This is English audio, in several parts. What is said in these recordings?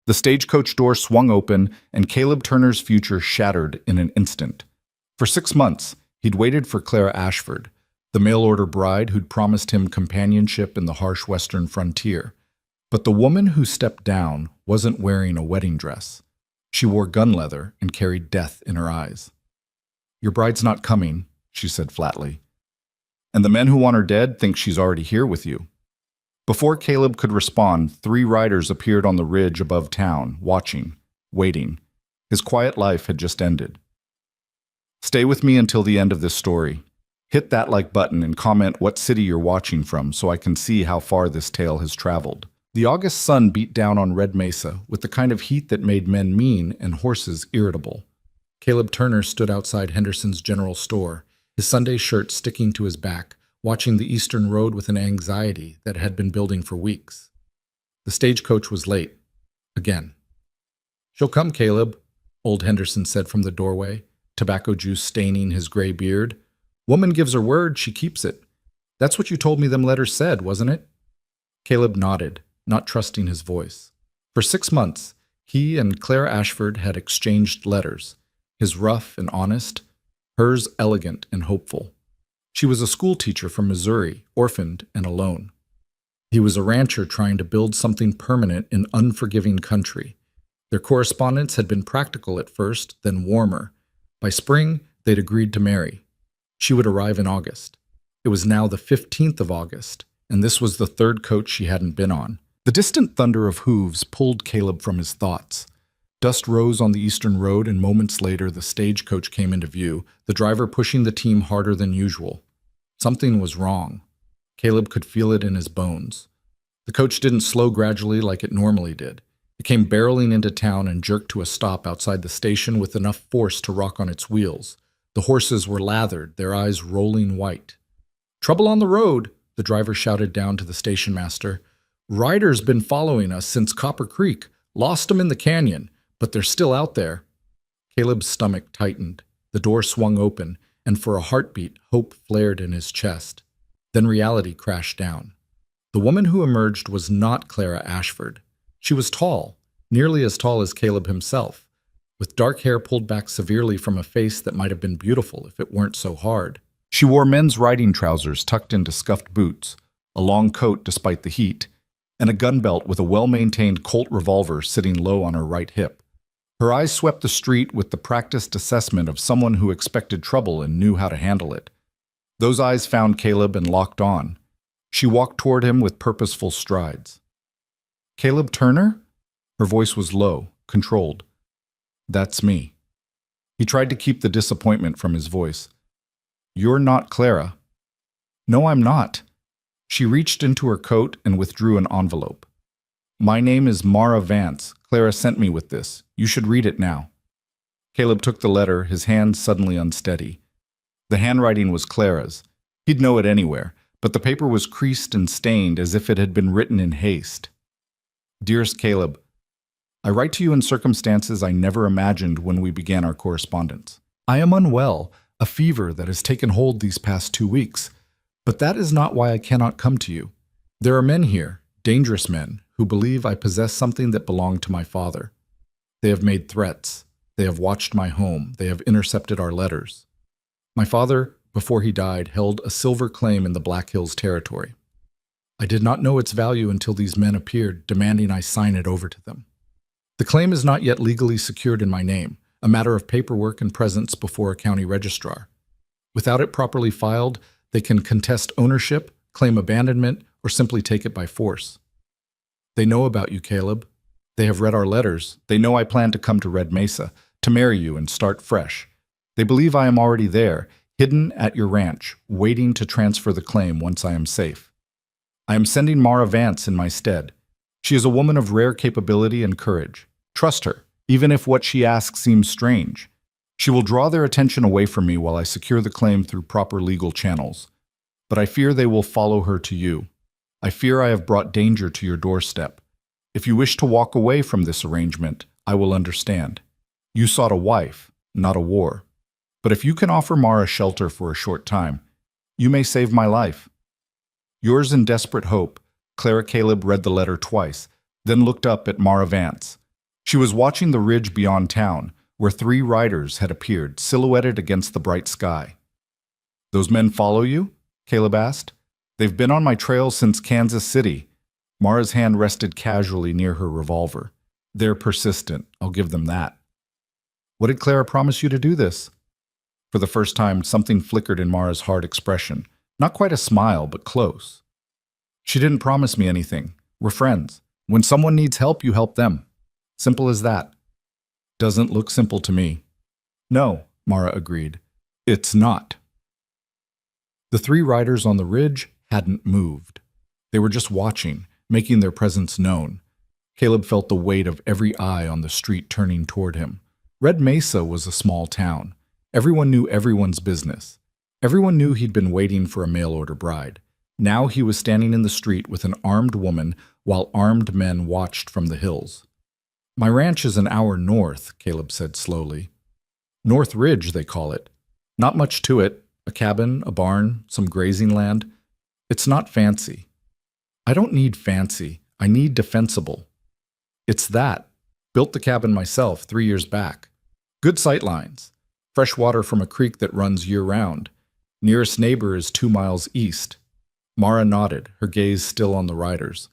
The stagecoach door swung open, and Caleb Turner's future shattered in an instant. For 6 months, he'd waited for Clara Ashford, the mail-order bride who'd promised him companionship in the harsh western frontier. But the woman who stepped down wasn't wearing a wedding dress. She wore gun leather and carried death in her eyes. "Your bride's not coming," she said flatly. "And the men who want her dead think she's already here with you." Before Caleb could respond, 3 riders appeared on the ridge above town, watching, waiting. His quiet life had just ended. Stay with me until the end of this story. Hit that like button and comment what city you're watching from so I can see how far this tale has traveled. The August sun beat down on Red Mesa with the kind of heat that made men mean and horses irritable. Caleb Turner stood outside Henderson's general store, his Sunday shirt sticking to his back, watching the eastern road with an anxiety that had been building for weeks. The stagecoach was late. Again. "She'll come, Caleb," old Henderson said from the doorway, tobacco juice staining his gray beard. "Woman gives her word, she keeps it. That's what you told me them letters said, wasn't it?" Caleb nodded, not trusting his voice. For 6 months, he and Clara Ashford had exchanged letters, his rough and honest, hers elegant and hopeful. She was a school teacher from Missouri, orphaned and alone. He was a rancher trying to build something permanent in unforgiving country. Their correspondence had been practical at first, then warmer. By spring, they'd agreed to marry. She would arrive in August. It was now the 15th of August, and this was the 3rd coach she hadn't been on. The distant thunder of hooves pulled Caleb from his thoughts. Dust rose on the eastern road, and moments later the stagecoach came into view, the driver pushing the team harder than usual. Something was wrong. Caleb could feel it in his bones. The coach didn't slow gradually like it normally did. It came barreling into town and jerked to a stop outside the station with enough force to rock on its wheels. The horses were lathered, their eyes rolling white. "Trouble on the road," the driver shouted down to the station master. "Riders been following us since Copper Creek. Lost 'em in the canyon, but they're still out there." Caleb's stomach tightened. The door swung open, and for a heartbeat, hope flared in his chest. Then reality crashed down. The woman who emerged was not Clara Ashford. She was tall, nearly as tall as Caleb himself, with dark hair pulled back severely from a face that might have been beautiful if it weren't so hard. She wore men's riding trousers tucked into scuffed boots, a long coat despite the heat, and a gun belt with a well-maintained Colt revolver sitting low on her right hip. Her eyes swept the street with the practiced assessment of someone who expected trouble and knew how to handle it. Those eyes found Caleb and locked on. She walked toward him with purposeful strides. "Caleb Turner?" Her voice was low, controlled. "That's me." He tried to keep the disappointment from his voice. "You're not Clara." "No, I'm not." She reached into her coat and withdrew an envelope. "My name is Mara Vance. Clara sent me with this. You should read it now." Caleb took the letter, his hand suddenly unsteady. The handwriting was Clara's. He'd know it anywhere, but the paper was creased and stained as if it had been written in haste. "Dearest Caleb, I write to you in circumstances I never imagined when we began our correspondence. I am unwell, a fever that has taken hold these past 2 weeks, but that is not why I cannot come to you. There are men here, dangerous men, who believe I possess something that belonged to my father. They have made threats. They have watched my home. They have intercepted our letters. My father, before he died, held a silver claim in the Black Hills territory. I did not know its value until these men appeared, demanding I sign it over to them. The claim is not yet legally secured in my name, a matter of paperwork and presence before a county registrar. Without it properly filed, they can contest ownership, claim abandonment, or simply take it by force. They know about you, Caleb. They have read our letters. They know I plan to come to Red Mesa, to marry you and start fresh. They believe I am already there, hidden at your ranch, waiting to transfer the claim once I am safe. I am sending Mara Vance in my stead. She is a woman of rare capability and courage. Trust her, even if what she asks seems strange. She will draw their attention away from me while I secure the claim through proper legal channels. But I fear they will follow her to you. I fear I have brought danger to your doorstep. If you wish to walk away from this arrangement, I will understand. You sought a wife, not a war. But if you can offer Mara shelter for a short time, you may save my life. Yours in desperate hope." Clara Caleb read the letter twice, then looked up at Mara Vance. She was watching the ridge beyond town, where 3 riders had appeared, silhouetted against the bright sky. "Those men follow you?" Caleb asked. "They've been on my trail since Kansas City." Mara's hand rested casually near her revolver. "They're persistent, I'll give them that." "What did Clara promise you to do this?" For the first time, something flickered in Mara's hard expression. Not quite a smile, but close. "She didn't promise me anything. We're friends. When someone needs help, you help them. Simple as that." "Doesn't look simple to me." "No," Mara agreed. "It's not." The 3 riders on the ridge hadn't moved. They were just watching, making their presence known. Caleb felt the weight of every eye on the street turning toward him. Red Mesa was a small town. Everyone knew everyone's business. Everyone knew he'd been waiting for a mail-order bride. Now he was standing in the street with an armed woman while armed men watched from the hills. "My ranch is an hour north," Caleb said slowly. "North Ridge, they call it. Not much to it. A cabin, a barn, some grazing land. It's not fancy." "I don't need fancy. I need defensible." "It's that. Built the cabin myself 3 years back. Good sight lines. Fresh water from a creek that runs year-round. Nearest neighbor is 2 miles east." Mara nodded, her gaze still on the riders.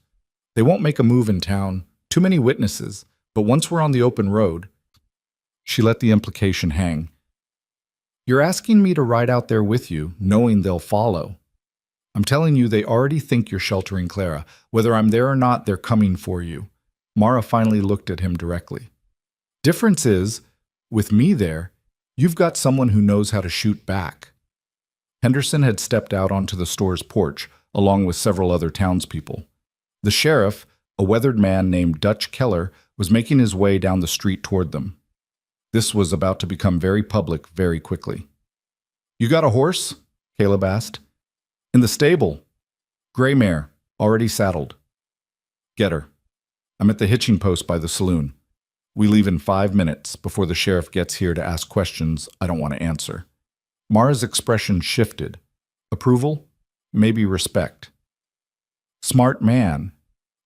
"They won't make a move in town. Too many witnesses. But once we're on the open road..." She let the implication hang. "You're asking me to ride out there with you, knowing they'll follow. I'm telling you they already think you're sheltering Clara. Whether I'm there or not, they're coming for you." Mara finally looked at him directly. "Difference is, with me there, you've got someone who knows how to shoot back." Henderson had stepped out onto the store's porch, along with several other townspeople. The sheriff, a weathered man named Dutch Keller, was making his way down the street toward them. This was about to become very public very quickly. "You got a horse?" Caleb asked. "In the stable. Gray mare, already saddled." "Get her. I'm at the hitching post by the saloon. We leave in 5 minutes before the sheriff gets here to ask questions I don't want to answer." Mara's expression shifted. Approval? Maybe respect. "Smart man."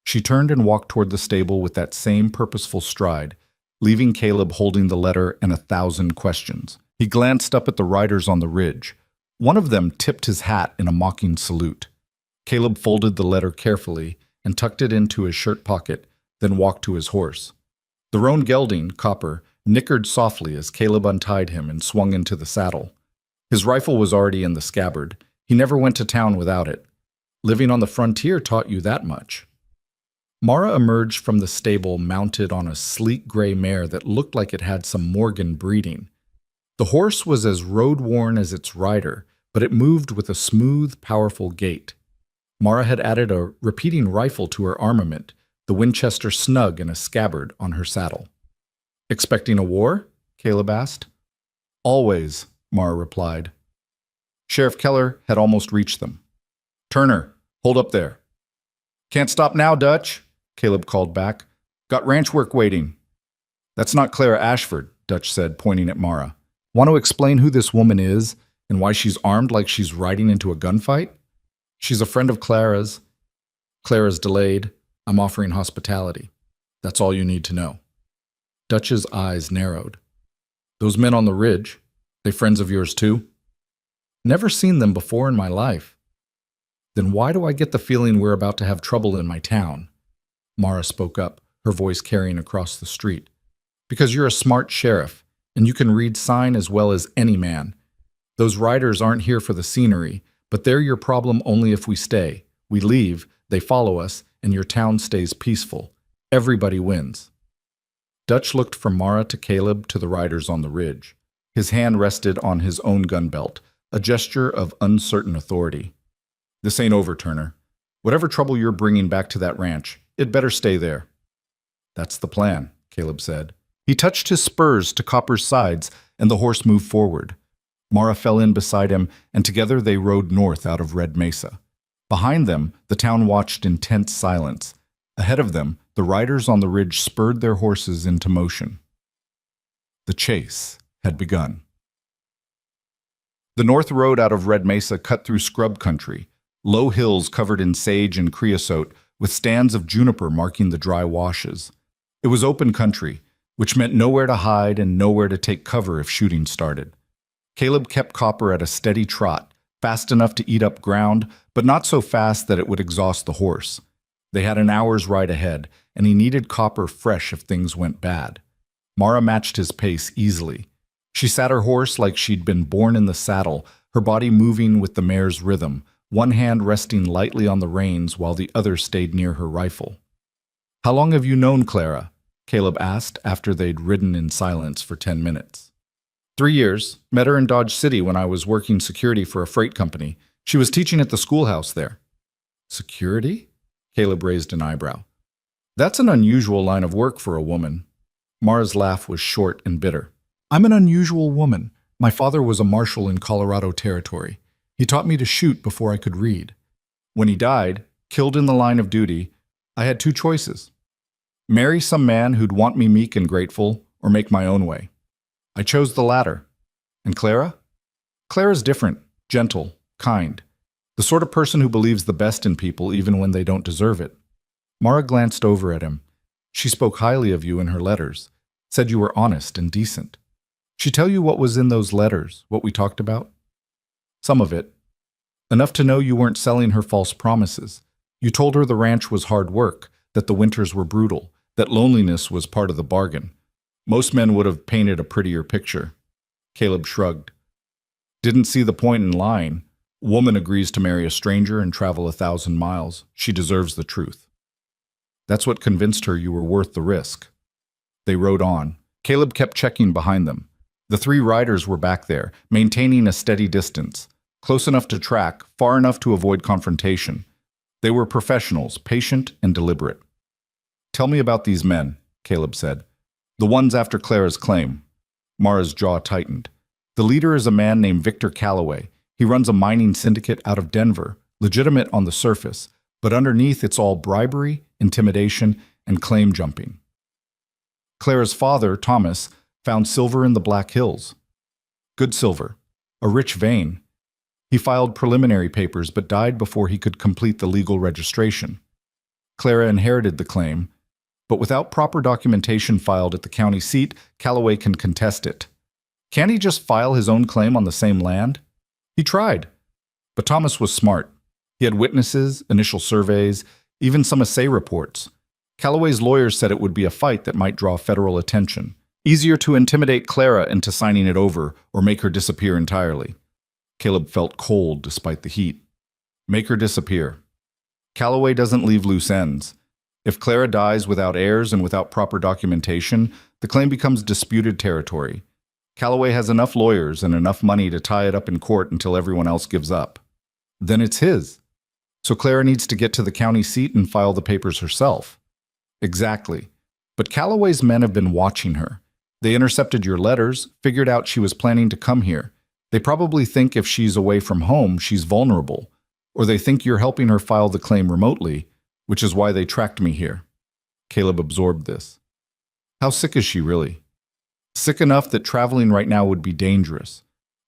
She turned and walked toward the stable with that same purposeful stride, leaving Caleb holding the letter and 1,000 questions. He glanced up at the riders on the ridge. One of them tipped his hat in a mocking salute. Caleb folded the letter carefully and tucked it into his shirt pocket, then walked to his horse. The roan gelding, Copper, nickered softly as Caleb untied him and swung into the saddle. His rifle was already in the scabbard. He never went to town without it. Living on the frontier taught you that much. Mara emerged from the stable mounted on a sleek gray mare that looked like it had some Morgan breeding. The horse was as road-worn as its rider, but it moved with a smooth, powerful gait. Mara had added a repeating rifle to her armament, the Winchester snug in a scabbard on her saddle. "Expecting a war?" Caleb asked. "Always," Mara replied. Sheriff Keller had almost reached them. "Turner, hold up there." "Can't stop now, Dutch," Caleb called back. "Got ranch work waiting." "That's not Clara Ashford," Dutch said, pointing at Mara. "Want to explain who this woman is and why she's armed like she's riding into a gunfight?" "She's a friend of Clara's. Clara's delayed. I'm offering hospitality. That's all you need to know." Dutch's eyes narrowed. "Those men on the ridge, they friends of yours too?" "Never seen them before in my life." "Then why do I get the feeling we're about to have trouble in my town?" Mara spoke up, her voice carrying across the street. "Because you're a smart sheriff, and you can read sign as well as any man. Those riders aren't here for the scenery, but they're your problem only if we stay. We leave, they follow us, and your town stays peaceful. Everybody wins." Dutch looked from Mara to Caleb to the riders on the ridge. His hand rested on his own gun belt, a gesture of uncertain authority. "This ain't over, Turner. Whatever trouble you're bringing back to that ranch, it better stay there." "That's the plan," Caleb said. He touched his spurs to Copper's sides, and the horse moved forward. Mara fell in beside him, and together they rode north out of Red Mesa. Behind them, the town watched in tense silence. Ahead of them, the riders on the ridge spurred their horses into motion. The chase had begun. The north road out of Red Mesa cut through scrub country, low hills covered in sage and creosote, with stands of juniper marking the dry washes. It was open country, which meant nowhere to hide and nowhere to take cover if shooting started. Caleb kept Copper at a steady trot, fast enough to eat up ground, but not so fast that it would exhaust the horse. They had an hour's ride ahead, and he needed Copper fresh if things went bad. Mara matched his pace easily. She sat her horse like she'd been born in the saddle, her body moving with the mare's rhythm, one hand resting lightly on the reins while the other stayed near her rifle. "How long have you known Clara?" Caleb asked after they'd ridden in silence for 10 minutes. 3 years. Met her in Dodge City when I was working security for a freight company. She was teaching at the schoolhouse there. Security? Caleb raised an eyebrow. That's an unusual line of work for a woman. Mara's laugh was short and bitter. I'm an unusual woman. My father was a marshal in Colorado Territory. He taught me to shoot before I could read. When he died, killed in the line of duty, I had 2 choices. Marry some man who'd want me meek and grateful, or make my own way. I chose the latter. And Clara? Clara's different, gentle, kind. The sort of person who believes the best in people even when they don't deserve it. Mara glanced over at him. She spoke highly of you in her letters, said you were honest and decent. She tell you what was in those letters, what we talked about? Some of it. Enough to know you weren't selling her false promises. You told her the ranch was hard work, that the winters were brutal, that loneliness was part of the bargain. Most men would have painted a prettier picture. Caleb shrugged. Didn't see the point in lying. Woman agrees to marry a stranger and travel 1,000 miles. She deserves the truth. That's what convinced her you were worth the risk. They rode on. Caleb kept checking behind them. The 3 riders were back there, maintaining a steady distance, close enough to track, far enough to avoid confrontation. They were professionals, patient and deliberate. Tell me about these men, Caleb said. The ones after Clara's claim. Mara's jaw tightened. The leader is a man named Victor Calloway. He runs a mining syndicate out of Denver, legitimate on the surface, but underneath it's all bribery, intimidation, and claim jumping. Clara's father, Thomas, found silver in the Black Hills. Good silver, a rich vein. He filed preliminary papers but died before he could complete the legal registration. Clara inherited the claim, but without proper documentation filed at the county seat, Calloway can contest it. Can't he just file his own claim on the same land? He tried. But Thomas was smart. He had witnesses, initial surveys, even some assay reports. Calloway's lawyers said it would be a fight that might draw federal attention. Easier to intimidate Clara into signing it over or make her disappear entirely. Caleb felt cold despite the heat. Make her disappear. Calloway doesn't leave loose ends. If Clara dies without heirs and without proper documentation, the claim becomes disputed territory. Calloway has enough lawyers and enough money to tie it up in court until everyone else gives up. Then it's his. So Clara needs to get to the county seat and file the papers herself. Exactly. But Calloway's men have been watching her. They intercepted your letters, figured out she was planning to come here. They probably think if she's away from home, she's vulnerable. Or they think you're helping her file the claim remotely, which is why they tracked me here. Caleb absorbed this. How sick is she really? Sick enough that traveling right now would be dangerous.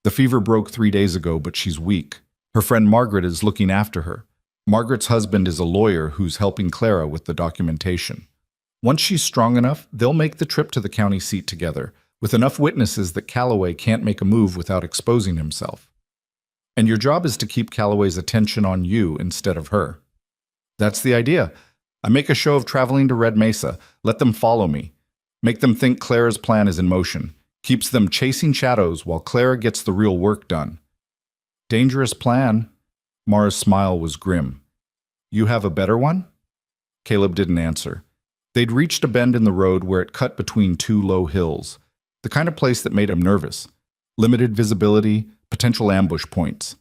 The fever broke 3 days ago, but she's weak. Her friend Margaret is looking after her. Margaret's husband is a lawyer who's helping Clara with the documentation. Once she's strong enough, they'll make the trip to the county seat together, with enough witnesses that Calloway can't make a move without exposing himself. And your job is to keep Calloway's attention on you instead of her. That's the idea. I make a show of traveling to Red Mesa, let them follow me. Make them think Clara's plan is in motion. Keeps them chasing shadows while Clara gets the real work done. Dangerous plan. Mara's smile was grim. You have a better one? Caleb didn't answer. They'd reached a bend in the road where it cut between 2 low hills. The kind of place that made him nervous. Limited visibility, potential ambush points.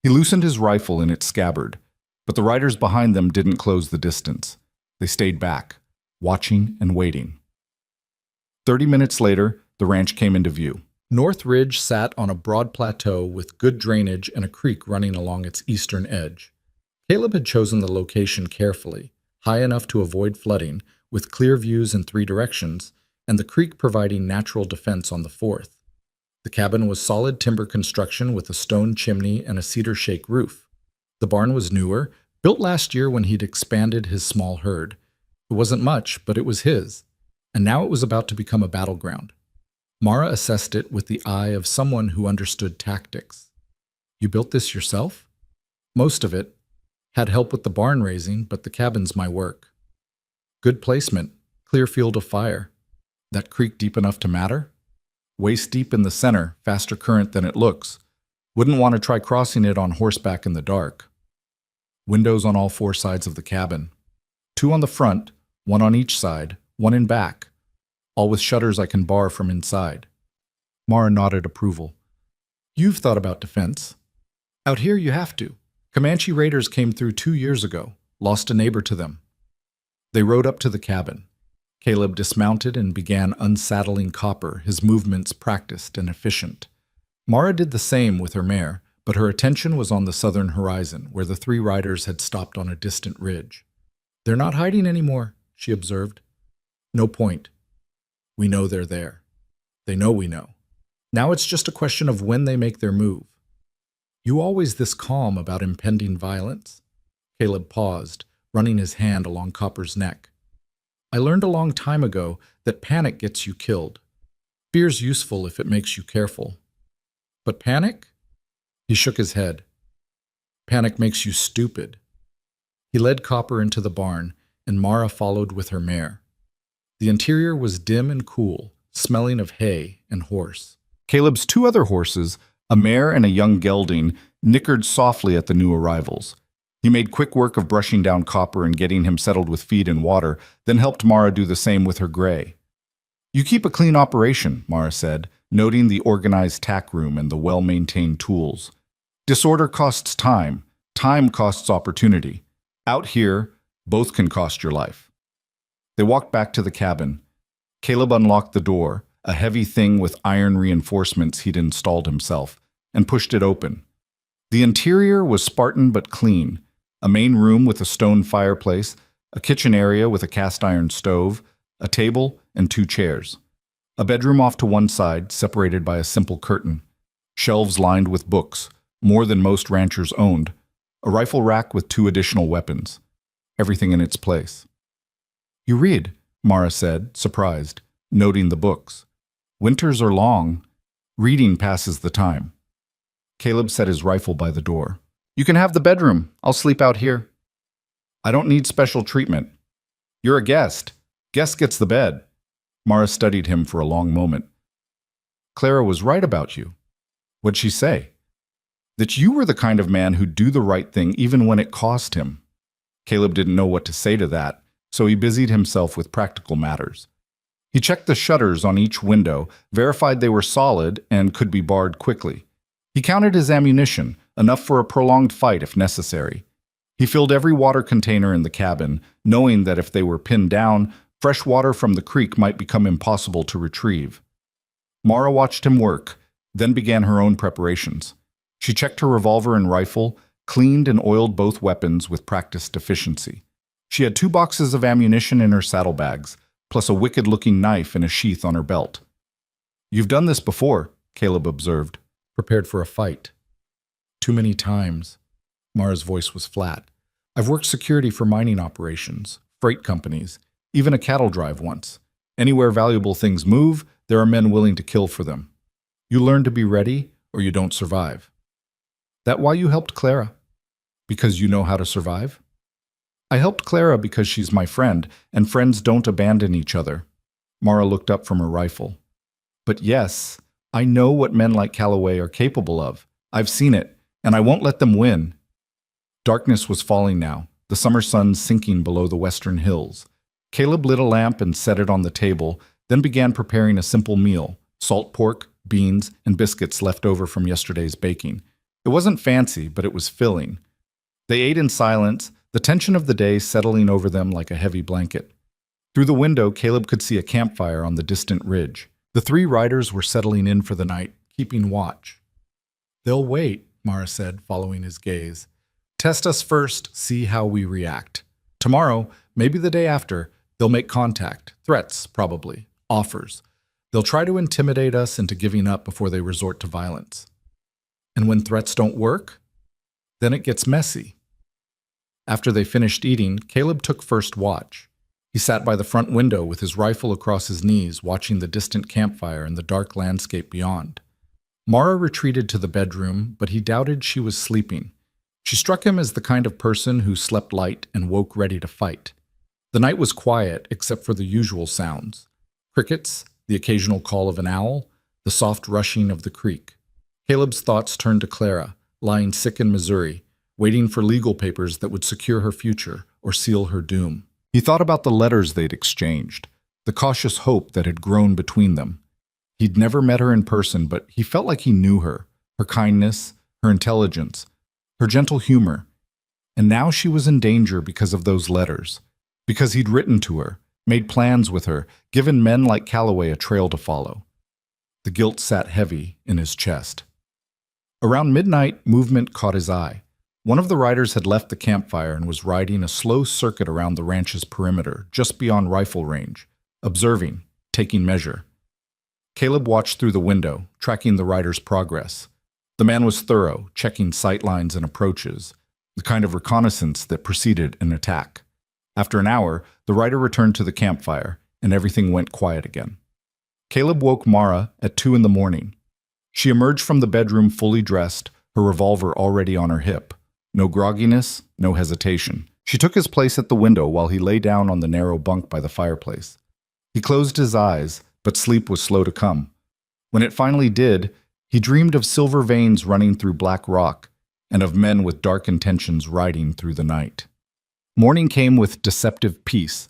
He loosened his rifle in its scabbard, but the riders behind them didn't close the distance. They stayed back, watching and waiting. 30 minutes later, the ranch came into view. North Ridge sat on a broad plateau with good drainage and a creek running along its eastern edge. Caleb had chosen the location carefully, high enough to avoid flooding, with clear views in 3 directions, and the creek providing natural defense on the 4th. The cabin was solid timber construction with a stone chimney and a cedar shake roof. The barn was newer, built last year when he'd expanded his small herd. It wasn't much, but it was his. and now it was about to become a battleground. Mara assessed it with the eye of someone who understood tactics. You built this yourself? Most of it. Had help with the barn raising, but the cabin's my work. Good placement, clear field of fire. That creek deep enough to matter? Waist deep in the center, faster current than it looks. Wouldn't want to try crossing it on horseback in the dark. Windows on all four sides of the cabin. 2 on the front, 1 on each side, 1 in back. All with shutters I can bar from inside. Mara nodded approval. You've thought about defense. Out here you have to. Comanche raiders came through 2 years ago, lost a neighbor to them. They rode up to the cabin. Caleb dismounted and began unsaddling Copper, his movements practiced and efficient. Mara did the same with her mare, but her attention was on the southern horizon, where the 3 riders had stopped on a distant ridge. They're not hiding anymore, she observed. No point. We know they're there. They know we know. Now it's just a question of when they make their move. You always this calm about impending violence? Caleb paused, running his hand along Copper's neck. I learned a long time ago that panic gets you killed. Fear's useful if it makes you careful. But panic? He shook his head. Panic makes you stupid. He led Copper into the barn, and Mara followed with her mare. The interior was dim and cool, smelling of hay and horse. Caleb's 2 other horses, a mare and a young gelding, nickered softly at the new arrivals. He made quick work of brushing down Copper and getting him settled with feed and water, then helped Mara do the same with her gray. You keep a clean operation, Mara said, noting the organized tack room and the well-maintained tools. Disorder costs time. Time costs opportunity. Out here, both can cost your life. They walked back to the cabin. Caleb unlocked the door, a heavy thing with iron reinforcements he'd installed himself, and pushed it open. The interior was Spartan but clean. A main room with a stone fireplace, a kitchen area with a cast-iron stove, a table, and 2 chairs. A bedroom off to one side, separated by a simple curtain. Shelves lined with books, more than most ranchers owned. A rifle rack with 2 additional weapons. Everything in its place. You read, Mara said, surprised, noting the books. Winters are long. Reading passes the time. Caleb set his rifle by the door. You can have the bedroom. I'll sleep out here. I don't need special treatment. You're a guest. Guest gets the bed. Mara studied him for a long moment. Clara was right about you. What'd she say? That you were the kind of man who'd do the right thing even when it cost him. Caleb didn't know what to say to that, so he busied himself with practical matters. He checked the shutters on each window, verified they were solid and could be barred quickly. He counted his ammunition, enough for a prolonged fight if necessary. He filled every water container in the cabin, knowing that if they were pinned down, fresh water from the creek might become impossible to retrieve. Mara watched him work, then began her own preparations. She checked her revolver and rifle, cleaned and oiled both weapons with practiced efficiency. She had 2 boxes of ammunition in her saddlebags, plus a wicked-looking knife in a sheath on her belt. You've done this before, Caleb observed, prepared for a fight. Too many times. Mara's voice was flat. I've worked security for mining operations, freight companies, even a cattle drive once. Anywhere valuable things move, there are men willing to kill for them. You learn to be ready, or you don't survive. That why you helped Clara? Because you know how to survive? I helped Clara because she's my friend, and friends don't abandon each other. Mara looked up from her rifle. But yes, I know what men like Calloway are capable of. I've seen it, and I won't let them win. Darkness was falling now, the summer sun sinking below the western hills. Caleb lit a lamp and set it on the table, then began preparing a simple meal, salt pork, beans, and biscuits left over from yesterday's baking. It wasn't fancy, but it was filling. They ate in silence, the tension of the day settling over them like a heavy blanket. Through the window, Caleb could see a campfire on the distant ridge. The 3 riders were settling in for the night, keeping watch. They'll wait, Mara said, following his gaze. Test us first, see how we react. Tomorrow, maybe the day after, they'll make contact. Threats, probably. Offers. They'll try to intimidate us into giving up before they resort to violence. And when threats don't work, then it gets messy. After they finished eating, Caleb took first watch. He sat by the front window with his rifle across his knees, watching the distant campfire and the dark landscape beyond. Mara retreated to the bedroom, but he doubted she was sleeping. She struck him as the kind of person who slept light and woke ready to fight. The night was quiet except for the usual sounds: crickets, the occasional call of an owl, the soft rushing of the creek. Caleb's thoughts turned to Clara, lying sick in Missouri, waiting for legal papers that would secure her future or seal her doom. He thought about the letters they'd exchanged, the cautious hope that had grown between them. He'd never met her in person, but he felt like he knew her kindness, her intelligence, her gentle humor. And now she was in danger because of those letters, because he'd written to her, made plans with her, given men like Calloway a trail to follow. The guilt sat heavy in his chest. Around midnight, movement caught his eye. One of the riders had left the campfire and was riding a slow circuit around the ranch's perimeter, just beyond rifle range, observing, taking measure. Caleb watched through the window, tracking the rider's progress. The man was thorough, checking sight lines and approaches, the kind of reconnaissance that preceded an attack. After an hour, the rider returned to the campfire, and everything went quiet again. Caleb woke Mara at 2 a.m. She emerged from the bedroom fully dressed, her revolver already on her hip. No grogginess, no hesitation. She took his place at the window while he lay down on the narrow bunk by the fireplace. He closed his eyes, but sleep was slow to come. When it finally did, he dreamed of silver veins running through black rock and of men with dark intentions riding through the night. Morning came with deceptive peace.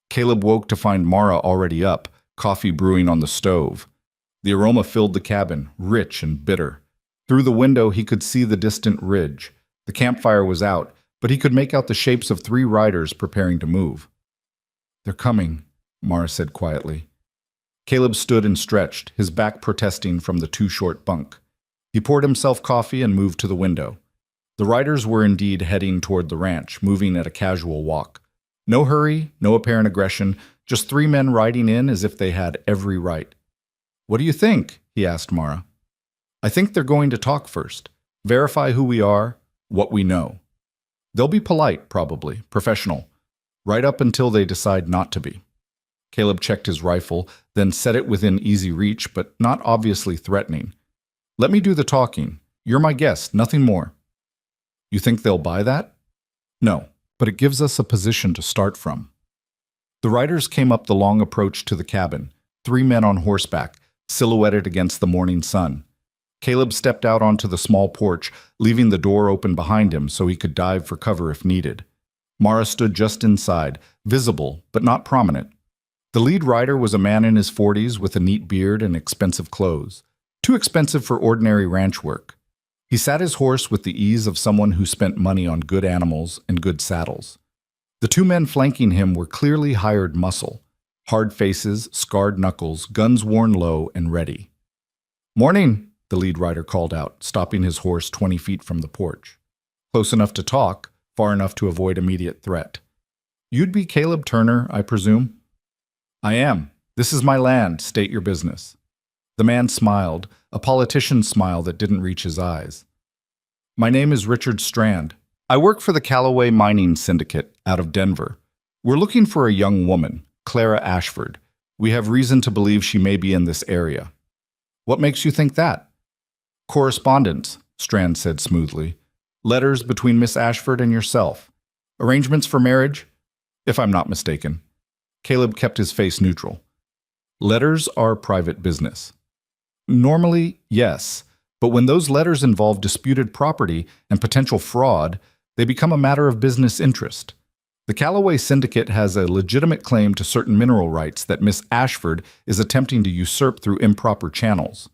Caleb woke to find Mara already up, coffee brewing on the stove. The aroma filled the cabin, rich and bitter. Through the window he could see the distant ridge. The campfire was out, but he could make out the shapes of 3 riders preparing to move. "They're coming," Mara said quietly. Caleb stood and stretched, his back protesting from the too-short bunk. He poured himself coffee and moved to the window. The riders were indeed heading toward the ranch, moving at a casual walk. No hurry, no apparent aggression, just 3 men riding in as if they had every right. "What do you think?" he asked Mara. "I think they're going to talk first, verify who we are, what we know. They'll be polite, probably, professional, right up until they decide not to be." Caleb checked his rifle, then set it within easy reach, but not obviously threatening. "Let me do the talking. You're my guest, nothing more." "You think they'll buy that?" "No, but it gives us a position to start from." The riders came up the long approach to the cabin, 3 men on horseback, silhouetted against the morning sun. Caleb stepped out onto the small porch, leaving the door open behind him so he could dive for cover if needed. Mara stood just inside, visible but not prominent. The lead rider was a man in his 40s with a neat beard and expensive clothes, too expensive for ordinary ranch work. He sat his horse with the ease of someone who spent money on good animals and good saddles. The 2 men flanking him were clearly hired muscle, hard faces, scarred knuckles, guns worn low and ready. "Morning," the lead rider called out, stopping his horse 20 feet from the porch. Close enough to talk, far enough to avoid immediate threat. "You'd be Caleb Turner, I presume?" "I am. This is my land. State your business." The man smiled, a politician's smile that didn't reach his eyes. "My name is Richard Strand. I work for the Calloway Mining Syndicate out of Denver. We're looking for a young woman, Clara Ashford. We have reason to believe she may be in this area." "What makes you think that?" "Correspondence," Strand said smoothly. "Letters between Miss Ashford and yourself. Arrangements for marriage, if I'm not mistaken." Caleb kept his face neutral. "Letters are private business." "Normally, yes, but when those letters involve disputed property and potential fraud, they become a matter of business interest. The Calloway Syndicate has a legitimate claim to certain mineral rights that Miss Ashford is attempting to usurp through improper channels."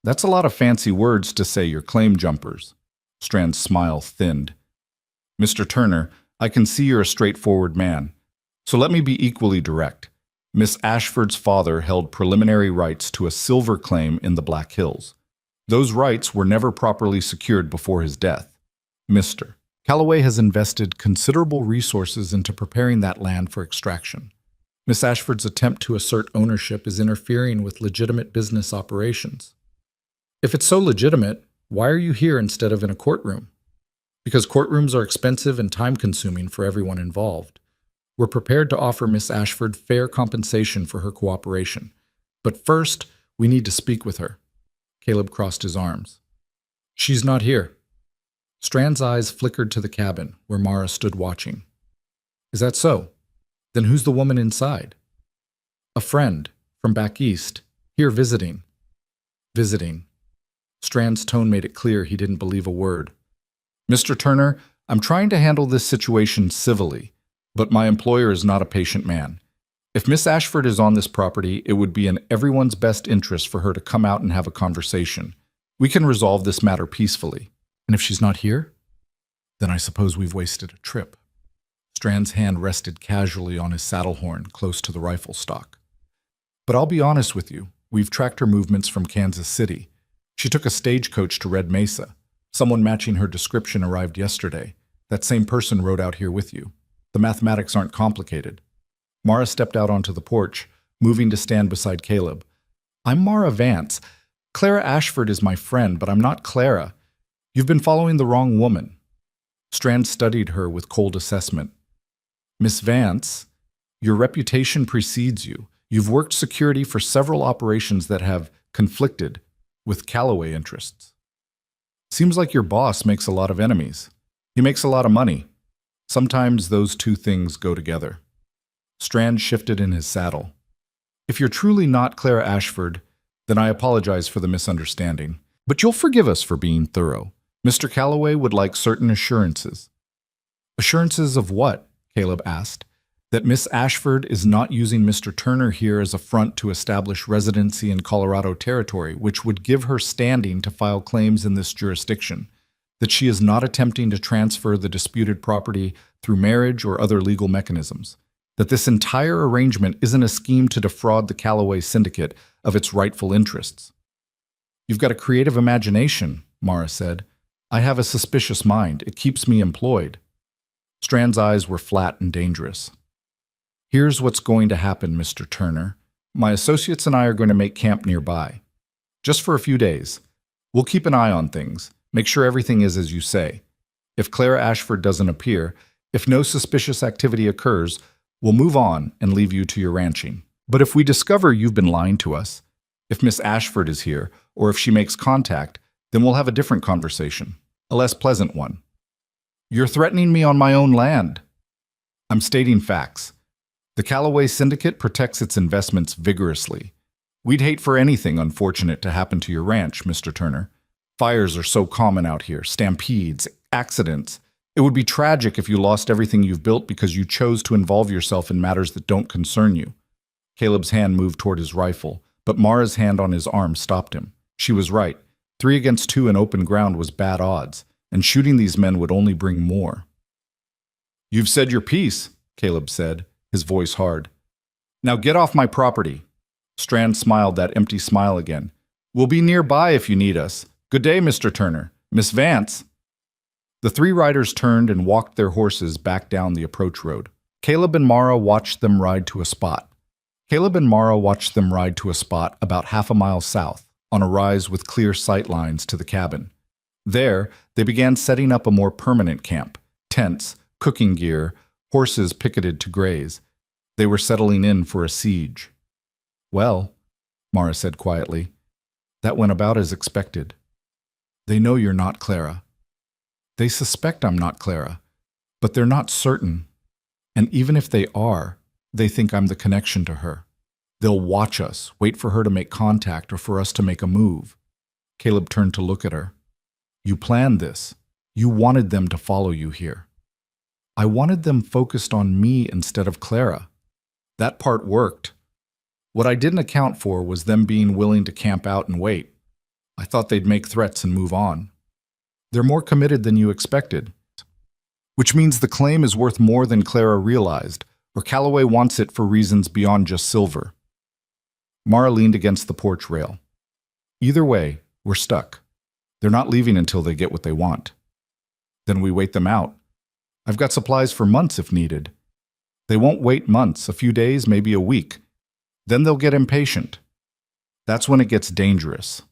"That's a lot of fancy words to say you're claim jumpers." Strand's smile thinned. "Mr. Turner, I can see you're a straightforward man. So let me be equally direct. Miss Ashford's father held preliminary rights to a silver claim in the Black Hills. Those rights were never properly secured before his death. Mr. Calloway has invested considerable resources into preparing that land for extraction. Miss Ashford's attempt to assert ownership is interfering with legitimate business operations. If it's so legitimate, why are you here instead of in a courtroom? Because courtrooms are expensive and time-consuming for everyone involved. We're prepared to offer Miss Ashford fair compensation for her cooperation. But first, we need to speak with her. Caleb crossed his arms. She's not here. Strand's eyes flickered to the cabin, where Mara stood watching. Is that so? Then who's the woman inside? A friend, from back east, here visiting. Visiting. Strand's tone made it clear he didn't believe a word. Mr. Turner, I'm trying to handle this situation civilly, but my employer is not a patient man. If Miss Ashford is on this property, it would be in everyone's best interest for her to come out and have a conversation. We can resolve this matter peacefully. And if she's not here? Then I suppose we've wasted a trip. Strand's hand rested casually on his saddle horn, close to the rifle stock. But I'll be honest with you, we've tracked her movements from Kansas City. She took a stagecoach to Red Mesa. Someone matching her description arrived yesterday. That same person rode out here with you. The mathematics aren't complicated. Mara stepped out onto the porch, moving to stand beside Caleb. I'm Mara Vance. Clara Ashford is my friend, but I'm not Clara. You've been following the wrong woman. Strand studied her with cold assessment. Miss Vance, your reputation precedes you. You've worked security for several operations that have conflicted with Calloway interests. Seems like your boss makes a lot of enemies. He makes a lot of money. Sometimes those two things go together. Strand shifted in his saddle. If you're truly not Clara Ashford, then I apologize for the misunderstanding. But you'll forgive us for being thorough. Mr. Calloway would like certain assurances. Assurances of what? Caleb asked. That Miss Ashford is not using Mr. Turner here as a front to establish residency in Colorado territory, which would give her standing to file claims in this jurisdiction. That she is not attempting to transfer the disputed property through marriage or other legal mechanisms. That this entire arrangement isn't a scheme to defraud the Calloway syndicate of its rightful interests. You've got a creative imagination, Mara said. I have a suspicious mind. It keeps me employed. Strand's eyes were flat and dangerous. Here's what's going to happen, Mr. Turner. My associates and I are going to make camp nearby. Just for a few days. We'll keep an eye on things, make sure everything is as you say. If Clara Ashford doesn't appear, if no suspicious activity occurs, we'll move on and leave you to your ranching. But if we discover you've been lying to us, if Miss Ashford is here, or if she makes contact, then we'll have a different conversation, a less pleasant one. You're threatening me on my own land. I'm stating facts. The Calloway Syndicate protects its investments vigorously. We'd hate for anything unfortunate to happen to your ranch, Mr. Turner. Fires are so common out here, stampedes, accidents. It would be tragic if you lost everything you've built because you chose to involve yourself in matters that don't concern you. Caleb's hand moved toward his rifle, but Mara's hand on his arm stopped him. She was right. 3 against 2 in open ground was bad odds, and shooting these men would only bring more. You've said your piece, Caleb said, his voice hard. Now get off my property. Strand smiled that empty smile again. We'll be nearby if you need us. Good day, Mr. Turner. Miss Vance. The 3 riders turned and walked their horses back down the approach road. Caleb and Mara watched them ride to a spot. About half a mile south, on a rise with clear sight lines to the cabin. There, they began setting up a more permanent camp, tents, cooking gear, horses picketed to graze. They were settling in for a siege. Well, Mara said quietly, that went about as expected. They know you're not Clara. They suspect I'm not Clara, but they're not certain. And even if they are, they think I'm the connection to her. They'll watch us, wait for her to make contact or for us to make a move. Caleb turned to look at her. You planned this. You wanted them to follow you here. I wanted them focused on me instead of Clara. That part worked. What I didn't account for was them being willing to camp out and wait. I thought they'd make threats and move on. They're more committed than you expected. Which means the claim is worth more than Clara realized, or Calloway wants it for reasons beyond just silver. Mara leaned against the porch rail. Either way, we're stuck. They're not leaving until they get what they want. Then we wait them out. I've got supplies for months if needed. They won't wait months, a few days, maybe a week. Then they'll get impatient. That's when it gets dangerous.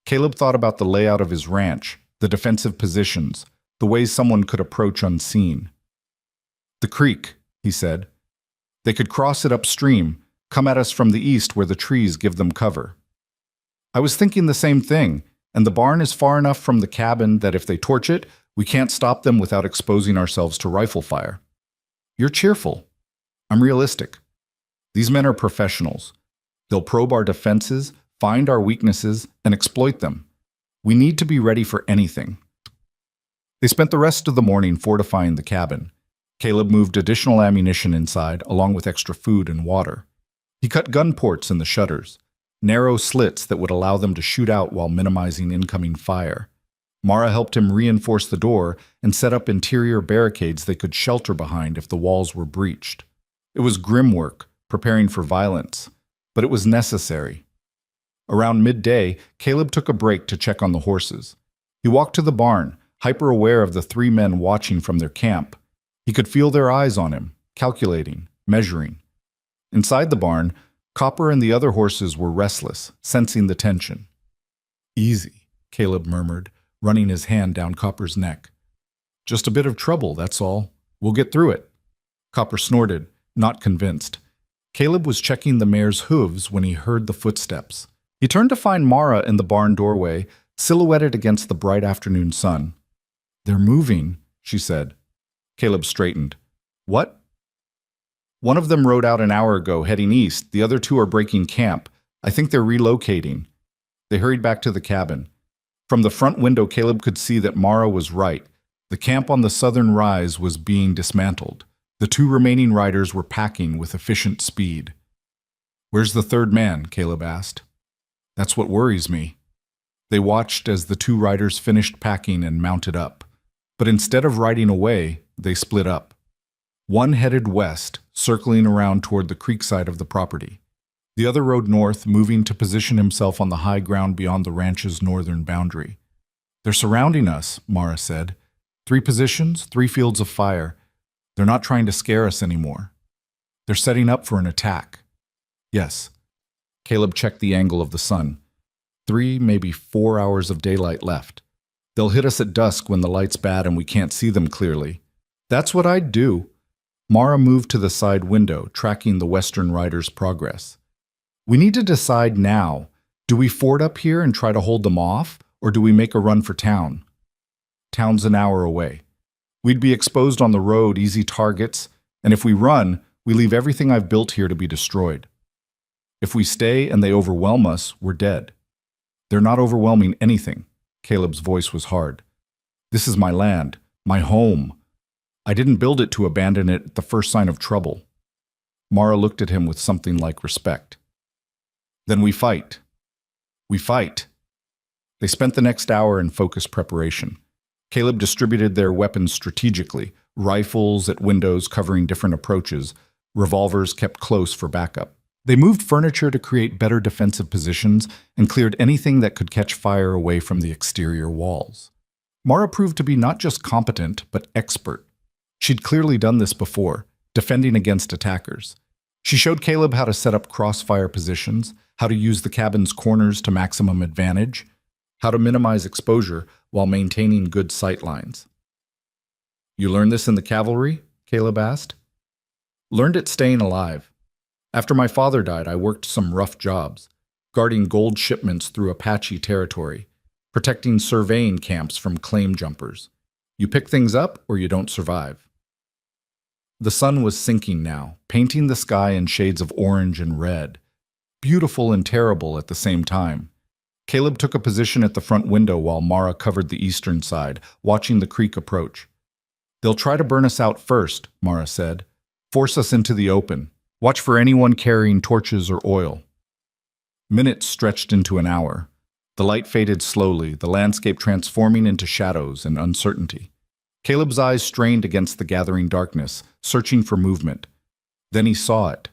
Caleb thought about the layout of his ranch, the defensive positions, the ways someone could approach unseen. The creek, he said. "They could cross it upstream, come at us from the east where the trees give them cover." I was thinking the same thing, and the barn is far enough from the cabin that if they torch it, we can't stop them without exposing ourselves to rifle fire. You're cheerful. I'm realistic. These men are professionals. They'll probe our defenses, find our weaknesses, and exploit them. We need to be ready for anything. They spent the rest of the morning fortifying the cabin. Caleb moved additional ammunition inside, along with extra food and water. He cut gun ports in the shutters, narrow slits that would allow them to shoot out while minimizing incoming fire. Mara helped him reinforce the door and set up interior barricades they could shelter behind if the walls were breached. It was grim work, preparing for violence, but it was necessary. Around midday, Caleb took a break to check on the horses. He walked to the barn, hyper-aware of the 3 men watching from their camp. He could feel their eyes on him, calculating, measuring. Inside the barn, Copper and the other horses were restless, sensing the tension. "Easy," Caleb murmured, running his hand down Copper's neck. "Just a bit of trouble, that's all. We'll get through it." Copper snorted, not convinced. Caleb was checking the mare's hooves when he heard the footsteps. He turned to find Mara in the barn doorway, silhouetted against the bright afternoon sun. "They're moving," she said. Caleb straightened. "What?" "One of them rode out an hour ago, heading east. The other 2 are breaking camp. I think they're relocating." They hurried back to the cabin. From the front window, Caleb could see that Mara was right. The camp on the southern rise was being dismantled. The 2 remaining riders were packing with efficient speed. "Where's the 3rd man?" Caleb asked. "That's what worries me." They watched as the 2 riders finished packing and mounted up. But instead of riding away, they split up. One headed west, circling around toward the creek side of the property. The other rode north, moving to position himself on the high ground beyond the ranch's northern boundary. "They're surrounding us," Mara said. 3 positions, 3 fields of fire. They're not trying to scare us anymore. They're setting up for an attack." "Yes." Caleb checked the angle of the sun. 3, maybe 4 hours of daylight left. "They'll hit us at dusk when the light's bad and we can't see them clearly." "That's what I'd do." Mara moved to the side window, tracking the western rider's progress. "We need to decide now. Do we ford up here and try to hold them off, or do we make a run for town?" "Town's an hour away. We'd be exposed on the road, easy targets, and if we run, we leave everything I've built here to be destroyed. If we stay and they overwhelm us, we're dead." "They're not overwhelming anything." Caleb's voice was hard. "This is my land, my home. I didn't build it to abandon it at the first sign of trouble." Mara looked at him with something like respect. "Then we fight. We fight." They spent the next hour in focused preparation. Caleb distributed their weapons strategically, rifles at windows covering different approaches, revolvers kept close for backup. They moved furniture to create better defensive positions and cleared anything that could catch fire away from the exterior walls. Mara proved to be not just competent, but expert. She'd clearly done this before, defending against attackers. She showed Caleb how to set up crossfire positions, how to use the cabin's corners to maximum advantage, how to minimize exposure while maintaining good sight lines. "You learned this in the cavalry?" Caleb asked. "Learned it staying alive. After my father died, I worked some rough jobs, guarding gold shipments through Apache territory, protecting surveying camps from claim jumpers. You pick things up or you don't survive." The sun was sinking now, painting the sky in shades of orange and red, beautiful and terrible at the same time. Caleb took a position at the front window while Mara covered the eastern side, watching the creek approach. "They'll try to burn us out first," Mara said. "Force us into the open. Watch for anyone carrying torches or oil." Minutes stretched into an hour. The light faded slowly, the landscape transforming into shadows and uncertainty. Caleb's eyes strained against the gathering darkness, searching for movement. Then he saw it.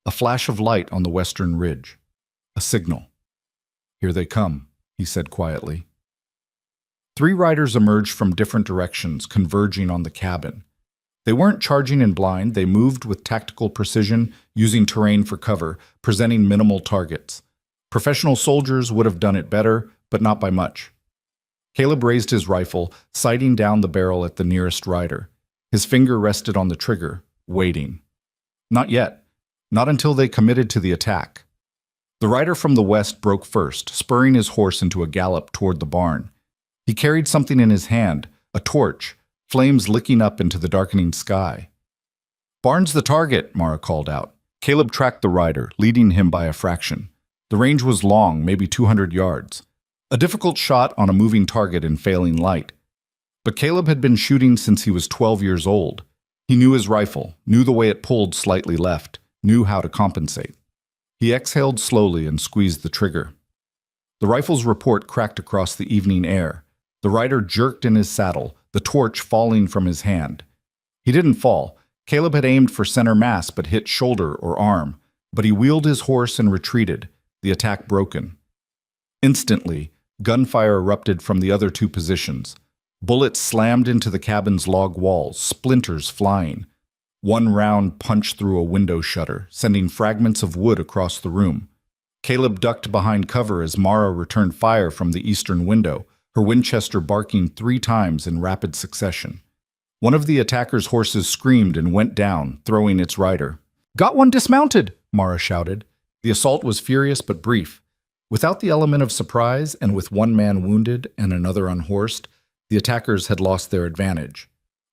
A flash of light on the western ridge. A signal. "Here they come," he said quietly. 3 riders emerged from different directions, converging on the cabin. They weren't charging in blind, they moved with tactical precision, using terrain for cover, presenting minimal targets. Professional soldiers would have done it better, but not by much. Caleb raised his rifle, sighting down the barrel at the nearest rider. His finger rested on the trigger, waiting. Not yet. Not until they committed to the attack. The rider from the west broke first, spurring his horse into a gallop toward the barn. He carried something in his hand, a torch, flames licking up into the darkening sky. "Barn's the target," Mara called out. Caleb tracked the rider, leading him by a fraction. The range was long, maybe 200 yards. A difficult shot on a moving target in failing light. But Caleb had been shooting since he was 12 years old. He knew his rifle, knew the way it pulled slightly left, knew how to compensate. He exhaled slowly and squeezed the trigger. The rifle's report cracked across the evening air. The rider jerked in his saddle, the torch falling from his hand. He didn't fall. Caleb had aimed for center mass but hit shoulder or arm, but he wheeled his horse and retreated, the attack broken. Instantly, gunfire erupted from the other two positions. Bullets slammed into the cabin's log walls, splinters flying. One round punched through a window shutter, sending fragments of wood across the room. Caleb ducked behind cover as Mara returned fire from the eastern window, her Winchester barking 3 times in rapid succession. One of the attacker's horses screamed and went down, throwing its rider. "Got one dismounted!" Mara shouted. The assault was furious but brief. Without the element of surprise, and with one man wounded and another unhorsed, the attackers had lost their advantage.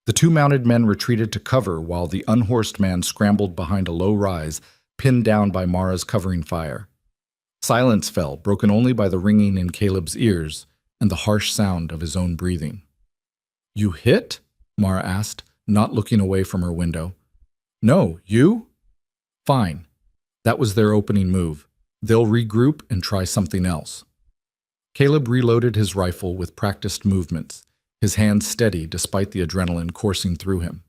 The 2 mounted men retreated to cover while the unhorsed man scrambled behind a low rise, pinned down by Mara's covering fire. Silence fell, broken only by the ringing in Caleb's ears and the harsh sound of his own breathing. "You hit?" Mara asked, not looking away from her window. "No, you?" "Fine." That was their opening move. They'll regroup and try something else. Caleb reloaded his rifle with practiced movements, his hands steady despite the adrenaline coursing through him.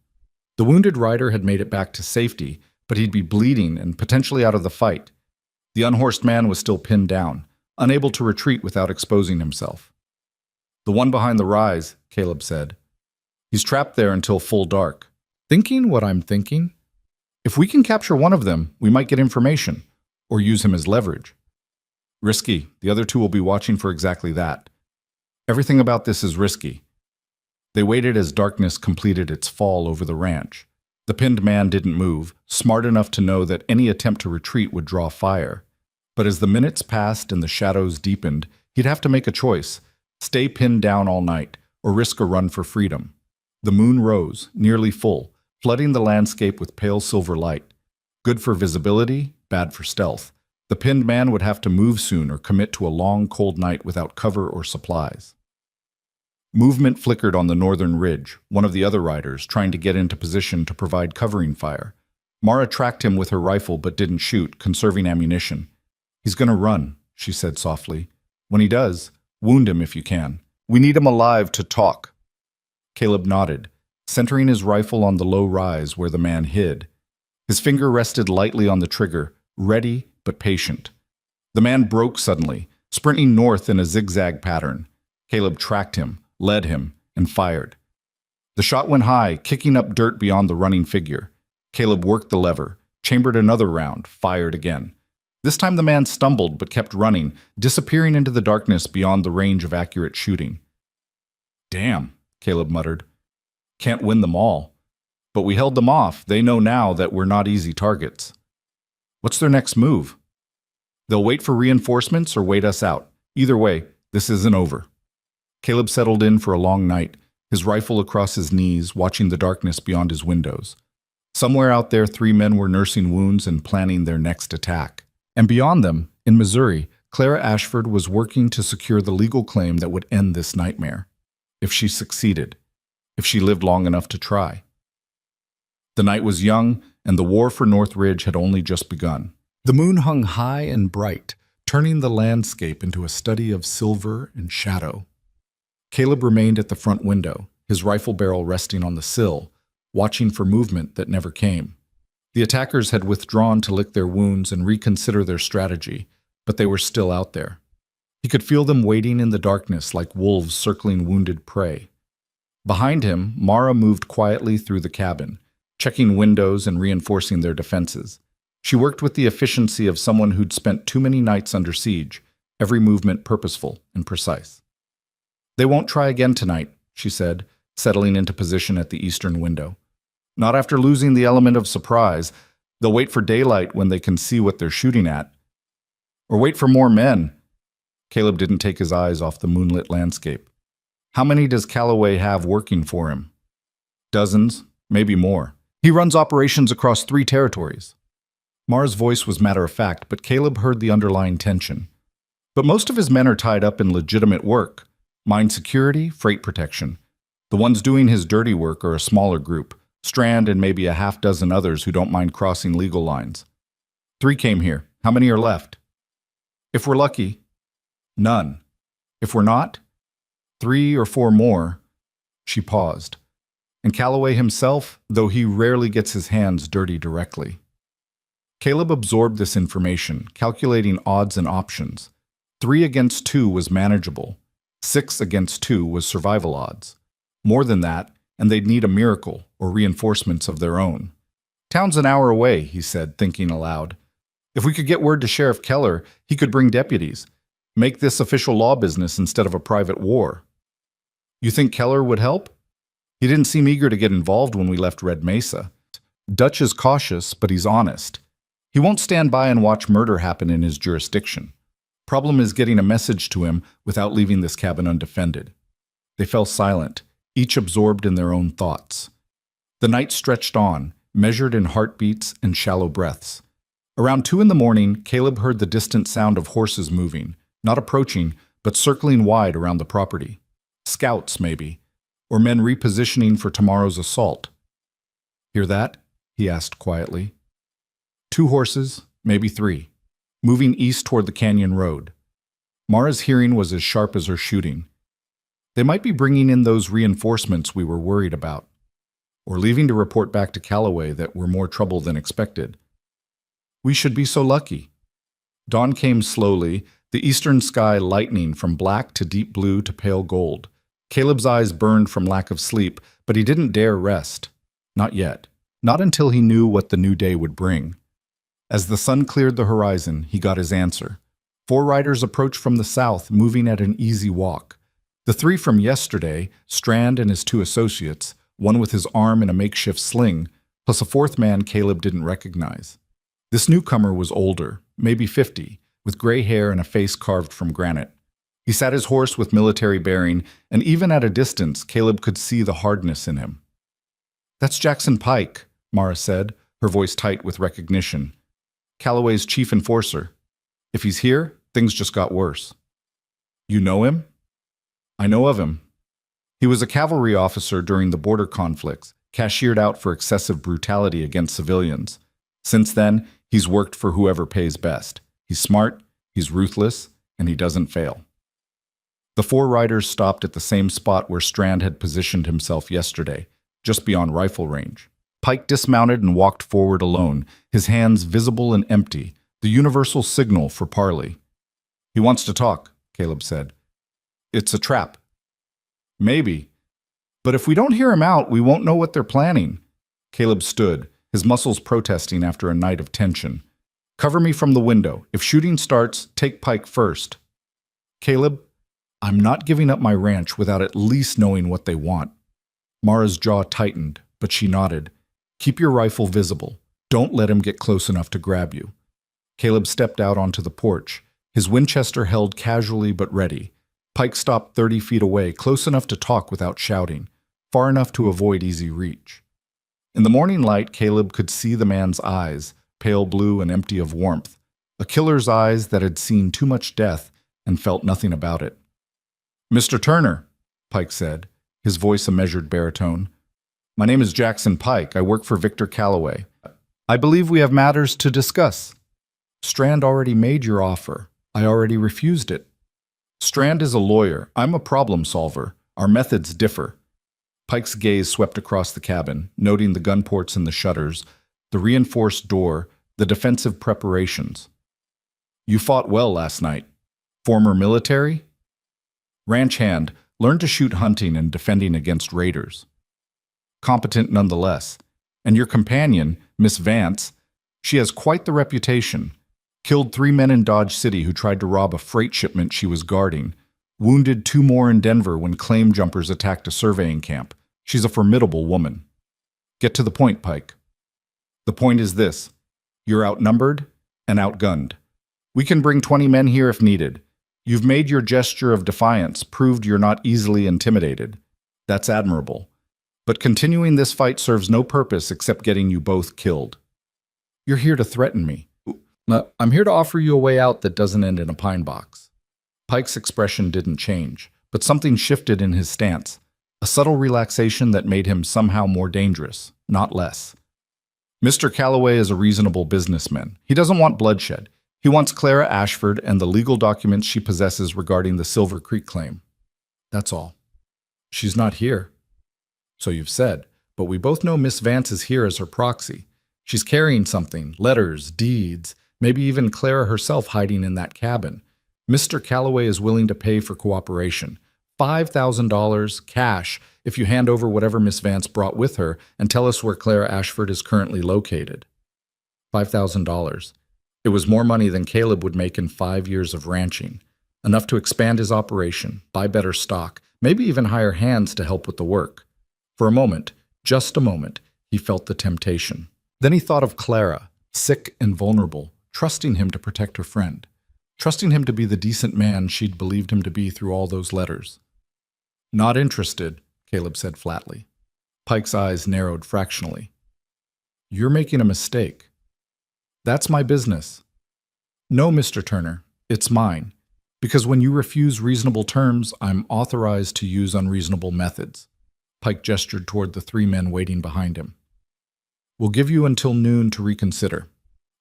The wounded rider had made it back to safety, but he'd be bleeding and potentially out of the fight. The unhorsed man was still pinned down, unable to retreat without exposing himself. "The one behind the rise," Caleb said. "He's trapped there until full dark. Thinking what I'm thinking? If we can capture one of them, we might get information, or use him as leverage. Risky. The other 2 will be watching for exactly that. Everything about this is risky." They waited as darkness completed its fall over the ranch. The pinned man didn't move, smart enough to know that any attempt to retreat would draw fire. But as the minutes passed and the shadows deepened, he'd have to make a choice: stay pinned down all night, or risk a run for freedom. The moon rose, nearly full, flooding the landscape with pale silver light. Good for visibility, bad for stealth. The pinned man would have to move soon or commit to a long, cold night without cover or supplies. Movement flickered on the northern ridge, one of the other riders trying to get into position to provide covering fire. Mara tracked him with her rifle but didn't shoot, conserving ammunition. "He's gonna run," she said softly. "When he does, wound him if you can. We need him alive to talk." Caleb nodded, centering his rifle on the low rise where the man hid. His finger rested lightly on the trigger, ready but patient. The man broke suddenly, sprinting north in a zigzag pattern. Caleb tracked him, led him, and fired. The shot went high, kicking up dirt beyond the running figure. Caleb worked the lever, chambered another round, fired again. This time the man stumbled but kept running, disappearing into the darkness beyond the range of accurate shooting. "Damn," Caleb muttered. "Can't win them all. But we held them off. They know now that we're not easy targets." "What's their next move?" "They'll wait for reinforcements or wait us out. Either way, this isn't over." Caleb settled in for a long night, his rifle across his knees, watching the darkness beyond his windows. Somewhere out there, 3 men were nursing wounds and planning their next attack. And beyond them, in Missouri, Clara Ashford was working to secure the legal claim that would end this nightmare. If she succeeded. If she lived long enough to try. The night was young, and the war for Northridge had only just begun. The moon hung high and bright, turning the landscape into a study of silver and shadow. Caleb remained at the front window, his rifle barrel resting on the sill, watching for movement that never came. The attackers had withdrawn to lick their wounds and reconsider their strategy, but they were still out there. He could feel them waiting in the darkness like wolves circling wounded prey. Behind him, Mara moved quietly through the cabin, checking windows and reinforcing their defenses. She worked with the efficiency of someone who'd spent too many nights under siege, every movement purposeful and precise. "They won't try again tonight," she said, settling into position at the eastern window. Not after losing the element of surprise. They'll wait for daylight when they can see what they're shooting at. Or wait for more men. Caleb didn't take his eyes off the moonlit landscape. How many does Calloway have working for him? Dozens, maybe more. He runs operations across 3 territories. Mara's voice was matter-of-fact, but Caleb heard the underlying tension. But most of his men are tied up in legitimate work. Mine security, freight protection. The ones doing his dirty work are a smaller group. Strand and maybe a half-dozen others who don't mind crossing legal lines. 3 came here. How many are left? If we're lucky, none. If we're not, 3 or 4 more. She paused. And Calloway himself, though he rarely gets his hands dirty directly. Caleb absorbed this information, calculating odds and options. 3 against 2 was manageable. 6 against 2 was survival odds. More than that, and they'd need a miracle or reinforcements of their own. Town's an hour away, he said, thinking aloud. If we could get word to Sheriff Keller, he could bring deputies. Make this official law business instead of a private war. You think Keller would help? He didn't seem eager to get involved when we left Red Mesa. Dutch is cautious, but he's honest. He won't stand by and watch murder happen in his jurisdiction. Problem is getting a message to him without leaving this cabin undefended. They fell silent, each absorbed in their own thoughts. The night stretched on, measured in heartbeats and shallow breaths. Around 2 a.m, Caleb heard the distant sound of horses moving, not approaching, but circling wide around the property. Scouts, maybe, or men repositioning for tomorrow's assault. Hear that? He asked quietly. 2 horses, maybe 3, moving east toward the canyon road. Mara's hearing was as sharp as her shooting. They might be bringing in those reinforcements we were worried about, or leaving to report back to Calloway that we're more trouble than expected. We should be so lucky. Dawn came slowly, the eastern sky lightening from black to deep blue to pale gold. Caleb's eyes burned from lack of sleep, but he didn't dare rest. Not yet. Not until he knew what the new day would bring. As the sun cleared the horizon, he got his answer. 4 riders approached from the south, moving at an easy walk. The 3 from yesterday, Strand and his 2 associates, one with his arm in a makeshift sling, plus a 4th man Caleb didn't recognize. This newcomer was older, maybe 50, with gray hair and a face carved from granite. He sat his horse with military bearing, and even at a distance, Caleb could see the hardness in him. "That's Jackson Pike," Mara said, her voice tight with recognition. "Calloway's chief enforcer. If he's here, things just got worse." "You know him?" "I know of him. He was a cavalry officer during the border conflicts, cashiered out for excessive brutality against civilians. Since then, he's worked for whoever pays best. He's smart, he's ruthless, and he doesn't fail." The 4 riders stopped at the same spot where Strand had positioned himself yesterday, just beyond rifle range. Pike dismounted and walked forward alone, his hands visible and empty, the universal signal for parley. "He wants to talk," Caleb said. "It's a trap." "Maybe. But if we don't hear him out, we won't know what they're planning." Caleb stood, his muscles protesting after a night of tension. "Cover me from the window. If shooting starts, take Pike first." "Caleb, I'm not giving up my ranch without at least knowing what they want." Mara's jaw tightened, but she nodded. "Keep your rifle visible. Don't let him get close enough to grab you." Caleb stepped out onto the porch, his Winchester held casually but ready. Pike stopped 30 feet away, close enough to talk without shouting, far enough to avoid easy reach. In the morning light, Caleb could see the man's eyes, pale blue and empty of warmth, a killer's eyes that had seen too much death and felt nothing about it. "Mr. Turner," Pike said, his voice a measured baritone. "My name is Jackson Pike. I work for Victor Calloway. I believe we have matters to discuss." "Strand already made your offer. I already refused it." "Strand is a lawyer. I'm a problem solver. Our methods differ." Pike's gaze swept across the cabin, noting the gun ports and the shutters, the reinforced door, the defensive preparations. "You fought well last night. Former military?" "Ranch hand, learned to shoot hunting and defending against raiders." "Competent nonetheless. And your companion, Miss Vance, she has quite the reputation. Killed 3 men in Dodge City who tried to rob a freight shipment she was guarding. Wounded 2 more in Denver when claim jumpers attacked a surveying camp. She's a formidable woman." Get to the point, Pike. The point is this. You're outnumbered and outgunned. We can bring 20 men here if needed. You've made your gesture of defiance, proved you're not easily intimidated. That's admirable. But continuing this fight serves no purpose except getting you both killed. You're here to threaten me. I'm here to offer you a way out that doesn't end in a pine box. Pike's expression didn't change, but something shifted in his stance, a subtle relaxation that made him somehow more dangerous, not less. Mr. Calloway is a reasonable businessman. He doesn't want bloodshed. He wants Clara Ashford and the legal documents she possesses regarding the Silver Creek claim. That's all. She's not here. So you've said, but we both know Miss Vance is here as her proxy. She's carrying something, letters, deeds, maybe even Clara herself hiding in that cabin. Mr. Calloway is willing to pay for cooperation. $5,000 cash if you hand over whatever Miss Vance brought with her and tell us where Clara Ashford is currently located. $5,000. It was more money than Caleb would make in 5 years of ranching. Enough to expand his operation, buy better stock, maybe even hire hands to help with the work. For a moment, just a moment, he felt the temptation. Then he thought of Clara, sick and vulnerable, trusting him to protect her friend, trusting him to be the decent man she'd believed him to be through all those letters. Not interested, Caleb said flatly. Pike's eyes narrowed fractionally. You're making a mistake. That's my business. No, Mr. Turner, it's mine. Because when you refuse reasonable terms, I'm authorized to use unreasonable methods. Pike gestured toward the 3 men waiting behind him. We'll give you until noon to reconsider.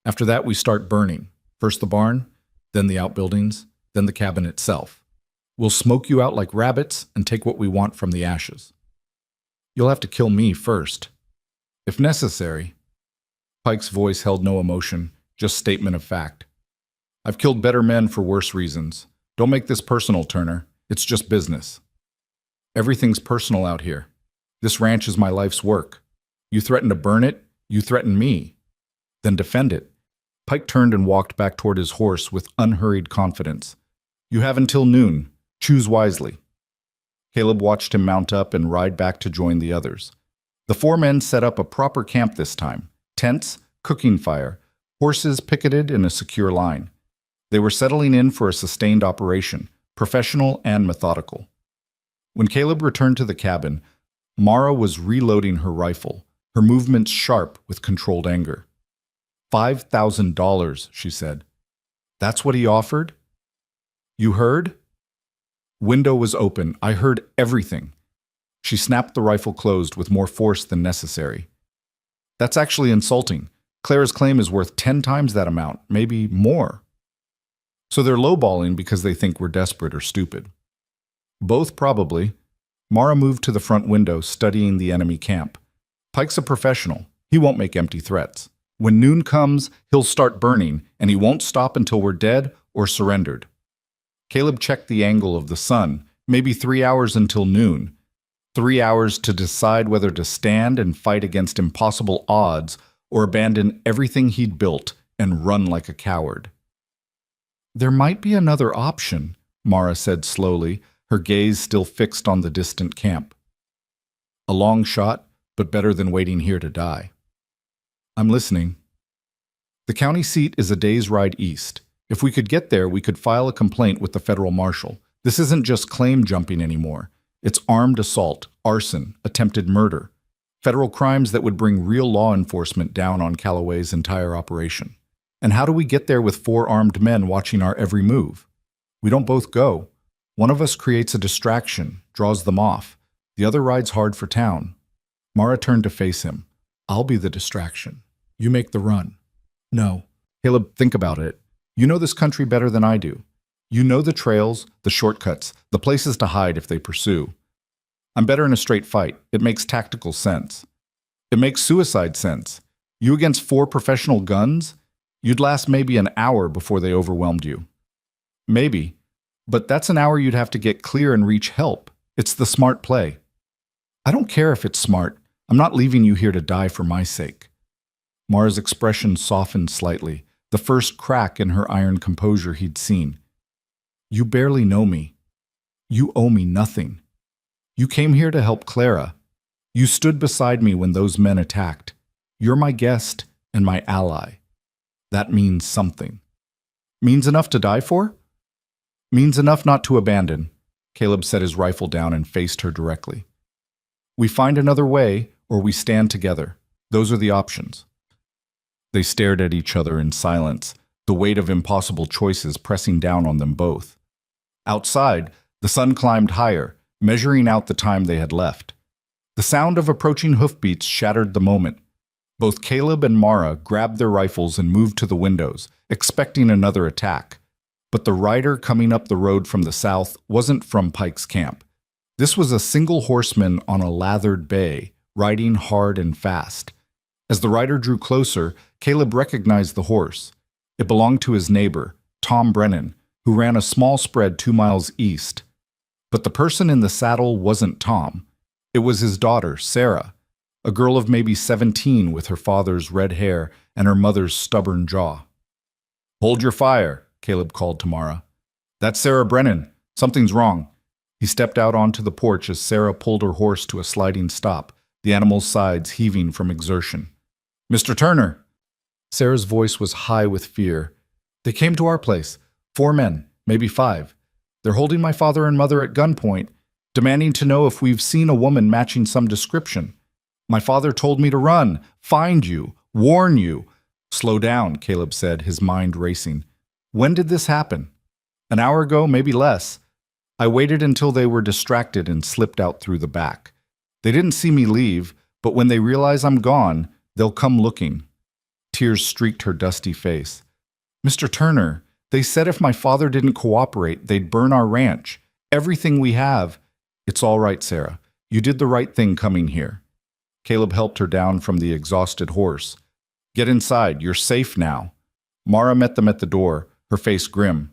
After that, we start burning. First the barn, then the outbuildings, then the cabin itself. We'll smoke you out like rabbits and take what we want from the ashes. You'll have to kill me first. If necessary. Pike's voice held no emotion, just statement of fact. I've killed better men for worse reasons. Don't make this personal, Turner. It's just business. Everything's personal out here. This ranch is my life's work. You threaten to burn it, you threaten me. Then defend it. Pike turned and walked back toward his horse with unhurried confidence. You have until noon. Choose wisely. Caleb watched him mount up and ride back to join the others. The 4 men set up a proper camp this time. Tents, cooking fire, horses picketed in a secure line. They were settling in for a sustained operation, professional and methodical. When Caleb returned to the cabin, Mara was reloading her rifle, her movements sharp with controlled anger. $5,000, she said. That's what he offered? You heard? Window was open. I heard everything. She snapped the rifle closed with more force than necessary. That's actually insulting. Clara's claim is worth 10 times that amount, maybe more. So they're lowballing because they think we're desperate or stupid. Both probably. Mara moved to the front window, studying the enemy camp. Pike's a professional. He won't make empty threats. When noon comes, he'll start burning, and he won't stop until we're dead or surrendered. Caleb checked the angle of the sun, maybe 3 hours until noon. 3 hours to decide whether to stand and fight against impossible odds or abandon everything he'd built and run like a coward. There might be another option, Mara said slowly, her gaze still fixed on the distant camp. A long shot, but better than waiting here to die. I'm listening. The county seat is a day's ride east. If we could get there, we could file a complaint with the federal marshal. This isn't just claim jumping anymore. It's armed assault, arson, attempted murder. Federal crimes that would bring real law enforcement down on Calloway's entire operation. And how do we get there with 4 armed men watching our every move? We don't both go. One of us creates a distraction, draws them off. The other rides hard for town. Mara turned to face him. I'll be the distraction. You make the run. No. Caleb, think about it. You know this country better than I do. You know the trails, the shortcuts, the places to hide if they pursue. I'm better in a straight fight. It makes tactical sense. It makes suicide sense. You against 4 professional guns? You'd last maybe an hour before they overwhelmed you. Maybe. But that's an hour you'd have to get clear and reach help. It's the smart play. I don't care if it's smart. I'm not leaving you here to die for my sake. Mara's expression softened slightly, the first crack in her iron composure he'd seen. You barely know me. You owe me nothing. You came here to help Clara. You stood beside me when those men attacked. You're my guest and my ally. That means something. Means enough to die for? Means enough not to abandon. Caleb set his rifle down and faced her directly. We find another way, or we stand together. Those are the options. They stared at each other in silence, the weight of impossible choices pressing down on them both. Outside, the sun climbed higher, measuring out the time they had left. The sound of approaching hoofbeats shattered the moment. Both Caleb and Mara grabbed their rifles and moved to the windows, expecting another attack. But the rider coming up the road from the south wasn't from Pike's camp. This was a single horseman on a lathered bay, riding hard and fast. As the rider drew closer, Caleb recognized the horse. It belonged to his neighbor, Tom Brennan, who ran a small spread 2 miles east. But the person in the saddle wasn't Tom. It was his daughter, Sarah, a girl of maybe 17 with her father's red hair and her mother's stubborn jaw. "Hold your fire," Caleb called to Mara. "That's Sarah Brennan. Something's wrong." He stepped out onto the porch as Sarah pulled her horse to a sliding stop, the animal's sides heaving from exertion. "Mr. Turner!" Sarah's voice was high with fear. "They came to our place. 4 men, maybe 5. They're holding my father and mother at gunpoint, demanding to know if we've seen a woman matching some description. My father told me to run, find you, warn you." "Slow down," Caleb said, his mind racing. "When did this happen?" "An hour ago, maybe less. I waited until they were distracted and slipped out through the back. They didn't see me leave, but when they realize I'm gone, they'll come looking." Tears streaked her dusty face. "Mr. Turner, they said if my father didn't cooperate, they'd burn our ranch. Everything we have." "It's all right, Sarah. You did the right thing coming here." Caleb helped her down from the exhausted horse. "Get inside. You're safe now." Mara met them at the door, her face grim.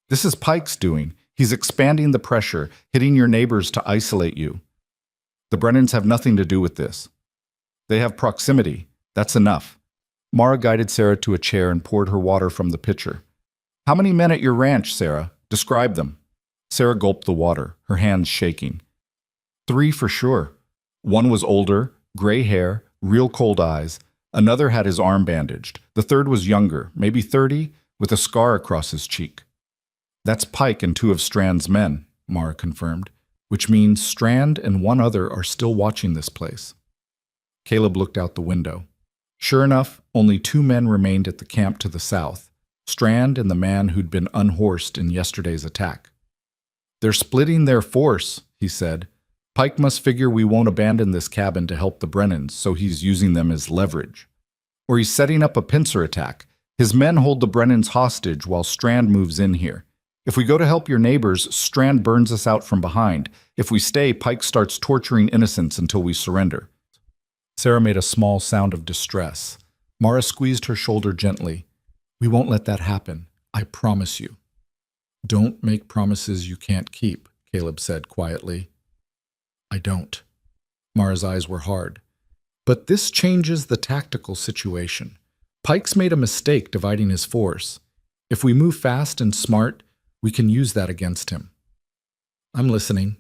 "This is Pike's doing. He's expanding the pressure, hitting your neighbors to isolate you." "The Brennans have nothing to do with this. They have proximity. That's enough." Mara guided Sarah to a chair and poured her water from the pitcher. "How many men at your ranch, Sarah? Describe them." Sarah gulped the water, her hands shaking. 3 for sure. One was older, gray hair, real cold eyes. Another had his arm bandaged. The third was younger, maybe 30, with a scar across his cheek. "That's Pike and 2 of Strand's men," Mara confirmed, "which means Strand and 1 other are still watching this place." Caleb looked out the window. Sure enough, only 2 men remained at the camp to the south, Strand and the man who'd been unhorsed in yesterday's attack. "They're splitting their force," he said. "Pike must figure we won't abandon this cabin to help the Brennans, so he's using them as leverage. Or he's setting up a pincer attack. His men hold the Brennans hostage while Strand moves in here. If we go to help your neighbors, Strand burns us out from behind. If we stay, Pike starts torturing innocents until we surrender." Sarah made a small sound of distress. Mara squeezed her shoulder gently. "We won't let that happen. I promise you." "Don't make promises you can't keep," Caleb said quietly. "I don't." Mara's eyes were hard. "But this changes the tactical situation. Pike's made a mistake dividing his force. If we move fast and smart, we can use that against him." "I'm listening."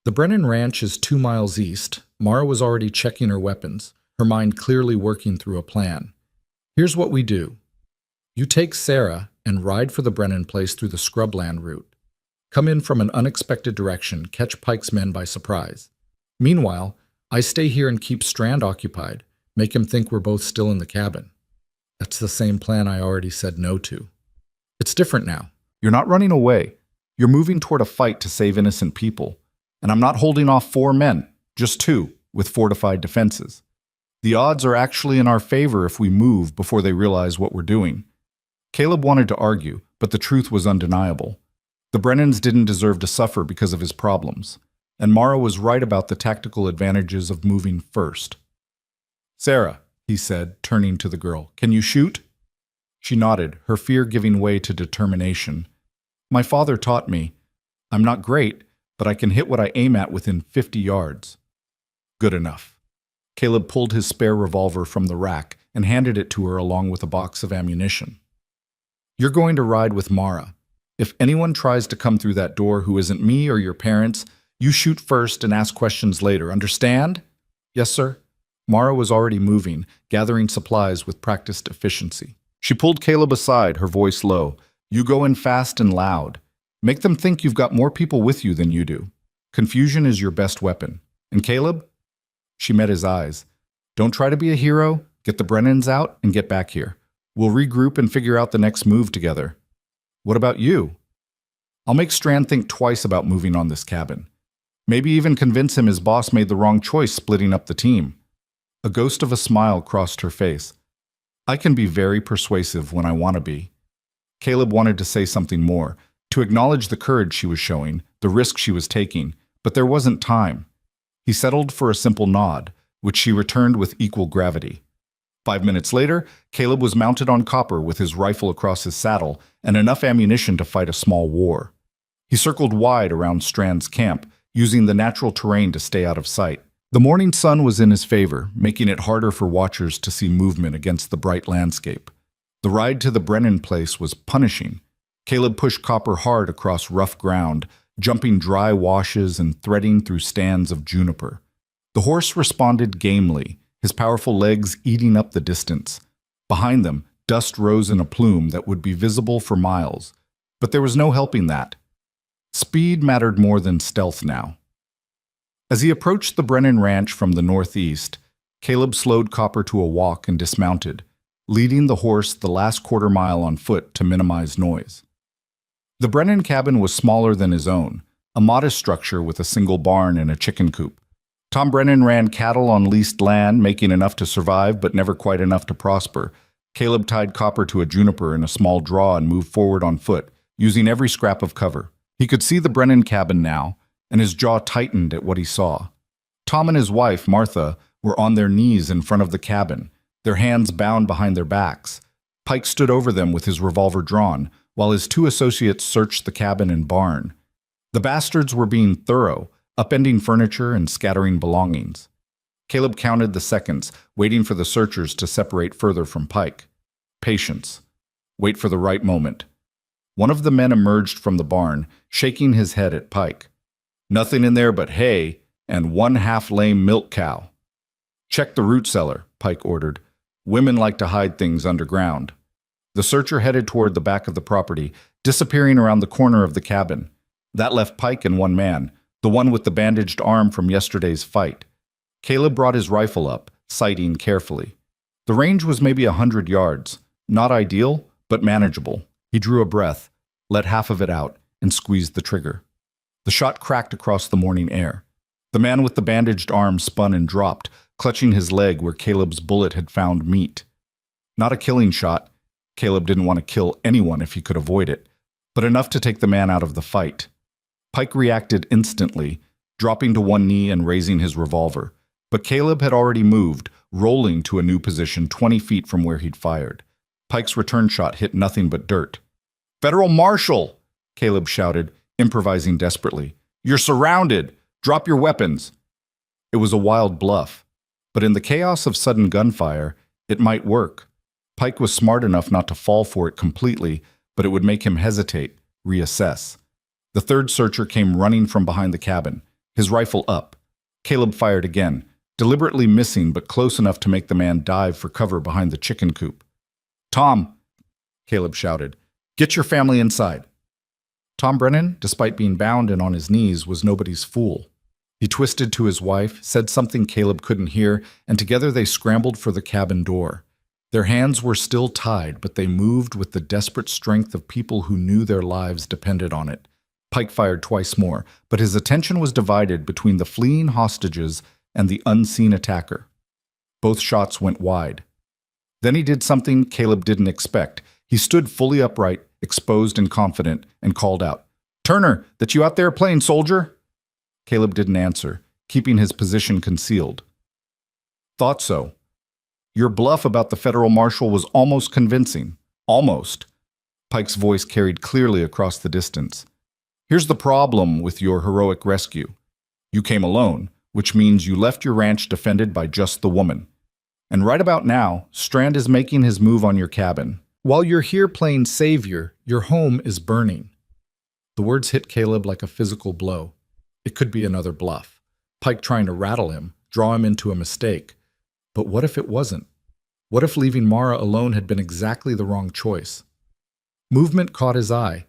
"The Brennan Ranch is 2 miles east." Mara was already checking her weapons, her mind clearly working through a plan. "Here's what we do. You take Sarah and ride for the Brennan place through the scrubland route. Come in from an unexpected direction, catch Pike's men by surprise. Meanwhile, I stay here and keep Strand occupied, make him think we're both still in the cabin." "That's the same plan I already said no to." "It's different now. You're not running away. You're moving toward a fight to save innocent people. And I'm not holding off 4 men, just 2, with fortified defenses. The odds are actually in our favor if we move before they realize what we're doing." Caleb wanted to argue, but the truth was undeniable. The Brennans didn't deserve to suffer because of his problems, and Mara was right about the tactical advantages of moving first. "Sarah," he said, turning to the girl, "can you shoot?" She nodded, her fear giving way to determination. "My father taught me. I'm not great, but I can hit what I aim at within 50 yards. "Good enough." Caleb pulled his spare revolver from the rack and handed it to her along with a box of ammunition. "You're going to ride with Mara. If anyone tries to come through that door who isn't me or your parents, You shoot first and ask questions later. Understand? Yes, sir. Mara was already moving, gathering supplies with practiced efficiency. She pulled Caleb aside, her voice low. You go in fast and loud. Make them think you've got more people with you than you do. Confusion is your best weapon. And Caleb? She met his eyes. Don't try to be a hero. Get the Brennans out and get back here. We'll regroup and figure out the next move together. What about you? I'll make Strand think twice about moving on this cabin. Maybe even convince him his boss made the wrong choice splitting up the team. A ghost of a smile crossed her face. I can be very persuasive when I want to be. Caleb wanted to say something more, to acknowledge the courage she was showing, the risk she was taking, but there wasn't time. He settled for a simple nod, which she returned with equal gravity. 5 minutes later, Caleb was mounted on Copper with his rifle across his saddle and enough ammunition to fight a small war. He circled wide around Strand's camp, using the natural terrain to stay out of sight. The morning sun was in his favor, making it harder for watchers to see movement against the bright landscape. The ride to the Brennan place was punishing. Caleb pushed Copper hard across rough ground, jumping dry washes and threading through stands of juniper. The horse responded gamely, his powerful legs eating up the distance. Behind them, dust rose in a plume that would be visible for miles. But there was no helping that. Speed mattered more than stealth now. As he approached the Brennan Ranch from the northeast, Caleb slowed Copper to a walk and dismounted, leading the horse the last quarter mile on foot to minimize noise. The Brennan cabin was smaller than his own, a modest structure with a single barn and a chicken coop. Tom Brennan ran cattle on leased land, making enough to survive but never quite enough to prosper. Caleb tied Copper to a juniper in a small draw and moved forward on foot, using every scrap of cover. He could see the Brennan cabin now, and his jaw tightened at what he saw. Tom and his wife, Martha, were on their knees in front of the cabin, their hands bound behind their backs. Pike stood over them with his revolver drawn, while his 2 associates searched the cabin and barn. The bastards were being thorough, upending furniture and scattering belongings. Caleb counted the seconds, waiting for the searchers to separate further from Pike. Patience. Wait for the right moment. One of the men emerged from the barn, shaking his head at Pike. Nothing in there but hay and 1 half-lame milk cow. Check the root cellar, Pike ordered. Women like to hide things underground. The searcher headed toward the back of the property, disappearing around the corner of the cabin. That left Pike and 1 man, the one with the bandaged arm from yesterday's fight. Caleb brought his rifle up, sighting carefully. The range was maybe 100 yards. Not ideal, but manageable. He drew a breath, let half of it out, and squeezed the trigger. The shot cracked across the morning air. The man with the bandaged arm spun and dropped, clutching his leg where Caleb's bullet had found meat. Not a killing shot. Caleb didn't want to kill anyone if he could avoid it, but enough to take the man out of the fight. Pike reacted instantly, dropping to 1 knee and raising his revolver. But Caleb had already moved, rolling to a new position 20 feet from where he'd fired. Pike's return shot hit nothing but dirt. "Federal Marshal!" Caleb shouted, improvising desperately. "You're surrounded! Drop your weapons!" It was a wild bluff, but in the chaos of sudden gunfire, it might work. Pike was smart enough not to fall for it completely, but it would make him hesitate, reassess. The 3rd searcher came running from behind the cabin, his rifle up. Caleb fired again, deliberately missing but close enough to make the man dive for cover behind the chicken coop. "Tom!" Caleb shouted. "Get your family inside." Tom Brennan, despite being bound and on his knees, was nobody's fool. He twisted to his wife, said something Caleb couldn't hear, and together they scrambled for the cabin door. Their hands were still tied, but they moved with the desperate strength of people who knew their lives depended on it. Pike fired twice more, but his attention was divided between the fleeing hostages and the unseen attacker. Both shots went wide. Then he did something Caleb didn't expect. He stood fully upright, exposed and confident, and called out, "Turner, that you out there playing soldier?" Caleb didn't answer, keeping his position concealed. "Thought so. Your bluff about the federal marshal was almost convincing. Almost." Pike's voice carried clearly across the distance. "Here's the problem with your heroic rescue. You came alone, which means you left your ranch defended by just the woman. And right about now, Strand is making his move on your cabin. While you're here playing savior, your home is burning." The words hit Caleb like a physical blow. It could be another bluff. Pike trying to rattle him, draw him into a mistake. But what if it wasn't? What if leaving Mara alone had been exactly the wrong choice? Movement caught his eye.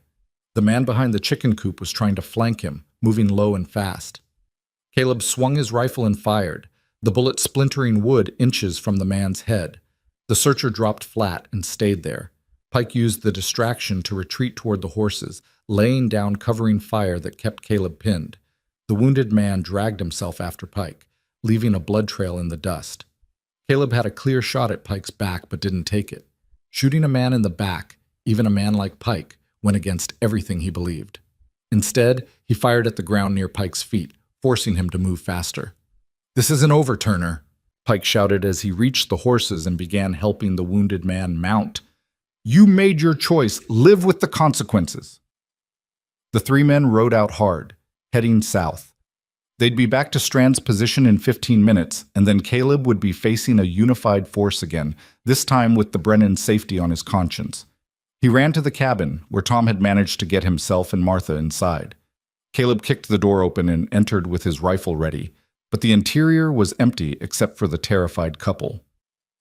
The man behind the chicken coop was trying to flank him, moving low and fast. Caleb swung his rifle and fired, the bullet splintering wood inches from the man's head. The searcher dropped flat and stayed there. Pike used the distraction to retreat toward the horses, laying down covering fire that kept Caleb pinned. The wounded man dragged himself after Pike, leaving a blood trail in the dust. Caleb had a clear shot at Pike's back but didn't take it. Shooting a man in the back, even a man like Pike, went against everything he believed. Instead, he fired at the ground near Pike's feet, forcing him to move faster. "This isn't over, Turner," Pike shouted as he reached the horses and began helping the wounded man mount. "You made your choice. Live with the consequences." The three men rode out hard, heading south. They'd be back to Strand's position in 15 minutes, and then Caleb would be facing a unified force again, this time with the Brennan's safety on his conscience. He ran to the cabin, where Tom had managed to get himself and Martha inside. Caleb kicked the door open and entered with his rifle ready, but the interior was empty except for the terrified couple.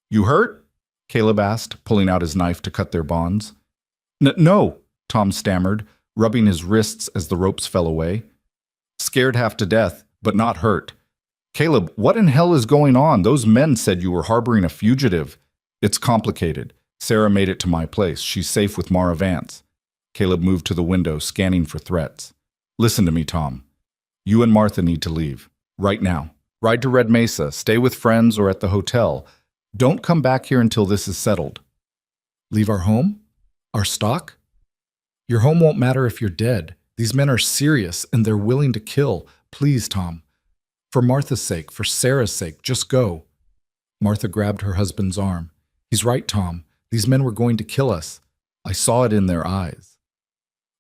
"You hurt?" Caleb asked, pulling out his knife to cut their bonds. No," Tom stammered, rubbing his wrists as the ropes fell away. "Scared half to death, but not hurt." "Caleb, what in hell is going on? Those men said you were harboring a fugitive." "It's complicated. Sarah made it to my place. She's safe with Mara Vance." Caleb moved to the window, scanning for threats. "Listen to me, Tom. You and Martha need to leave. Right now. Ride to Red Mesa, stay with friends or at the hotel. Don't come back here until this is settled." "Leave our home? Our stock?" "Your home won't matter if you're dead. These men are serious, and they're willing to kill. Please, Tom. For Martha's sake, for Sarah's sake, just go." Martha grabbed her husband's arm. "He's right, Tom. These men were going to kill us. I saw it in their eyes."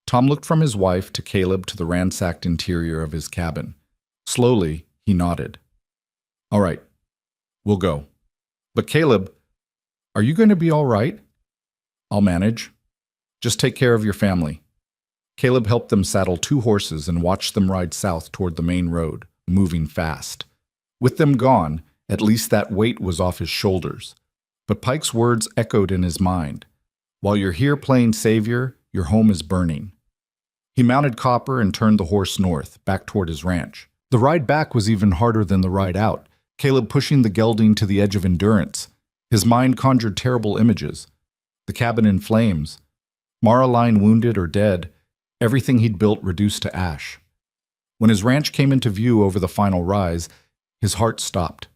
Tom looked from his wife to Caleb to the ransacked interior of his cabin. Slowly, he nodded. "All right, we'll go. But Caleb, are you going to be all right?" "I'll manage. Just take care of your family." Caleb helped them saddle two horses and watched them ride south toward the main road, moving fast. With them gone, at least that weight was off his shoulders. But Pike's words echoed in his mind. "While you're here playing savior, your home is burning." He mounted Copper and turned the horse north, back toward his ranch. The ride back was even harder than the ride out, Caleb pushing the gelding to the edge of endurance. His mind conjured terrible images. The cabin in flames. Mara lying wounded or dead, everything he'd built reduced to ash. When his ranch came into view over the final rise, his heart stopped.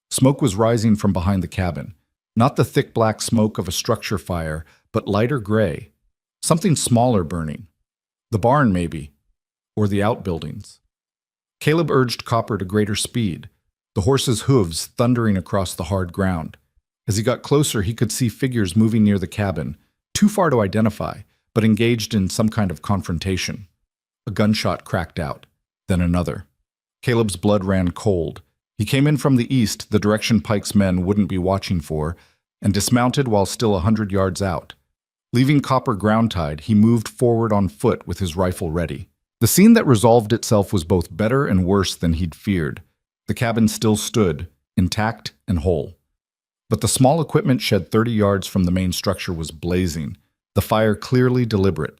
Smoke was rising from behind the cabin. Not the thick black smoke of a structure fire, but lighter gray. Something smaller burning. The barn, maybe. Or the outbuildings. Caleb urged Copper to greater speed, the horse's hooves thundering across the hard ground. As he got closer, he could see figures moving near the cabin, too far to identify, but engaged in some kind of confrontation. A gunshot cracked out, then another. Caleb's blood ran cold. He came in from the east, the direction Pike's men wouldn't be watching for, and dismounted while still 100 yards out. Leaving Copper ground-tied, he moved forward on foot with his rifle ready. The scene that resolved itself was both better and worse than he'd feared. The cabin still stood, intact and whole. But the small equipment shed 30 yards from the main structure was blazing, the fire clearly deliberate.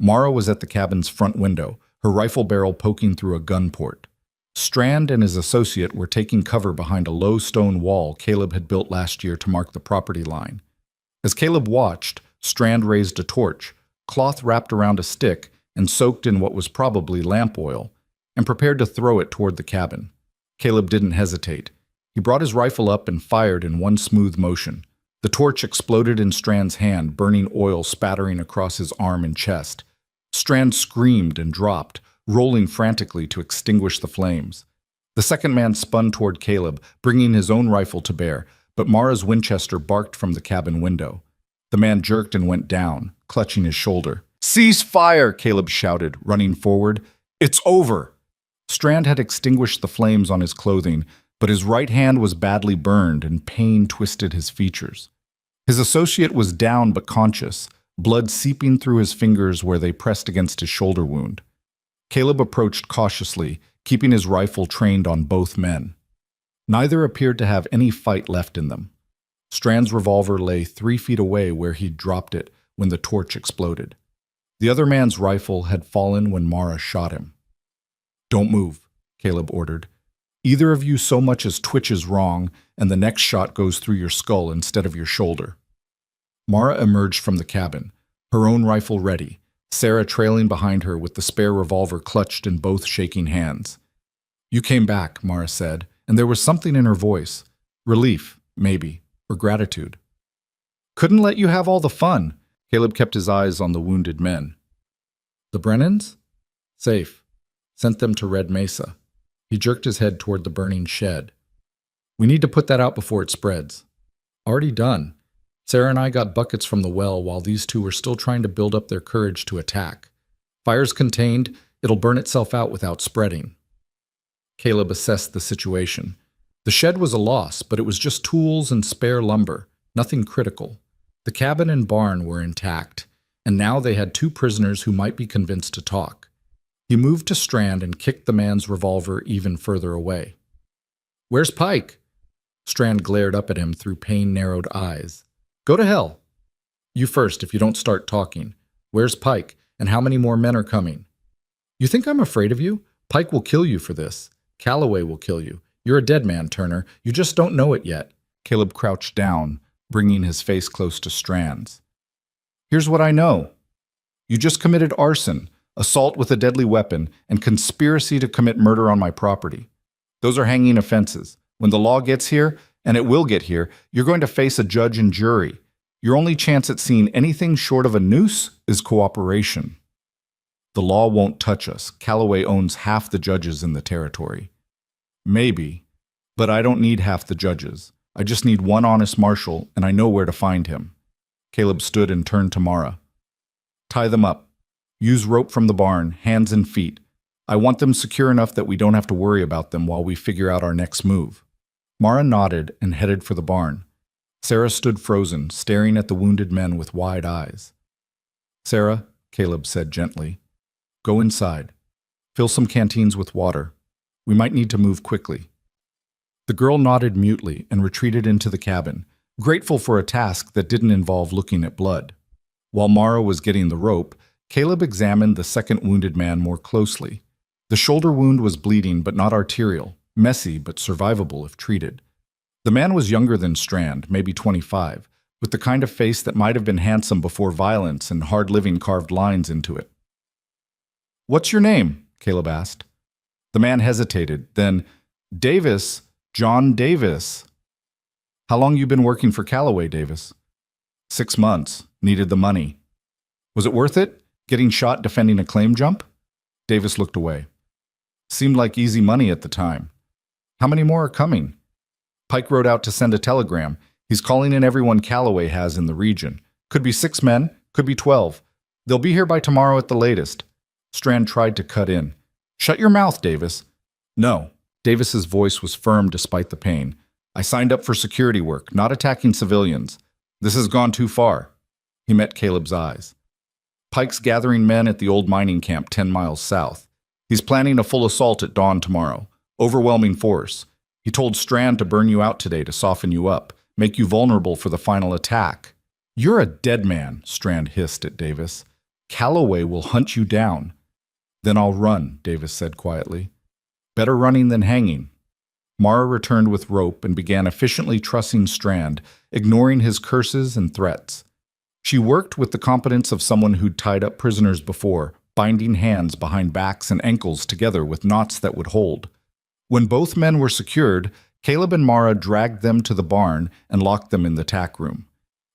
Mara was at the cabin's front window, her rifle barrel poking through a gun port. Strand and his associate were taking cover behind a low stone wall Caleb had built last year to mark the property line. As Caleb watched, Strand raised a torch, cloth wrapped around a stick and soaked in what was probably lamp oil, and prepared to throw it toward the cabin. Caleb didn't hesitate. He brought his rifle up and fired in one smooth motion. The torch exploded in Strand's hand, burning oil spattering across his arm and chest. Strand screamed and dropped, rolling frantically to extinguish the flames. The second man spun toward Caleb, bringing his own rifle to bear, but Mara's Winchester barked from the cabin window. The man jerked and went down, clutching his shoulder. "Cease fire!" Caleb shouted, running forward. "It's over!" Strand had extinguished the flames on his clothing, but his right hand was badly burned and pain twisted his features. His associate was down but conscious, blood seeping through his fingers where they pressed against his shoulder wound. Caleb approached cautiously, keeping his rifle trained on both men. Neither appeared to have any fight left in them. Strand's revolver lay 3 feet away where he'd dropped it when the torch exploded. The other man's rifle had fallen when Mara shot him. "Don't move," Caleb ordered. "Either of you so much as twitches wrong, and the next shot goes through your skull instead of your shoulder." Mara emerged from the cabin, her own rifle ready, Sarah trailing behind her with the spare revolver clutched in both shaking hands. "You came back," Mara said, and there was something in her voice. Relief, maybe, or gratitude. "Couldn't let you have all the fun." Caleb kept his eyes on the wounded men. "The Brennans?" "Safe. Sent them to Red Mesa." He jerked his head toward the burning shed. "We need to put that out before it spreads." "Already done. Sarah and I got buckets from the well while these two were still trying to build up their courage to attack. Fire's contained, it'll burn itself out without spreading." Caleb assessed the situation. The shed was a loss, but it was just tools and spare lumber, nothing critical. The cabin and barn were intact, and now they had 2 prisoners who might be convinced to talk. He moved to Strand and kicked the man's revolver even further away. "Where's Pike?" Strand glared up at him through pain-narrowed eyes. "Go to hell." "You first if you don't start talking. Where's Pike, and how many more men are coming?" "You think I'm afraid of you? Pike will kill you for this. Calloway will kill you. You're a dead man, Turner. You just don't know it yet." Caleb crouched down, bringing his face close to Strand's. "Here's what I know. You just committed arson, assault with a deadly weapon, and conspiracy to commit murder on my property. Those are hanging offenses. When the law gets here, and it will get here, you're going to face a judge and jury. Your only chance at seeing anything short of a noose is cooperation. The law won't touch us. Calloway owns half the judges in the territory." "Maybe, but I don't need half the judges. I just need one honest marshal, and I know where to find him." Caleb stood and turned to Mara. "Tie them up. Use rope from the barn, hands and feet. I want them secure enough that we don't have to worry about them while we figure out our next move." Mara nodded and headed for the barn. Sarah stood frozen, staring at the wounded men with wide eyes. "Sarah," Caleb said gently, "go inside. Fill some canteens with water. We might need to move quickly." The girl nodded mutely and retreated into the cabin, grateful for a task that didn't involve looking at blood. While Mara was getting the rope, Caleb examined the second wounded man more closely. The shoulder wound was bleeding but not arterial, messy but survivable if treated. The man was younger than Strand, maybe 25, with the kind of face that might have been handsome before violence and hard living carved lines into it. "What's your name?" Caleb asked. The man hesitated, then, "Davis, John Davis." "How long you been working for Calloway, Davis?" 6 months. Needed the money." "Was it worth it? Getting shot defending a claim jump?" Davis looked away. "Seemed like easy money at the time." "How many more are coming?" "Pike rode out to send a telegram. He's calling in everyone Calloway has in the region. Could be 6 men, could be 12. They'll be here by tomorrow at the latest." Strand tried to cut in. "Shut your mouth, Davis." "No." Davis's voice was firm despite the pain. "I signed up for security work, not attacking civilians. This has gone too far." He met Caleb's eyes. "Pike's gathering men at the old mining camp 10 miles south. He's planning a full assault at dawn tomorrow. Overwhelming force. He told Strand to burn you out today to soften you up, make you vulnerable for the final attack." "You're a dead man," Strand hissed at Davis. "Calloway will hunt you down." "Then I'll run," Davis said quietly. "Better running than hanging." Mara returned with rope and began efficiently trussing Strand, ignoring his curses and threats. She worked with the competence of someone who'd tied up prisoners before, binding hands behind backs and ankles together with knots that would hold. When both men were secured, Caleb and Mara dragged them to the barn and locked them in the tack room.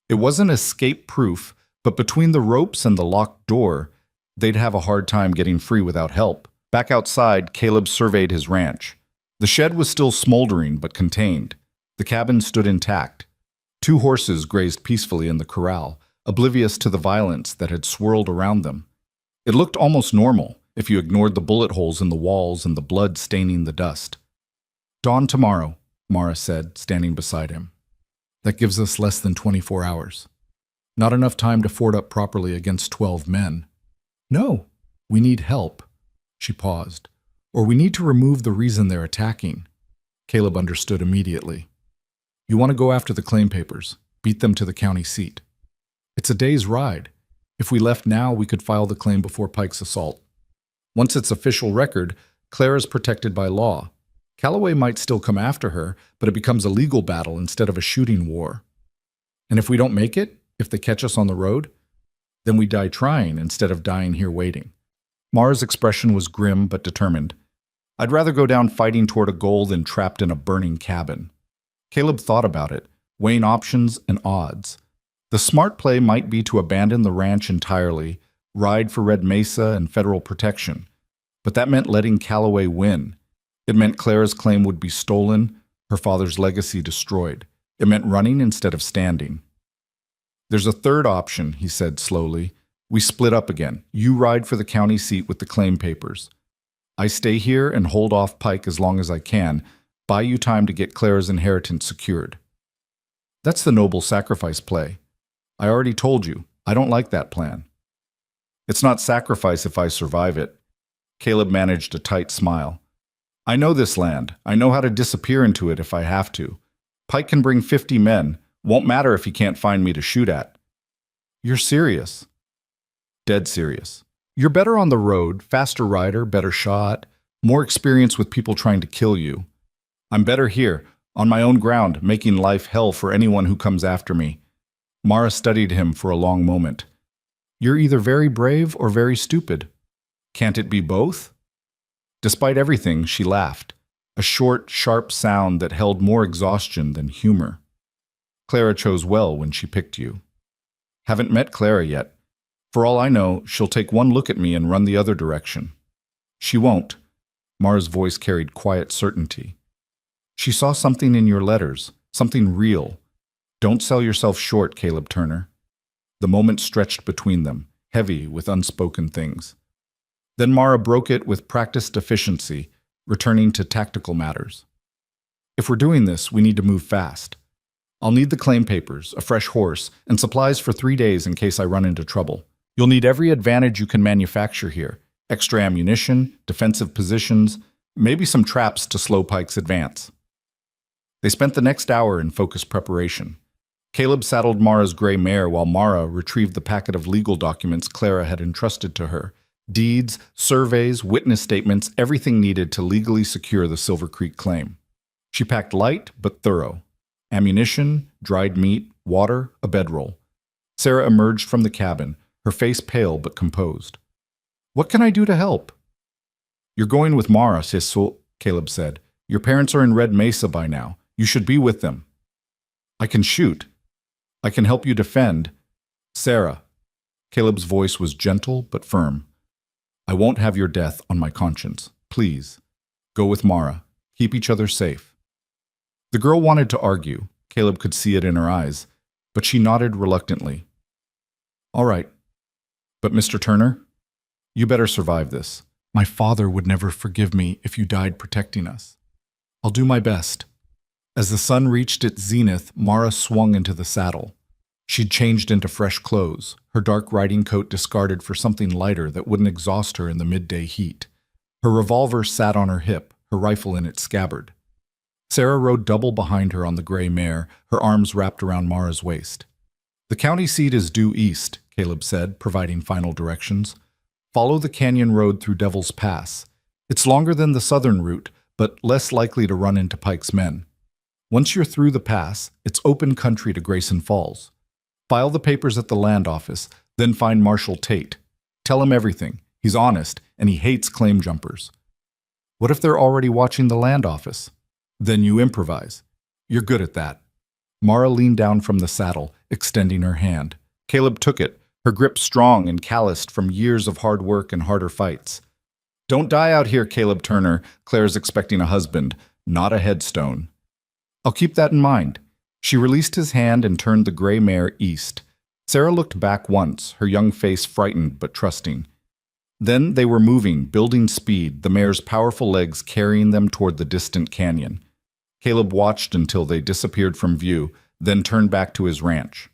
It wasn't escape-proof, but between the ropes and the locked door, they'd have a hard time getting free without help. Back outside, Caleb surveyed his ranch. The shed was still smoldering but contained. The cabin stood intact. 2 horses grazed peacefully in the corral, oblivious to the violence that had swirled around them. It looked almost normal, if you ignored the bullet holes in the walls and the blood staining the dust. "Dawn tomorrow," Mara said, standing beside him. "That gives us less than 24 hours. Not enough time to ford up properly against 12 men." "No, we need help." She paused. Or we need to remove the reason they're attacking. Caleb understood immediately. You want to go after the claim papers, beat them to the county seat. It's a day's ride. If we left now, we could file the claim before Pike's assault. Once it's official record, Clara's protected by law. Calloway might still come after her, but it becomes a legal battle instead of a shooting war. And if we don't make it, if they catch us on the road, then we die trying instead of dying here waiting. Mara's expression was grim but determined. I'd rather go down fighting toward a goal than trapped in a burning cabin. Caleb thought about it, weighing options and odds. The smart play might be to abandon the ranch entirely, ride for Red Mesa and federal protection. But that meant letting Calloway win. It meant Clara's claim would be stolen, her father's legacy destroyed. It meant running instead of standing. There's a third option, he said slowly. We split up again. You ride for the county seat with the claim papers. I stay here and hold off Pike as long as I can, buy you time to get Clara's inheritance secured. That's the noble sacrifice play. I already told you, I don't like that plan. It's not sacrifice if I survive it. Caleb managed a tight smile. I know this land. I know how to disappear into it if I have to. Pike can bring 50 men. Won't matter if he can't find me to shoot at. You're serious. Dead serious. You're better on the road, faster rider, better shot, more experience with people trying to kill you. I'm better here, on my own ground, making life hell for anyone who comes after me. Mara studied him for a long moment. You're either very brave or very stupid. Can't it be both? Despite everything, she laughed, a short, sharp sound that held more exhaustion than humor. Clara chose well when she picked you. Haven't met Clara yet. For all I know, she'll take one look at me and run the other direction. She won't. Mara's voice carried quiet certainty. She saw something in your letters, something real. Don't sell yourself short, Caleb Turner. The moment stretched between them, heavy with unspoken things. Then Mara broke it with practiced efficiency, returning to tactical matters. If we're doing this, we need to move fast. I'll need the claim papers, a fresh horse, and supplies for 3 days in case I run into trouble. You'll need every advantage you can manufacture here. Extra ammunition, defensive positions, maybe some traps to slow Pike's advance. They spent the next hour in focused preparation. Caleb saddled Mara's gray mare while Mara retrieved the packet of legal documents Clara had entrusted to her. Deeds, surveys, witness statements, everything needed to legally secure the Silver Creek claim. She packed light but thorough. Ammunition, dried meat, water, a bedroll. Sarah emerged from the cabin, her face pale but composed. What can I do to help? You're going with Mara, Sissel, Caleb said. Your parents are in Red Mesa by now. You should be with them. I can shoot. I can help you defend. Sarah. Caleb's voice was gentle but firm. I won't have your death on my conscience. Please. Go with Mara. Keep each other safe. The girl wanted to argue. Caleb could see it in her eyes, but she nodded reluctantly. All right. But Mr. Turner, you better survive this. My father would never forgive me if you died protecting us. I'll do my best. As the sun reached its zenith, Mara swung into the saddle. She'd changed into fresh clothes, her dark riding coat discarded for something lighter that wouldn't exhaust her in the midday heat. Her revolver sat on her hip, her rifle in its scabbard. Sarah rode double behind her on the gray mare, her arms wrapped around Mara's waist. The county seat is due east, Caleb said, providing final directions. Follow the canyon road through Devil's Pass. It's longer than the southern route, but less likely to run into Pike's men. Once you're through the pass, it's open country to Grayson Falls. File the papers at the land office, then find Marshal Tate. Tell him everything. He's honest, and he hates claim jumpers. What if they're already watching the land office? Then you improvise. You're good at that. Mara leaned down from the saddle, extending her hand. Caleb took it, her grip strong and calloused from years of hard work and harder fights. Don't die out here, Caleb Turner. Claire's expecting a husband, not a headstone. I'll keep that in mind. She released his hand and turned the gray mare east. Sarah looked back once, her young face frightened but trusting. Then they were moving, building speed, the mare's powerful legs carrying them toward the distant canyon. Caleb watched until they disappeared from view, then turned back to his ranch.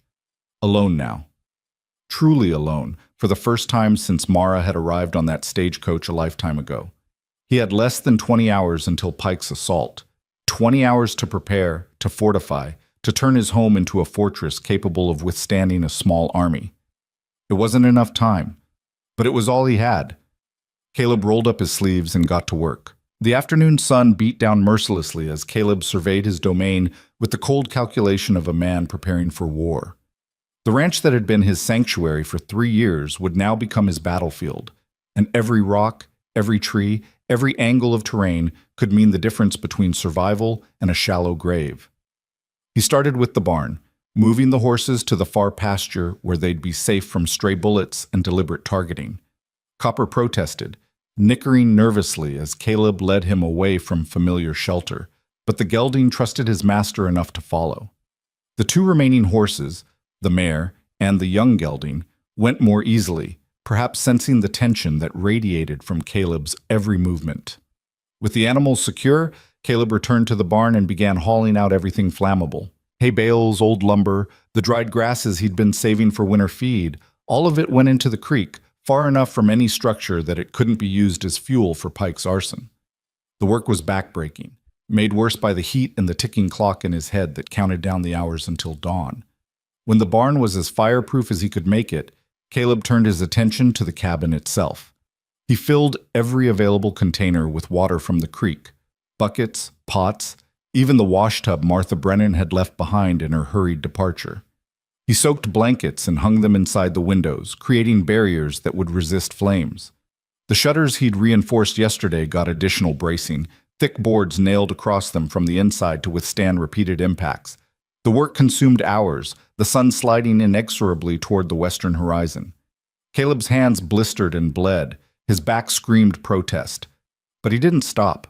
Alone now. Truly alone, for the first time since Mara had arrived on that stagecoach a lifetime ago. He had less than 20 hours until Pike's assault. 20 hours to prepare, to fortify, to turn his home into a fortress capable of withstanding a small army. It wasn't enough time, but it was all he had. Caleb rolled up his sleeves and got to work. The afternoon sun beat down mercilessly as Caleb surveyed his domain with the cold calculation of a man preparing for war. The ranch that had been his sanctuary for 3 years would now become his battlefield, and every rock, every tree, every angle of terrain could mean the difference between survival and a shallow grave. He started with the barn, moving the horses to the far pasture where they'd be safe from stray bullets and deliberate targeting. Copper protested, nickering nervously as Caleb led him away from familiar shelter, but the gelding trusted his master enough to follow. The 2 remaining horses, the mare and the young gelding, went more easily, perhaps sensing the tension that radiated from Caleb's every movement. With the animals secure, Caleb returned to the barn and began hauling out everything flammable. Hay bales, old lumber, the dried grasses he'd been saving for winter feed, all of it went into the creek, far enough from any structure that it couldn't be used as fuel for Pike's arson. The work was backbreaking, made worse by the heat and the ticking clock in his head that counted down the hours until dawn. When the barn was as fireproof as he could make it, Caleb turned his attention to the cabin itself. He filled every available container with water from the creek, buckets, pots, even the washtub Martha Brennan had left behind in her hurried departure. He soaked blankets and hung them inside the windows, creating barriers that would resist flames. The shutters he'd reinforced yesterday got additional bracing, thick boards nailed across them from the inside to withstand repeated impacts. The work consumed hours, the sun sliding inexorably toward the western horizon. Caleb's hands blistered and bled, his back screamed protest. But he didn't stop.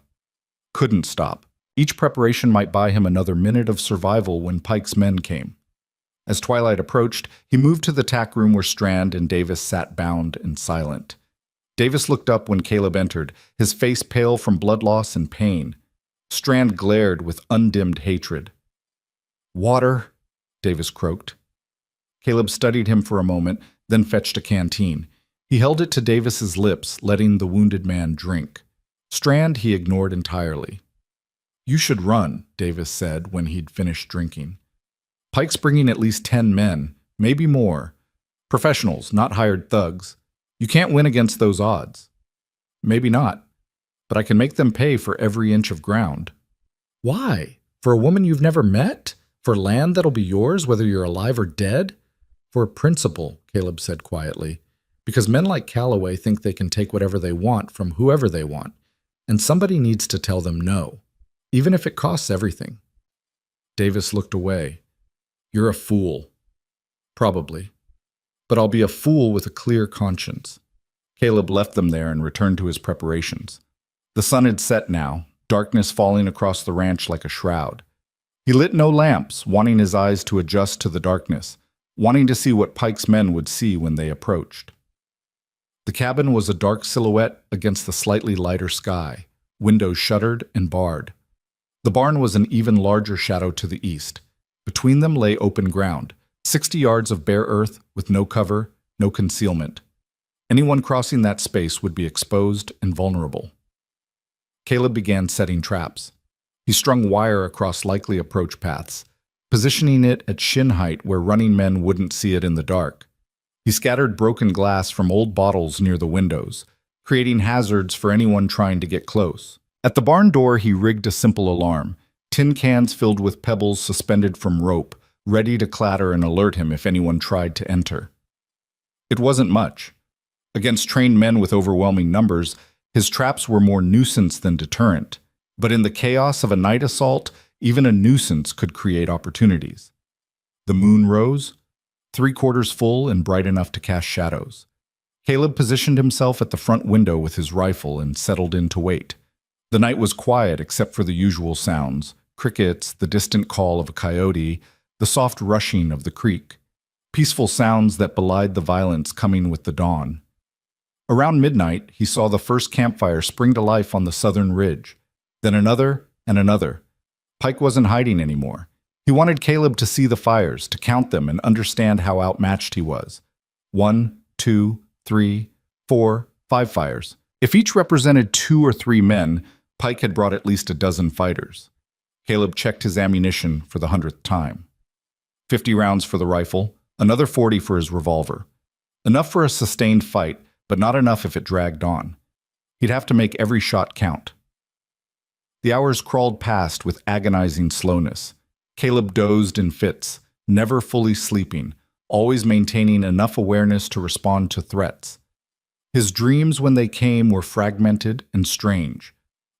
Couldn't stop. Each preparation might buy him another minute of survival when Pike's men came. As twilight approached, he moved to the tack room where Strand and Davis sat bound and silent. Davis looked up when Caleb entered, his face pale from blood loss and pain. Strand glared with undimmed hatred. "Water," Davis croaked. Caleb studied him for a moment, then fetched a canteen. He held it to Davis's lips, letting the wounded man drink. Strand he ignored entirely. "You should run," Davis said when he'd finished drinking. "Pike's bringing at least 10 men, maybe more. Professionals, not hired thugs. You can't win against those odds." "Maybe not, but I can make them pay for every inch of ground." "Why? For a woman you've never met? For land that'll be yours, whether you're alive or dead?" "For a principle," Caleb said quietly. "Because men like Calloway think they can take whatever they want from whoever they want, and somebody needs to tell them no, even if it costs everything." Davis looked away. "You're a fool." "Probably. But I'll be a fool with a clear conscience." Caleb left them there and returned to his preparations. The sun had set now, darkness falling across the ranch like a shroud. He lit no lamps, wanting his eyes to adjust to the darkness, wanting to see what Pike's men would see when they approached. The cabin was a dark silhouette against the slightly lighter sky, windows shuttered and barred. The barn was an even larger shadow to the east. Between them lay open ground, 60 yards of bare earth with no cover, no concealment. Anyone crossing that space would be exposed and vulnerable. Caleb began setting traps. He strung wire across likely approach paths, positioning it at shin height where running men wouldn't see it in the dark. He scattered broken glass from old bottles near the windows, creating hazards for anyone trying to get close. At the barn door, he rigged a simple alarm, tin cans filled with pebbles suspended from rope, ready to clatter and alert him if anyone tried to enter. It wasn't much. Against trained men with overwhelming numbers, his traps were more nuisance than deterrent. But in the chaos of a night assault, even a nuisance could create opportunities. The moon rose, 3/4 full and bright enough to cast shadows. Caleb positioned himself at the front window with his rifle and settled in to wait. The night was quiet except for the usual sounds, crickets, the distant call of a coyote, the soft rushing of the creek, peaceful sounds that belied the violence coming with the dawn. Around midnight, he saw the first campfire spring to life on the southern ridge, then another and another. Pike wasn't hiding anymore. He wanted Caleb to see the fires, to count them and understand how outmatched he was. 1, 2, 3, 4, 5 fires. If each represented 2 or 3 men, Pike had brought at least a dozen fighters. Caleb checked his ammunition for the 100th time. 50 rounds for the rifle, another 40 for his revolver. Enough for a sustained fight, but not enough if it dragged on. He'd have to make every shot count. The hours crawled past with agonizing slowness. Caleb dozed in fits, never fully sleeping, always maintaining enough awareness to respond to threats. His dreams when they came were fragmented and strange.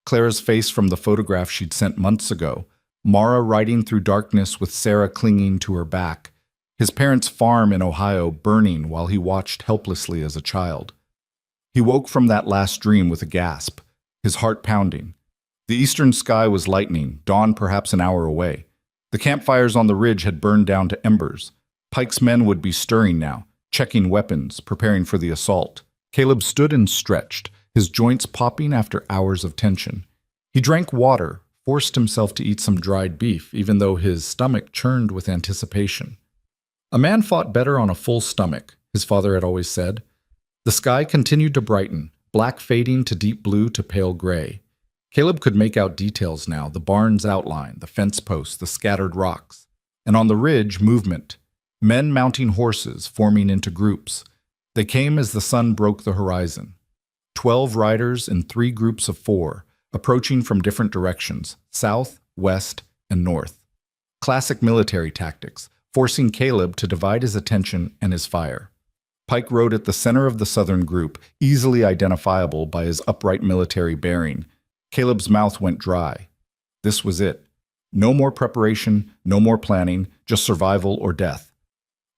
Clara's face from the photograph she'd sent months ago, Mara riding through darkness with Sarah clinging to her back, his parents' farm in Ohio burning while he watched helplessly as a child. He woke from that last dream with a gasp, his heart pounding. The eastern sky was lightening, dawn perhaps an hour away. The campfires on the ridge had burned down to embers. Pike's men would be stirring now, checking weapons, preparing for the assault. Caleb stood and stretched, his joints popping after hours of tension. He drank water, forced himself to eat some dried beef, even though his stomach churned with anticipation. A man fought better on a full stomach, his father had always said. The sky continued to brighten, black fading to deep blue to pale gray. Caleb could make out details now, the barn's outline, the fence posts, the scattered rocks. And on the ridge, movement. Men mounting horses, forming into groups. They came as the sun broke the horizon. 12 riders in 3 groups of 4, approaching from different directions, south, west, and north. Classic military tactics, forcing Caleb to divide his attention and his fire. Pike rode at the center of the southern group, easily identifiable by his upright military bearing. Caleb's mouth went dry. This was it. No more preparation, no more planning, just survival or death.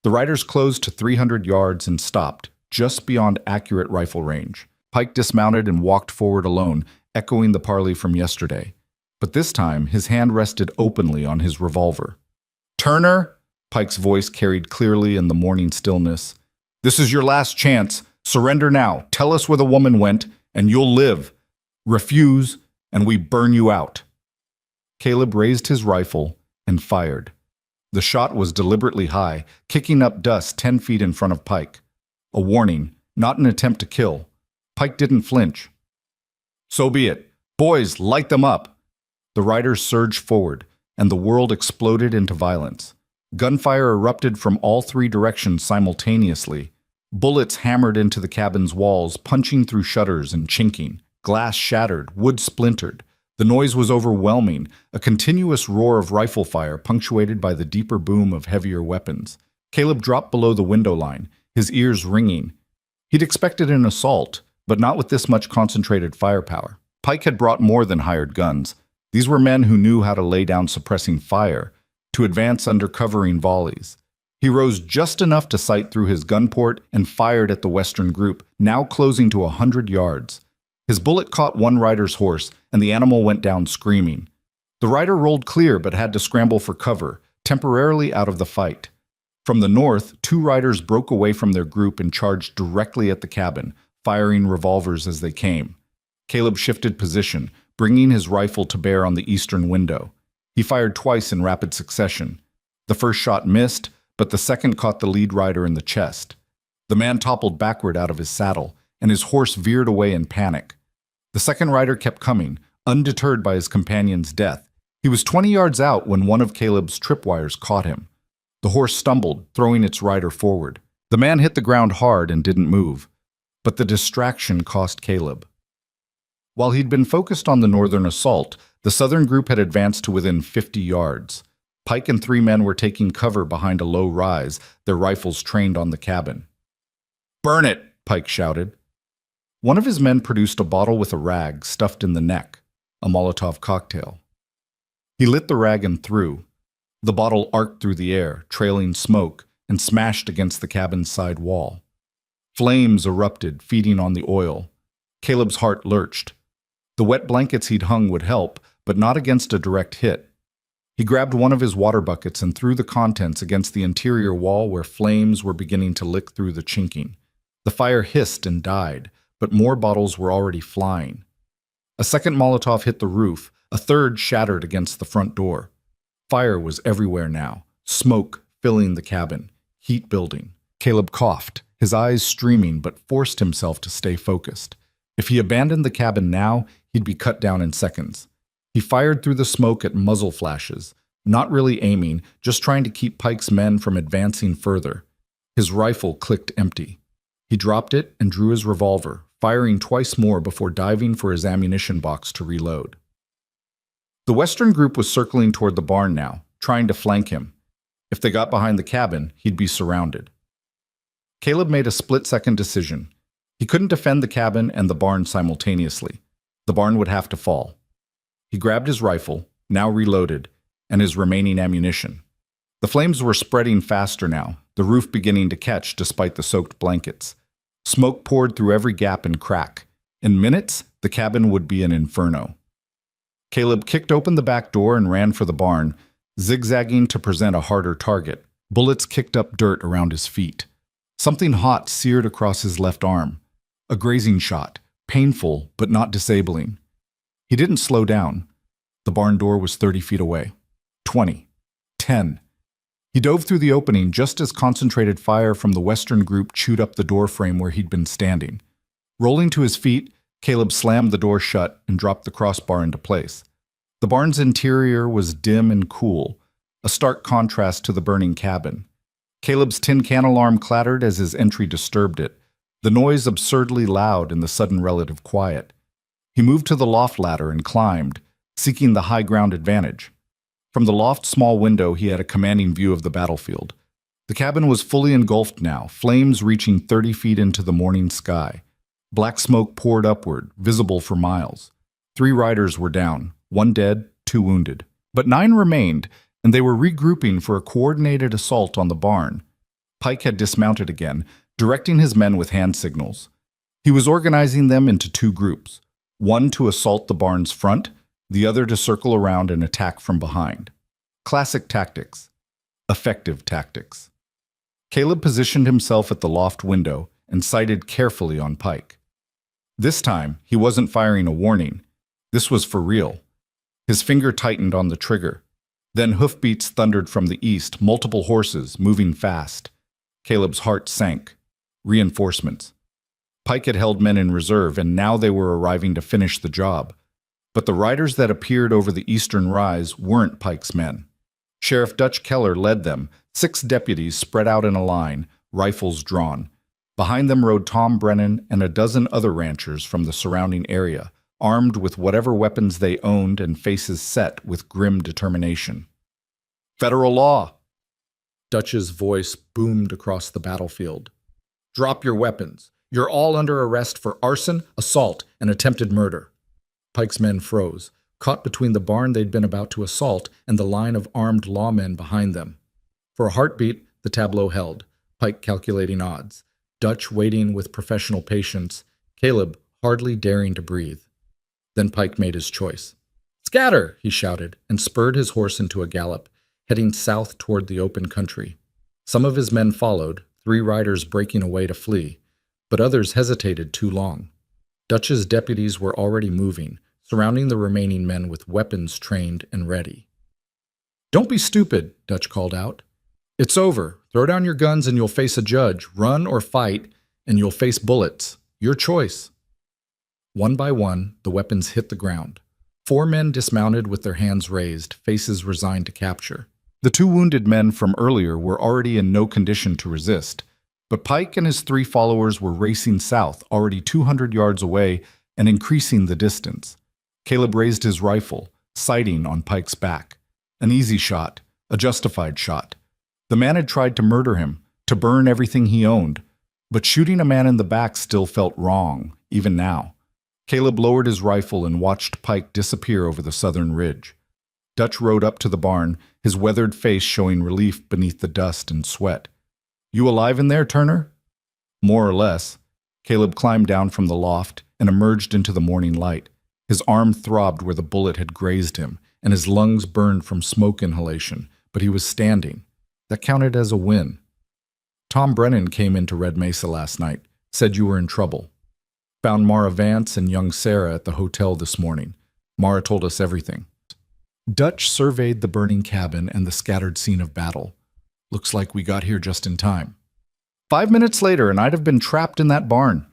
The riders closed to 300 yards and stopped, just beyond accurate rifle range. Pike dismounted and walked forward alone, echoing the parley from yesterday. But this time, his hand rested openly on his revolver. "Turner," Pike's voice carried clearly in the morning stillness. "This is your last chance. Surrender now. Tell us where the woman went, and you'll live. Refuse, and we burn you out." Caleb raised his rifle and fired. The shot was deliberately high, kicking up dust 10 feet in front of Pike. A warning, not an attempt to kill. Pike didn't flinch. "So be it. Boys, light them up." The riders surged forward, and the world exploded into violence. Gunfire erupted from all 3 directions simultaneously. Bullets hammered into the cabin's walls, punching through shutters and chinking. Glass shattered, wood splintered. The noise was overwhelming, a continuous roar of rifle fire punctuated by the deeper boom of heavier weapons. Caleb dropped below the window line, his ears ringing. He'd expected an assault, but not with this much concentrated firepower. Pike had brought more than hired guns. These were men who knew how to lay down suppressing fire, to advance under covering volleys. He rose just enough to sight through his gun port and fired at the western group, now closing to 100 yards. His bullet caught one rider's horse, and the animal went down screaming. The rider rolled clear but had to scramble for cover, temporarily out of the fight. From the north, 2 riders broke away from their group and charged directly at the cabin, firing revolvers as they came. Caleb shifted position, bringing his rifle to bear on the eastern window. He fired twice in rapid succession. The first shot missed, but the second caught the lead rider in the chest. The man toppled backward out of his saddle, and his horse veered away in panic. The second rider kept coming, undeterred by his companion's death. He was 20 yards out when one of Caleb's tripwires caught him. The horse stumbled, throwing its rider forward. The man hit the ground hard and didn't move, but the distraction cost Caleb. While he'd been focused on the northern assault, the southern group had advanced to within 50 yards. Pike and 3 men were taking cover behind a low rise, their rifles trained on the cabin. "Burn it!" Pike shouted. One of his men produced a bottle with a rag stuffed in the neck, a Molotov cocktail. He lit the rag and threw. The bottle arced through the air, trailing smoke, and smashed against the cabin's side wall. Flames erupted, feeding on the oil. Caleb's heart lurched. The wet blankets he'd hung would help, but not against a direct hit. He grabbed one of his water buckets and threw the contents against the interior wall where flames were beginning to lick through the chinking. The fire hissed and died, but more bottles were already flying. A second Molotov hit the roof, a third shattered against the front door. Fire was everywhere now, smoke filling the cabin, heat building. Caleb coughed, his eyes streaming, but forced himself to stay focused. If he abandoned the cabin now, he'd be cut down in seconds. He fired through the smoke at muzzle flashes, not really aiming, just trying to keep Pike's men from advancing further. His rifle clicked empty. He dropped it and drew his revolver, firing twice more before diving for his ammunition box to reload. The Western group was circling toward the barn now, trying to flank him. If they got behind the cabin, he'd be surrounded. Caleb made a split-second decision. He couldn't defend the cabin and the barn simultaneously. The barn would have to fall. He grabbed his rifle, now reloaded, and his remaining ammunition. The flames were spreading faster now, the roof beginning to catch despite the soaked blankets. Smoke poured through every gap and crack. In minutes, the cabin would be an inferno. Caleb kicked open the back door and ran for the barn, zigzagging to present a harder target. Bullets kicked up dirt around his feet. Something hot seared across his left arm. A grazing shot, painful but not disabling. He didn't slow down. The barn door was 30 feet away. 20. 10. He dove through the opening just as concentrated fire from the Western group chewed up the door frame where he'd been standing. Rolling to his feet, Caleb slammed the door shut and dropped the crossbar into place. The barn's interior was dim and cool, a stark contrast to the burning cabin. Caleb's tin can alarm clattered as his entry disturbed it, the noise absurdly loud in the sudden relative quiet. He moved to the loft ladder and climbed, seeking the high ground advantage. From the loft's small window, he had a commanding view of the battlefield. The cabin was fully engulfed now, flames reaching 30 feet into the morning sky. Black smoke poured upward, visible for miles. 3 riders were down, 1 dead, 2 wounded. But 9 remained, and they were regrouping for a coordinated assault on the barn. Pike had dismounted again, directing his men with hand signals. He was organizing them into 2 groups, one to assault the barn's front, the other to circle around and attack from behind. Classic tactics. Effective tactics. Caleb positioned himself at the loft window and sighted carefully on Pike. This time, he wasn't firing a warning. This was for real. His finger tightened on the trigger. Then hoofbeats thundered from the east, multiple horses, moving fast. Caleb's heart sank. Reinforcements. Pike had held men in reserve, and now they were arriving to finish the job. But the riders that appeared over the eastern rise weren't Pike's men. Sheriff Dutch Keller led them, 6 deputies spread out in a line, rifles drawn. Behind them rode Tom Brennan and a dozen other ranchers from the surrounding area, armed with whatever weapons they owned and faces set with grim determination. Federal law! Dutch's voice boomed across the battlefield. Drop your weapons. You're all under arrest for arson, assault, and attempted murder. Pike's men froze, caught between the barn they'd been about to assault and the line of armed lawmen behind them. For a heartbeat, the tableau held, Pike calculating odds, Dutch waiting with professional patience, Caleb hardly daring to breathe. Then Pike made his choice. Scatter, he shouted, and spurred his horse into a gallop, heading south toward the open country. Some of his men followed, 3 riders breaking away to flee, but others hesitated too long. Dutch's deputies were already moving, surrounding the remaining men with weapons trained and ready. Don't be stupid, Dutch called out. It's over. Throw down your guns and you'll face a judge. Run or fight, and you'll face bullets. Your choice. One by one, the weapons hit the ground. 4 men dismounted with their hands raised, faces resigned to capture. The 2 wounded men from earlier were already in no condition to resist, but Pike and his 3 followers were racing south, already 200 yards away and increasing the distance. Caleb raised his rifle, sighting on Pike's back. An easy shot, a justified shot. The man had tried to murder him, to burn everything he owned, but shooting a man in the back still felt wrong, even now. Caleb lowered his rifle and watched Pike disappear over the southern ridge. Dutch rode up to the barn, his weathered face showing relief beneath the dust and sweat. You alive in there, Turner? More or less. Caleb climbed down from the loft and emerged into the morning light. His arm throbbed where the bullet had grazed him, and his lungs burned from smoke inhalation, but he was standing. That counted as a win. Tom Brennan came into Red Mesa last night, said you were in trouble. Found Mara Vance and young Sarah at the hotel this morning. Mara told us everything. Dutch surveyed the burning cabin and the scattered scene of battle. Looks like we got here just in time. 5 minutes later, and I'd have been trapped in that barn.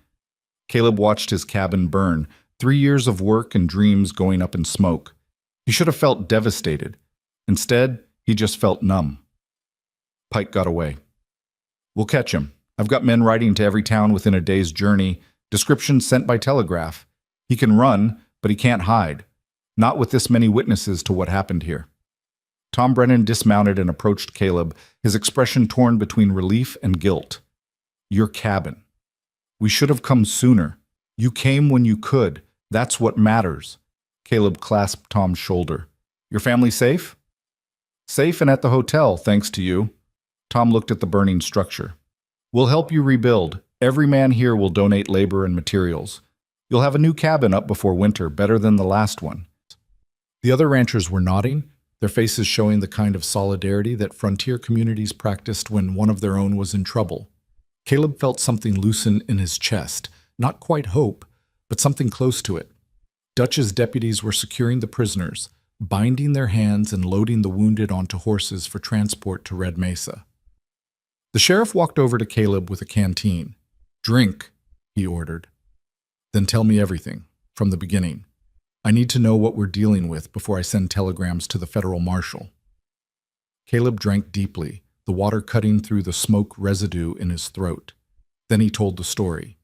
Caleb watched his cabin burn, 3 years of work and dreams going up in smoke. He should have felt devastated. Instead, he just felt numb. Pike got away. We'll catch him. I've got men riding to every town within a day's journey, descriptions sent by telegraph. He can run, but he can't hide. Not with this many witnesses to what happened here. Tom Brennan dismounted and approached Caleb, his expression torn between relief and guilt. Your cabin. We should have come sooner. You came when you could. That's what matters. Caleb clasped Tom's shoulder. Your family safe? Safe and at the hotel, thanks to you. Tom looked at the burning structure. We'll help you rebuild. Every man here will donate labor and materials. You'll have a new cabin up before winter, better than the last one. The other ranchers were nodding, their faces showing the kind of solidarity that frontier communities practiced when one of their own was in trouble. Caleb felt something loosen in his chest, not quite hope, but something close to it. Dutch's deputies were securing the prisoners, binding their hands and loading the wounded onto horses for transport to Red Mesa. The sheriff walked over to Caleb with a canteen. Drink, he ordered. Then tell me everything, from the beginning. I need to know what we're dealing with before I send telegrams to the federal marshal. Caleb drank deeply, the water cutting through the smoke residue in his throat. Then he told the story.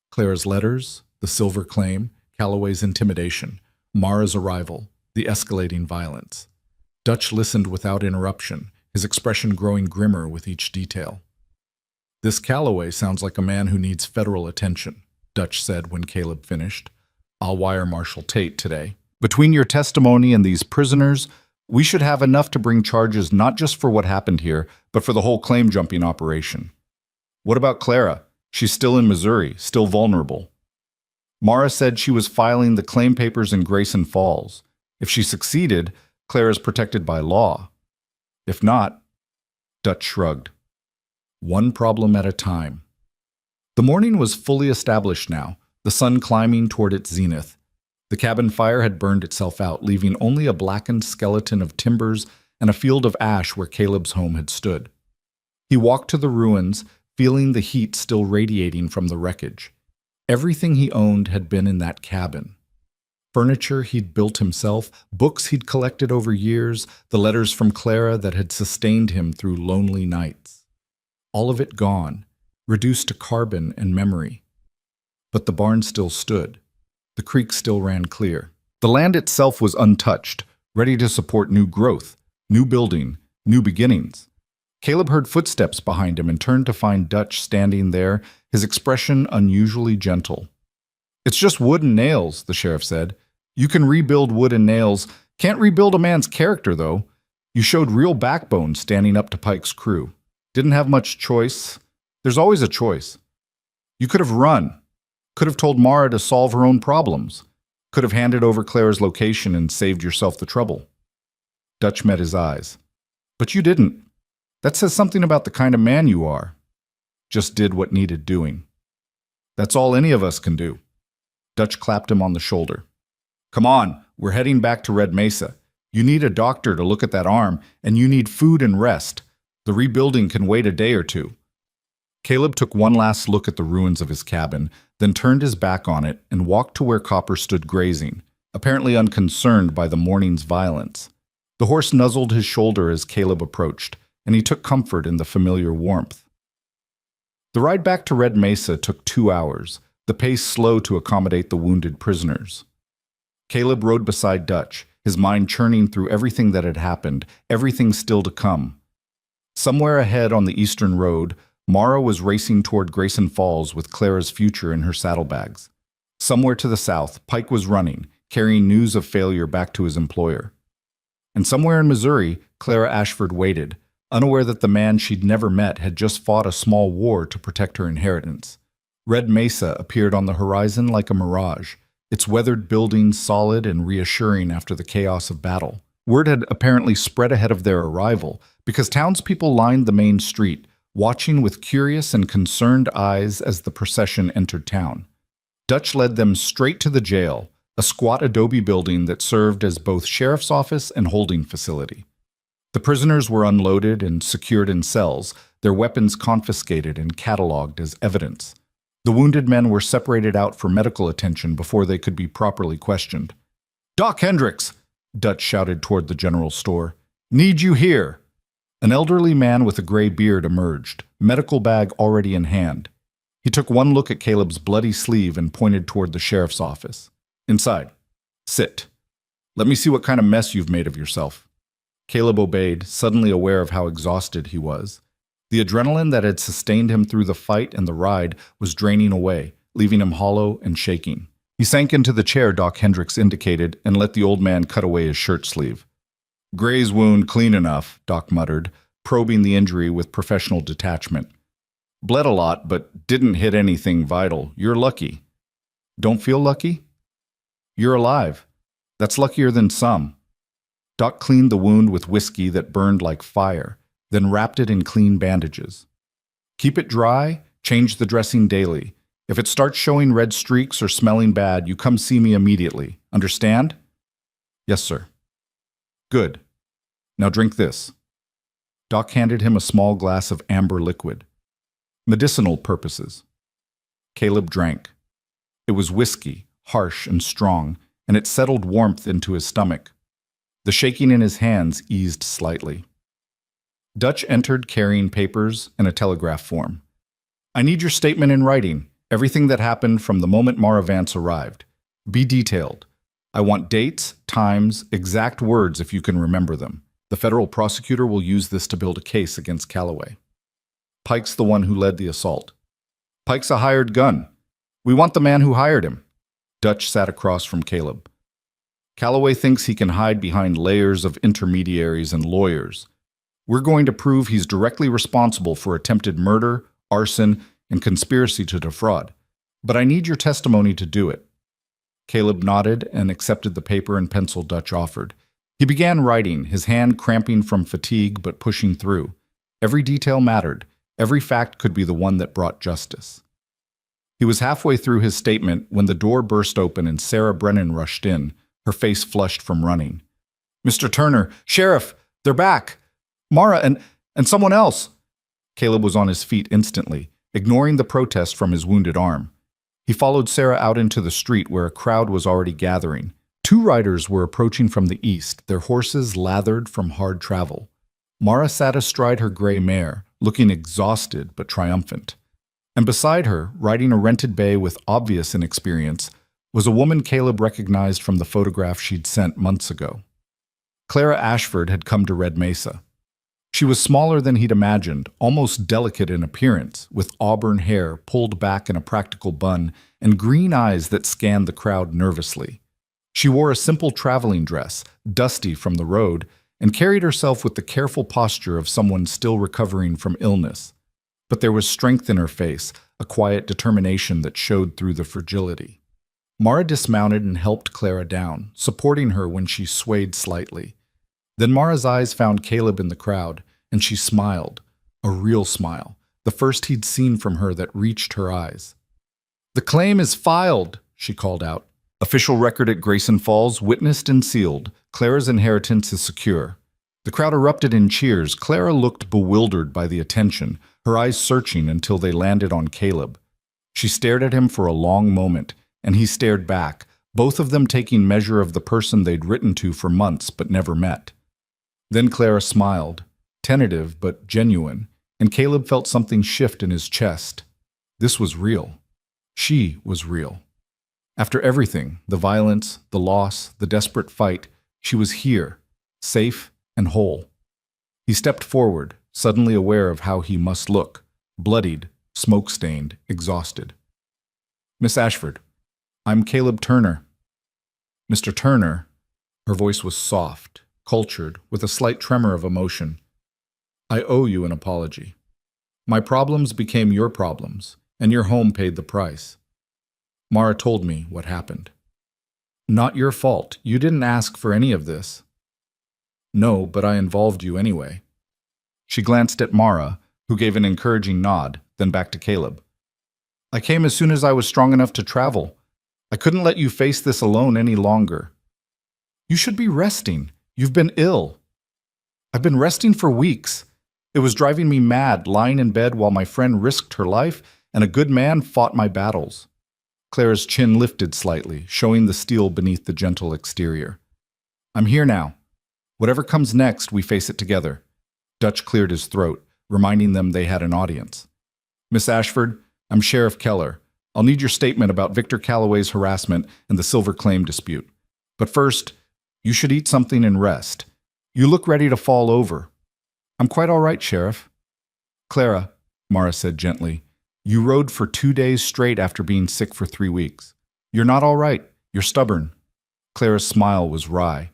Clara's letters, the silver claim, Calloway's intimidation, Mara's arrival, the escalating violence. Dutch listened without interruption, his expression growing grimmer with each detail. This Calloway sounds like a man who needs federal attention, Dutch said when Caleb finished. I'll wire Marshal Tate today. Between your testimony and these prisoners, we should have enough to bring charges not just for what happened here, but for the whole claim-jumping operation. What about Clara? She's still in Missouri, still vulnerable. Mara said she was filing the claim papers in Grayson Falls. If she succeeded, Clara's protected by law. If not, Dutch shrugged. One problem at a time. The morning was fully established now, the sun climbing toward its zenith. The cabin fire had burned itself out, leaving only a blackened skeleton of timbers and a field of ash where Caleb's home had stood. He walked to the ruins, feeling the heat still radiating from the wreckage. Everything he owned had been in that cabin. Furniture he'd built himself, books he'd collected over years, the letters from Clara that had sustained him through lonely nights. All of it gone, reduced to carbon and memory. But the barn still stood. The creek still ran clear. The land itself was untouched, ready to support new growth, new building, new beginnings. Caleb heard footsteps behind him and turned to find Dutch standing there, his expression unusually gentle. It's just wood and nails, the sheriff said. You can rebuild wood and nails. Can't rebuild a man's character, though. You showed real backbone standing up to Pike's crew. Didn't have much choice. There's always a choice. You could have run. Could have told Mara to solve her own problems. Could have handed over Clara's location and saved yourself the trouble. Dutch met his eyes. But you didn't. That says something about the kind of man you are. Just did what needed doing. That's all any of us can do. Dutch clapped him on the shoulder. Come on, we're heading back to Red Mesa. You need a doctor to look at that arm, and you need food and rest. The rebuilding can wait a day or two. Caleb took one last look at the ruins of his cabin, then turned his back on it and walked to where Copper stood grazing, apparently unconcerned by the morning's violence. The horse nuzzled his shoulder as Caleb approached, and he took comfort in the familiar warmth. The ride back to Red Mesa took 2 hours, the pace slow to accommodate the wounded prisoners. Caleb rode beside Dutch, his mind churning through everything that had happened, everything still to come. Somewhere ahead on the eastern road, Mara was racing toward Grayson Falls with Clara's future in her saddlebags. Somewhere to the south, Pike was running, carrying news of failure back to his employer. And somewhere in Missouri, Clara Ashford waited, unaware that the man she'd never met had just fought a small war to protect her inheritance. Red Mesa appeared on the horizon like a mirage, its weathered buildings solid and reassuring after the chaos of battle. Word had apparently spread ahead of their arrival, because townspeople lined the main street, watching with curious and concerned eyes as the procession entered town. Dutch led them straight to the jail, a squat adobe building that served as both sheriff's office and holding facility. The prisoners were unloaded and secured in cells, their weapons confiscated and catalogued as evidence. The wounded men were separated out for medical attention before they could be properly questioned. "Doc Hendricks!" Dutch shouted toward the general store. "Need you here!" An elderly man with a gray beard emerged, medical bag already in hand. He took one look at Caleb's bloody sleeve and pointed toward the sheriff's office. "Inside. Sit. Let me see what kind of mess you've made of yourself." Caleb obeyed, suddenly aware of how exhausted he was. The adrenaline that had sustained him through the fight and the ride was draining away, leaving him hollow and shaking. He sank into the chair Doc Hendricks indicated and let the old man cut away his shirt sleeve. "Gray's wound clean enough," Doc muttered, probing the injury with professional detachment. "Bled a lot, but didn't hit anything vital. You're lucky." "Don't feel lucky?" "You're alive. That's luckier than some." Doc cleaned the wound with whiskey that burned like fire, then wrapped it in clean bandages. "Keep it dry, change the dressing daily. If it starts showing red streaks or smelling bad, you come see me immediately. Understand?" "Yes, sir." "Good. Now drink this." Doc handed him a small glass of amber liquid. "Medicinal purposes." Caleb drank. It was whiskey, harsh and strong, and it settled warmth into his stomach. The shaking in his hands eased slightly. Dutch entered carrying papers and a telegraph form. "I need your statement in writing, everything that happened from the moment Mara Vance arrived. Be detailed. I want dates, times, exact words if you can remember them. The federal prosecutor will use this to build a case against Calloway. Pike's the one who led the assault. Pike's a hired gun. We want the man who hired him." Dutch sat across from Caleb. "Calloway thinks he can hide behind layers of intermediaries and lawyers. We're going to prove he's directly responsible for attempted murder, arson, and conspiracy to defraud. But I need your testimony to do it." Caleb nodded and accepted the paper and pencil Dutch offered. He began writing, his hand cramping from fatigue but pushing through. Every detail mattered. Every fact could be the one that brought justice. He was halfway through his statement when the door burst open and Sarah Brennan rushed in, her face flushed from running. "Mr. Turner, Sheriff, they're back! Mara and someone else!" Caleb was on his feet instantly, ignoring the protest from his wounded arm. He followed Sarah out into the street where a crowd was already gathering. 2 riders were approaching from the east, their horses lathered from hard travel. Mara sat astride her gray mare, looking exhausted but triumphant. And beside her, riding a rented bay with obvious inexperience, was a woman Caleb recognized from the photograph she'd sent months ago. Clara Ashford had come to Red Mesa. She was smaller than he'd imagined, almost delicate in appearance, with auburn hair pulled back in a practical bun and green eyes that scanned the crowd nervously. She wore a simple traveling dress, dusty from the road, and carried herself with the careful posture of someone still recovering from illness. But there was strength in her face, a quiet determination that showed through the fragility. Mara dismounted and helped Clara down, supporting her when she swayed slightly. Then Mara's eyes found Caleb in the crowd, and she smiled, a real smile, the first he'd seen from her that reached her eyes. "The claim is filed," she called out. "Official record at Grayson Falls, witnessed and sealed. Clara's inheritance is secure." The crowd erupted in cheers. Clara looked bewildered by the attention, her eyes searching until they landed on Caleb. She stared at him for a long moment, and he stared back, both of them taking measure of the person they'd written to for months but never met. Then Clara smiled, tentative but genuine, and Caleb felt something shift in his chest. This was real. She was real. After everything, the violence, the loss, the desperate fight, she was here, safe and whole. He stepped forward, suddenly aware of how he must look, bloodied, smoke-stained, exhausted. "Miss Ashford, I'm Caleb Turner." "Mr. Turner," her voice was soft, cultured, with a slight tremor of emotion. "I owe you an apology. My problems became your problems, and your home paid the price. Mara told me what happened." "Not your fault. You didn't ask for any of this." "No, but I involved you anyway." She glanced at Mara, who gave an encouraging nod, then back to Caleb. "I came as soon as I was strong enough to travel. I couldn't let you face this alone any longer." "You should be resting. You've been ill." I've been resting for weeks. It was driving me mad, lying in bed while my friend risked her life and a good man fought my battles. Clara's chin lifted slightly, showing the steel beneath the gentle exterior. I'm here now. Whatever comes next, we face it together. Dutch cleared his throat, reminding them they had an audience. Miss Ashford, I'm Sheriff Keller. I'll need your statement about Victor Calloway's harassment and the silver claim dispute. But first, you should eat something and rest. You look ready to fall over. I'm quite all right, Sheriff. Clara, Mara said gently, you rode for 2 days straight after being sick for 3 weeks. You're not all right. You're stubborn. Clara's smile was wry.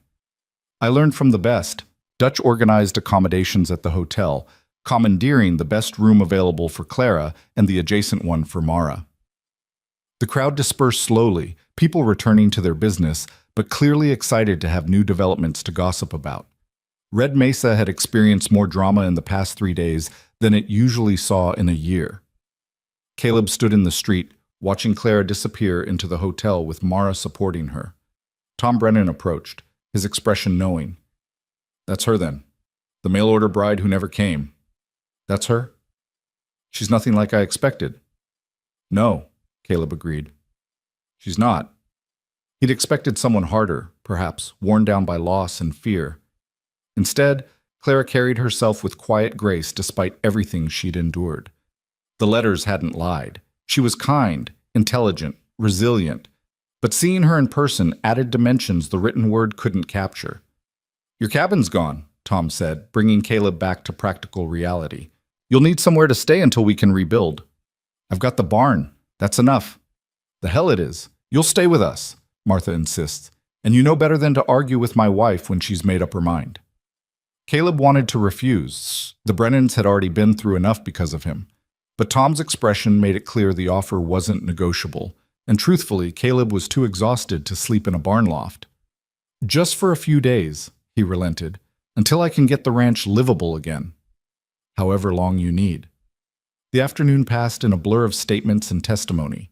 I learned from the best. Dutch organized accommodations at the hotel, commandeering the best room available for Clara and the adjacent one for Mara. The crowd dispersed slowly, people returning to their business, but clearly excited to have new developments to gossip about. Red Mesa had experienced more drama in the past 3 days than it usually saw in a year. Caleb stood in the street, watching Clara disappear into the hotel with Mara supporting her. Tom Brennan approached, his expression knowing. That's her then. The mail-order bride who never came. That's her? She's nothing like I expected. No, Caleb agreed. She's not. He'd expected someone harder, perhaps, worn down by loss and fear. Instead, Clara carried herself with quiet grace despite everything she'd endured. The letters hadn't lied. She was kind, intelligent, resilient. But seeing her in person added dimensions the written word couldn't capture. Your cabin's gone, Tom said, bringing Caleb back to practical reality. You'll need somewhere to stay until we can rebuild. I've got the barn. That's enough. The hell it is. You'll stay with us, Martha insists, and you know better than to argue with my wife when she's made up her mind. Caleb wanted to refuse. The Brennans had already been through enough because of him. But Tom's expression made it clear the offer wasn't negotiable, and truthfully, Caleb was too exhausted to sleep in a barn loft. Just for a few days, he relented, until I can get the ranch livable again. However long you need. The afternoon passed in a blur of statements and testimony.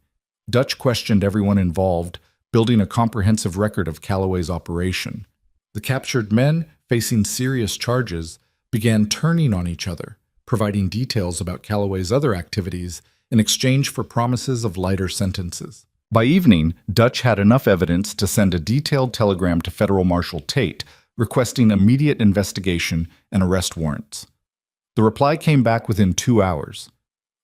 Dutch questioned everyone involved, building a comprehensive record of Calloway's operation. The captured men, facing serious charges, began turning on each other, providing details about Calloway's other activities in exchange for promises of lighter sentences. By evening, Dutch had enough evidence to send a detailed telegram to Federal Marshal Tate, requesting immediate investigation and arrest warrants. The reply came back within 2 hours.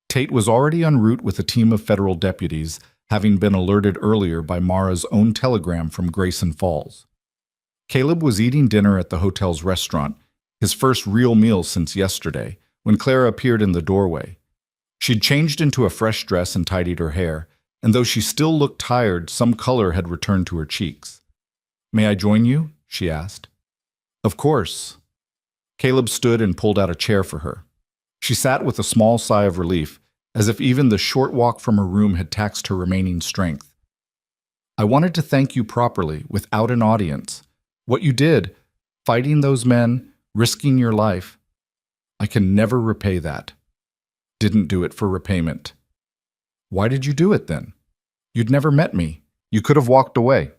Tate was already en route with a team of federal deputies, having been alerted earlier by Mara's own telegram from Grayson Falls. Caleb was eating dinner at the hotel's restaurant, his first real meal since yesterday, when Clara appeared in the doorway. She'd changed into a fresh dress and tidied her hair, and though she still looked tired, some color had returned to her cheeks. May I join you? She asked. Of course. Caleb stood and pulled out a chair for her. She sat with a small sigh of relief, as if even the short walk from her room had taxed her remaining strength. I wanted to thank you properly, without an audience. What you did, fighting those men, risking your life, I can never repay that. Didn't do it for repayment. Why did you do it then? You'd never met me. You could have walked away.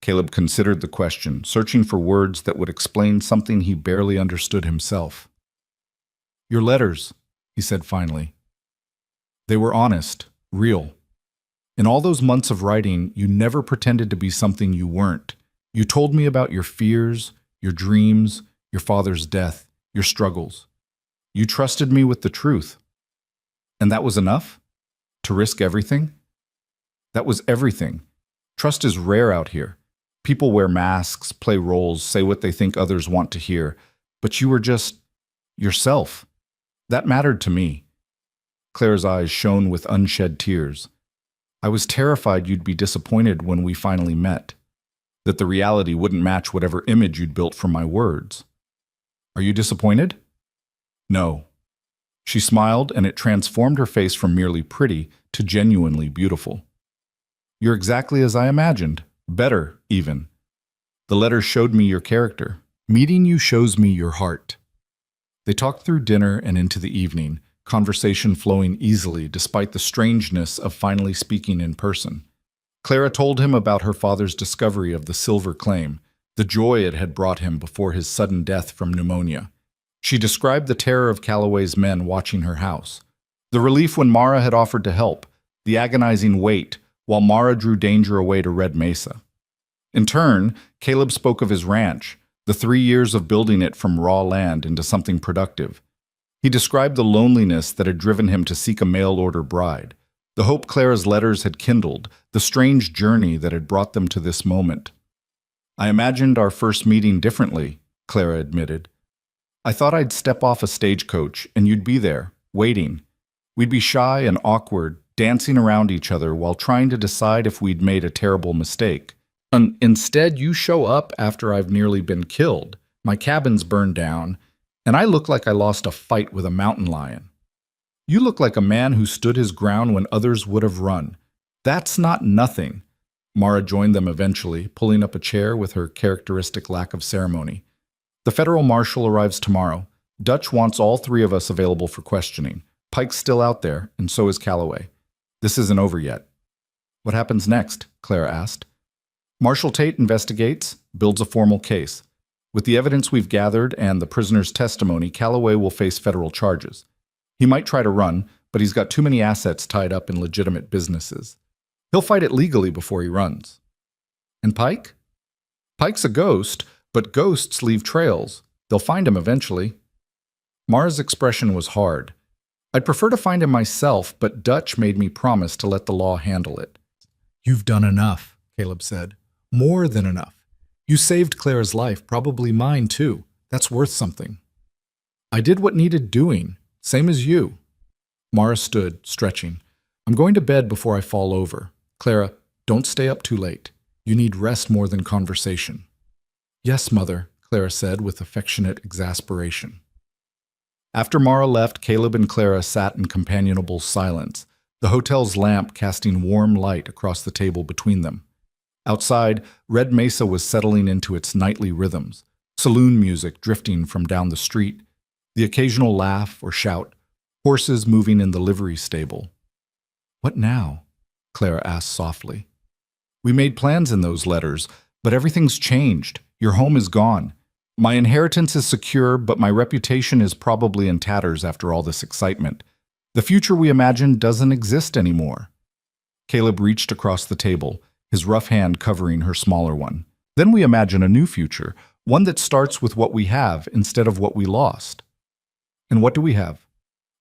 Caleb considered the question, searching for words that would explain something he barely understood himself. Your letters, he said finally. They were honest, real. In all those months of writing, you never pretended to be something you weren't. You told me about your fears, your dreams, your father's death, your struggles. You trusted me with the truth. And that was enough? To risk everything? That was everything. Trust is rare out here. People wear masks, play roles, say what they think others want to hear. But you were just yourself. That mattered to me. Claire's eyes shone with unshed tears. I was terrified you'd be disappointed when we finally met, that the reality wouldn't match whatever image you'd built from my words. Are you disappointed? No. She smiled, and it transformed her face from merely pretty to genuinely beautiful. You're exactly as I imagined. Better, even. The letter showed me your character. Meeting you shows me your heart. They talked through dinner and into the evening, conversation flowing easily despite the strangeness of finally speaking in person. Clara told him about her father's discovery of the silver claim, the joy it had brought him before his sudden death from pneumonia. She described the terror of Calloway's men watching her house, the relief when Mara had offered to help, the agonizing wait while Mara drew danger away to Red Mesa. In turn, Caleb spoke of his ranch, the 3 years of building it from raw land into something productive. He described the loneliness that had driven him to seek a mail-order bride, the hope Clara's letters had kindled, the strange journey that had brought them to this moment. "I imagined our first meeting differently," Clara admitted. "I thought I'd step off a stagecoach and you'd be there, waiting. We'd be shy and awkward, dancing around each other while trying to decide if we'd made a terrible mistake. Instead, you show up after I've nearly been killed, my cabin's burned down, and I look like I lost a fight with a mountain lion. You look like a man who stood his ground when others would have run. That's not nothing." Mara joined them eventually, pulling up a chair with her characteristic lack of ceremony. "The federal marshal arrives tomorrow. Dutch wants all 3 of us available for questioning. Pike's still out there, and so is Calloway. This isn't over yet." "What happens next?" Clara asked. "Marshal Tate investigates, builds a formal case. With the evidence we've gathered and the prisoner's testimony, Calloway will face federal charges. He might try to run, but he's got too many assets tied up in legitimate businesses. He'll fight it legally before he runs." "And Pike?" "Pike's a ghost, but ghosts leave trails. They'll find him eventually." Mara's expression was hard. "I'd prefer to find him myself, but Dutch made me promise to let the law handle it." "You've done enough," Caleb said. "More than enough. You saved Clara's life, probably mine too. That's worth something." "I did what needed doing, same as you." Mara stood, stretching. "I'm going to bed before I fall over. Clara, don't stay up too late. You need rest more than conversation." "Yes, Mother," Clara said with affectionate exasperation. After Mara left, Caleb and Clara sat in companionable silence, the hotel's lamp casting warm light across the table between them. Outside, Red Mesa was settling into its nightly rhythms, saloon music drifting from down the street, the occasional laugh or shout, horses moving in the livery stable. "What now?" Clara asked softly. "We made plans in those letters, but everything's changed. Your home is gone. My inheritance is secure, but my reputation is probably in tatters after all this excitement. The future we imagined doesn't exist anymore." Caleb reached across the table, his rough hand covering her smaller one. "Then we imagine a new future, one that starts with what we have instead of what we lost." "And what do we have?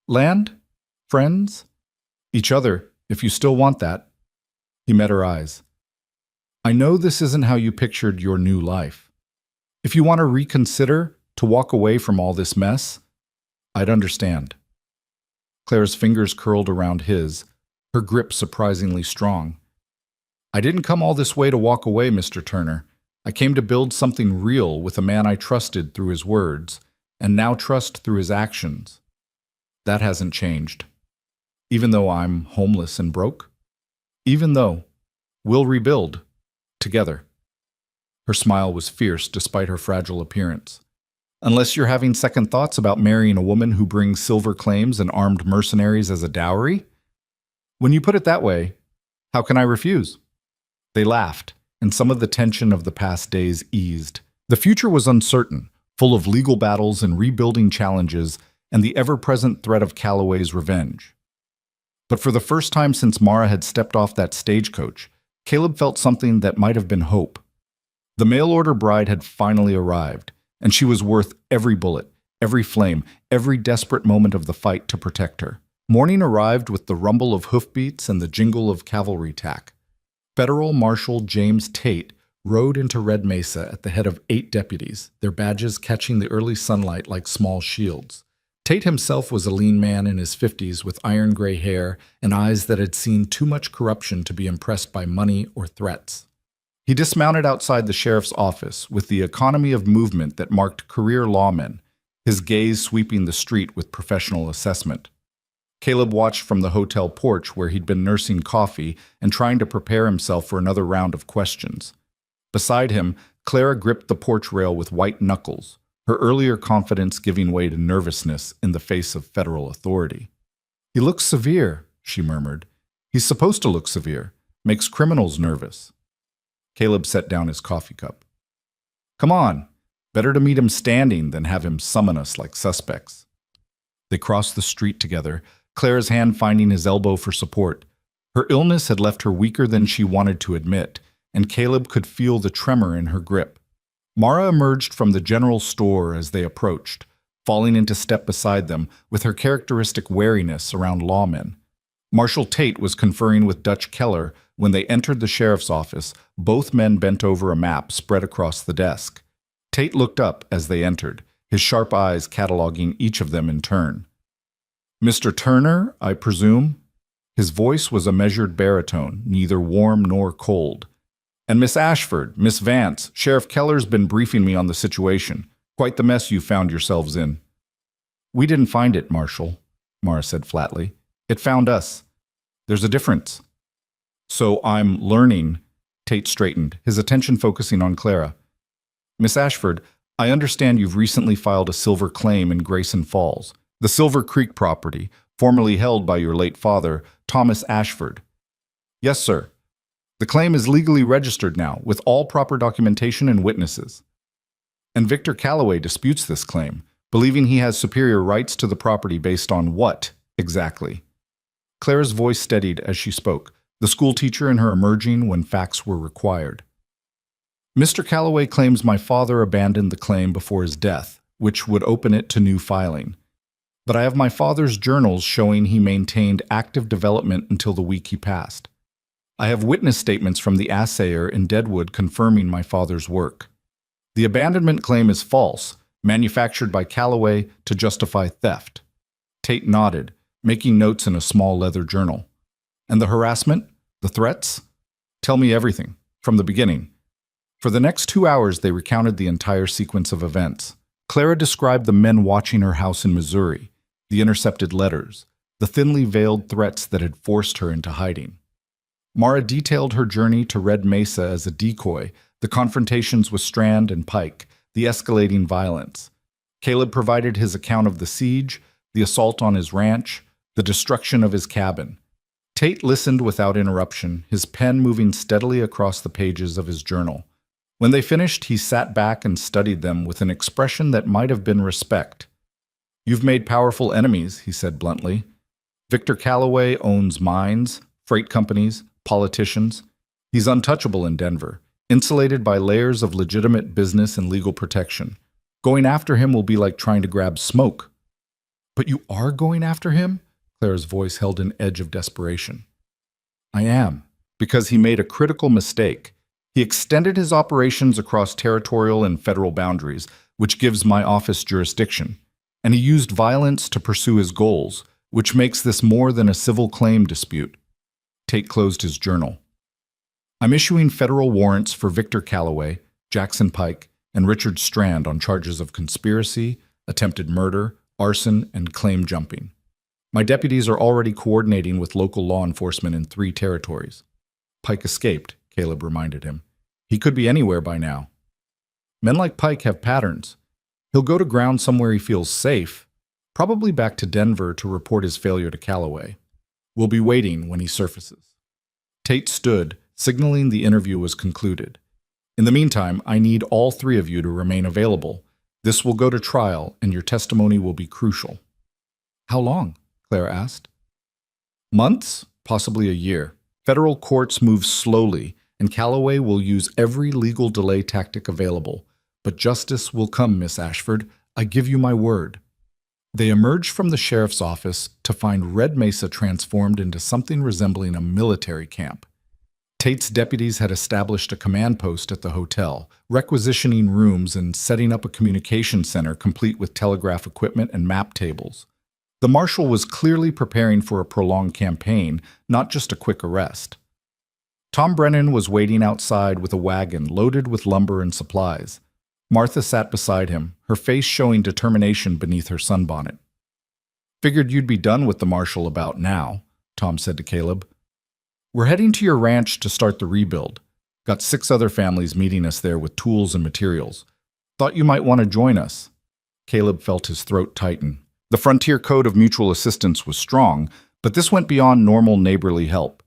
Land? Friends? Each other, if you still want that." He met her eyes. "I know this isn't how you pictured your new life. If you want to reconsider, to walk away from all this mess, I'd understand." Clara's fingers curled around his, her grip surprisingly strong. "I didn't come all this way to walk away, Mr. Turner. I came to build something real with a man I trusted through his words, and now trust through his actions. That hasn't changed. Even though I'm homeless and broke? Even though we'll rebuild, together." Her smile was fierce despite her fragile appearance. "Unless you're having second thoughts about marrying a woman who brings silver claims and armed mercenaries as a dowry? When you put it that way, how can I refuse?" They laughed, and some of the tension of the past days eased. The future was uncertain, full of legal battles and rebuilding challenges, and the ever-present threat of Calloway's revenge. But for the first time since Mara had stepped off that stagecoach, Caleb felt something that might have been hope. The mail-order bride had finally arrived, and she was worth every bullet, every flame, every desperate moment of the fight to protect her. Morning arrived with the rumble of hoofbeats and the jingle of cavalry tack. Federal Marshal James Tate rode into Red Mesa at the head of 8 deputies, their badges catching the early sunlight like small shields. Tate himself was a lean man in his 50s with iron gray hair and eyes that had seen too much corruption to be impressed by money or threats. He dismounted outside the sheriff's office with the economy of movement that marked career lawmen, his gaze sweeping the street with professional assessment. Caleb watched from the hotel porch where he'd been nursing coffee and trying to prepare himself for another round of questions. Beside him, Clara gripped the porch rail with white knuckles, her earlier confidence giving way to nervousness in the face of federal authority. "He looks severe," she murmured. "He's supposed to look severe. Makes criminals nervous." Caleb set down his coffee cup. Come on. Better to meet him standing than have him summon us like suspects. They crossed the street together, Clara's hand finding his elbow for support. Her illness had left her weaker than she wanted to admit, and Caleb could feel the tremor in her grip. Mara emerged from the general store as they approached, falling into step beside them with her characteristic wariness around lawmen. Marshal Tate was conferring with Dutch Keller when they entered the sheriff's office. Both men bent over a map spread across the desk. Tate looked up as they entered, his sharp eyes cataloging each of them in turn. "Mr. Turner, I presume?" His voice was a measured baritone, neither warm nor cold. "And Miss Ashford, Miss Vance, Sheriff Keller's been briefing me on the situation. Quite the mess you found yourselves in." "We didn't find it, Marshal," Mara said flatly. "It found us. There's a difference." "So I'm learning," Tate straightened, his attention focusing on Clara. "Miss Ashford, I understand you've recently filed a silver claim in Grayson Falls, the Silver Creek property, formerly held by your late father, Thomas Ashford." "Yes, sir. The claim is legally registered now, with all proper documentation and witnesses." "And Victor Calloway disputes this claim, believing he has superior rights to the property based on what, exactly?" Clara's voice steadied as she spoke, the schoolteacher in her emerging when facts were required. "Mr. Calloway claims my father abandoned the claim before his death, which would open it to new filing. But I have my father's journals showing he maintained active development until the week he passed. I have witness statements from the assayer in Deadwood confirming my father's work. The abandonment claim is false, manufactured by Calloway to justify theft." Tate nodded, making notes in a small leather journal. "And the harassment? The threats? Tell me everything, from the beginning." For the next 2 hours, they recounted the entire sequence of events. Clara described the men watching her house in Missouri, the intercepted letters, the thinly veiled threats that had forced her into hiding. Mara detailed her journey to Red Mesa as a decoy, the confrontations with Strand and Pike, the escalating violence. Caleb provided his account of the siege, the assault on his ranch, the destruction of his cabin. Tate listened without interruption, his pen moving steadily across the pages of his journal. When they finished, he sat back and studied them with an expression that might have been respect. "You've made powerful enemies," he said bluntly. "Victor Calloway owns mines, freight companies, politicians. He's untouchable in Denver, insulated by layers of legitimate business and legal protection. Going after him will be like trying to grab smoke." "But you are going after him?" Clara's voice held an edge of desperation. "I am, because he made a critical mistake. He extended his operations across territorial and federal boundaries, which gives my office jurisdiction. And he used violence to pursue his goals, which makes this more than a civil claim dispute." Tate closed his journal. "I'm issuing federal warrants for Victor Calloway, Jackson Pike, and Richard Strand on charges of conspiracy, attempted murder, arson, and claim jumping. My deputies are already coordinating with local law enforcement in 3 territories." "Pike escaped," Caleb reminded him. "He could be anywhere by now." "Men like Pike have patterns. He'll go to ground somewhere he feels safe, probably back to Denver to report his failure to Calloway. We'll be waiting when he surfaces." Tate stood, signaling the interview was concluded. "In the meantime, I need all 3 of you to remain available. This will go to trial, and your testimony will be crucial." "How long?" Clara asked. "Months, possibly a year. Federal courts move slowly, and Calloway will use every legal delay tactic available. But justice will come, Miss Ashford. I give you my word." They emerged from the sheriff's office to find Red Mesa transformed into something resembling a military camp. Tate's deputies had established a command post at the hotel, requisitioning rooms and setting up a communication center complete with telegraph equipment and map tables. The marshal was clearly preparing for a prolonged campaign, not just a quick arrest. Tom Brennan was waiting outside with a wagon loaded with lumber and supplies. Martha sat beside him, her face showing determination beneath her sunbonnet. "Figured you'd be done with the marshal about now," Tom said to Caleb. "We're heading to your ranch to start the rebuild. Got 6 other families meeting us there with tools and materials. Thought you might want to join us." Caleb felt his throat tighten. The Frontier Code of Mutual Assistance was strong, but this went beyond normal neighborly help.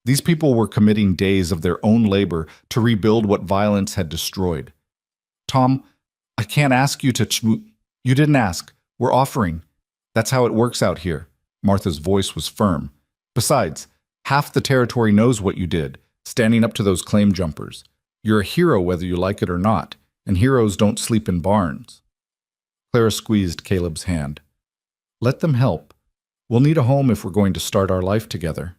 These people were committing days of their own labor to rebuild what violence had destroyed. Tom, I can't ask you to You didn't ask. We're offering. That's how it works out here. Martha's voice was firm. Besides, half the territory knows what you did, standing up to those claim jumpers. You're a hero whether you like it or not, and heroes don't sleep in barns. Clara squeezed Caleb's hand. Let them help. We'll need a home if we're going to start our life together.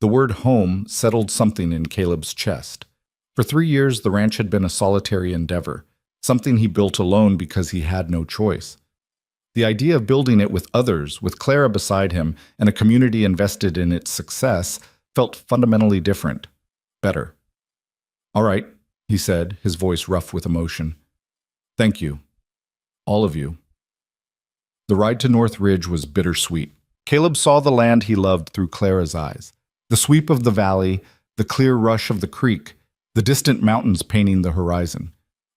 The word home settled something in Caleb's chest. For 3 years, the ranch had been a solitary endeavor, something he built alone because he had no choice. The idea of building it with others, with Clara beside him, and a community invested in its success, felt fundamentally different. Better. All right, he said, his voice rough with emotion. Thank you. All of you. The ride to North Ridge was bittersweet. Caleb saw the land he loved through Clara's eyes. The sweep of the valley, the clear rush of the creek, the distant mountains painting the horizon.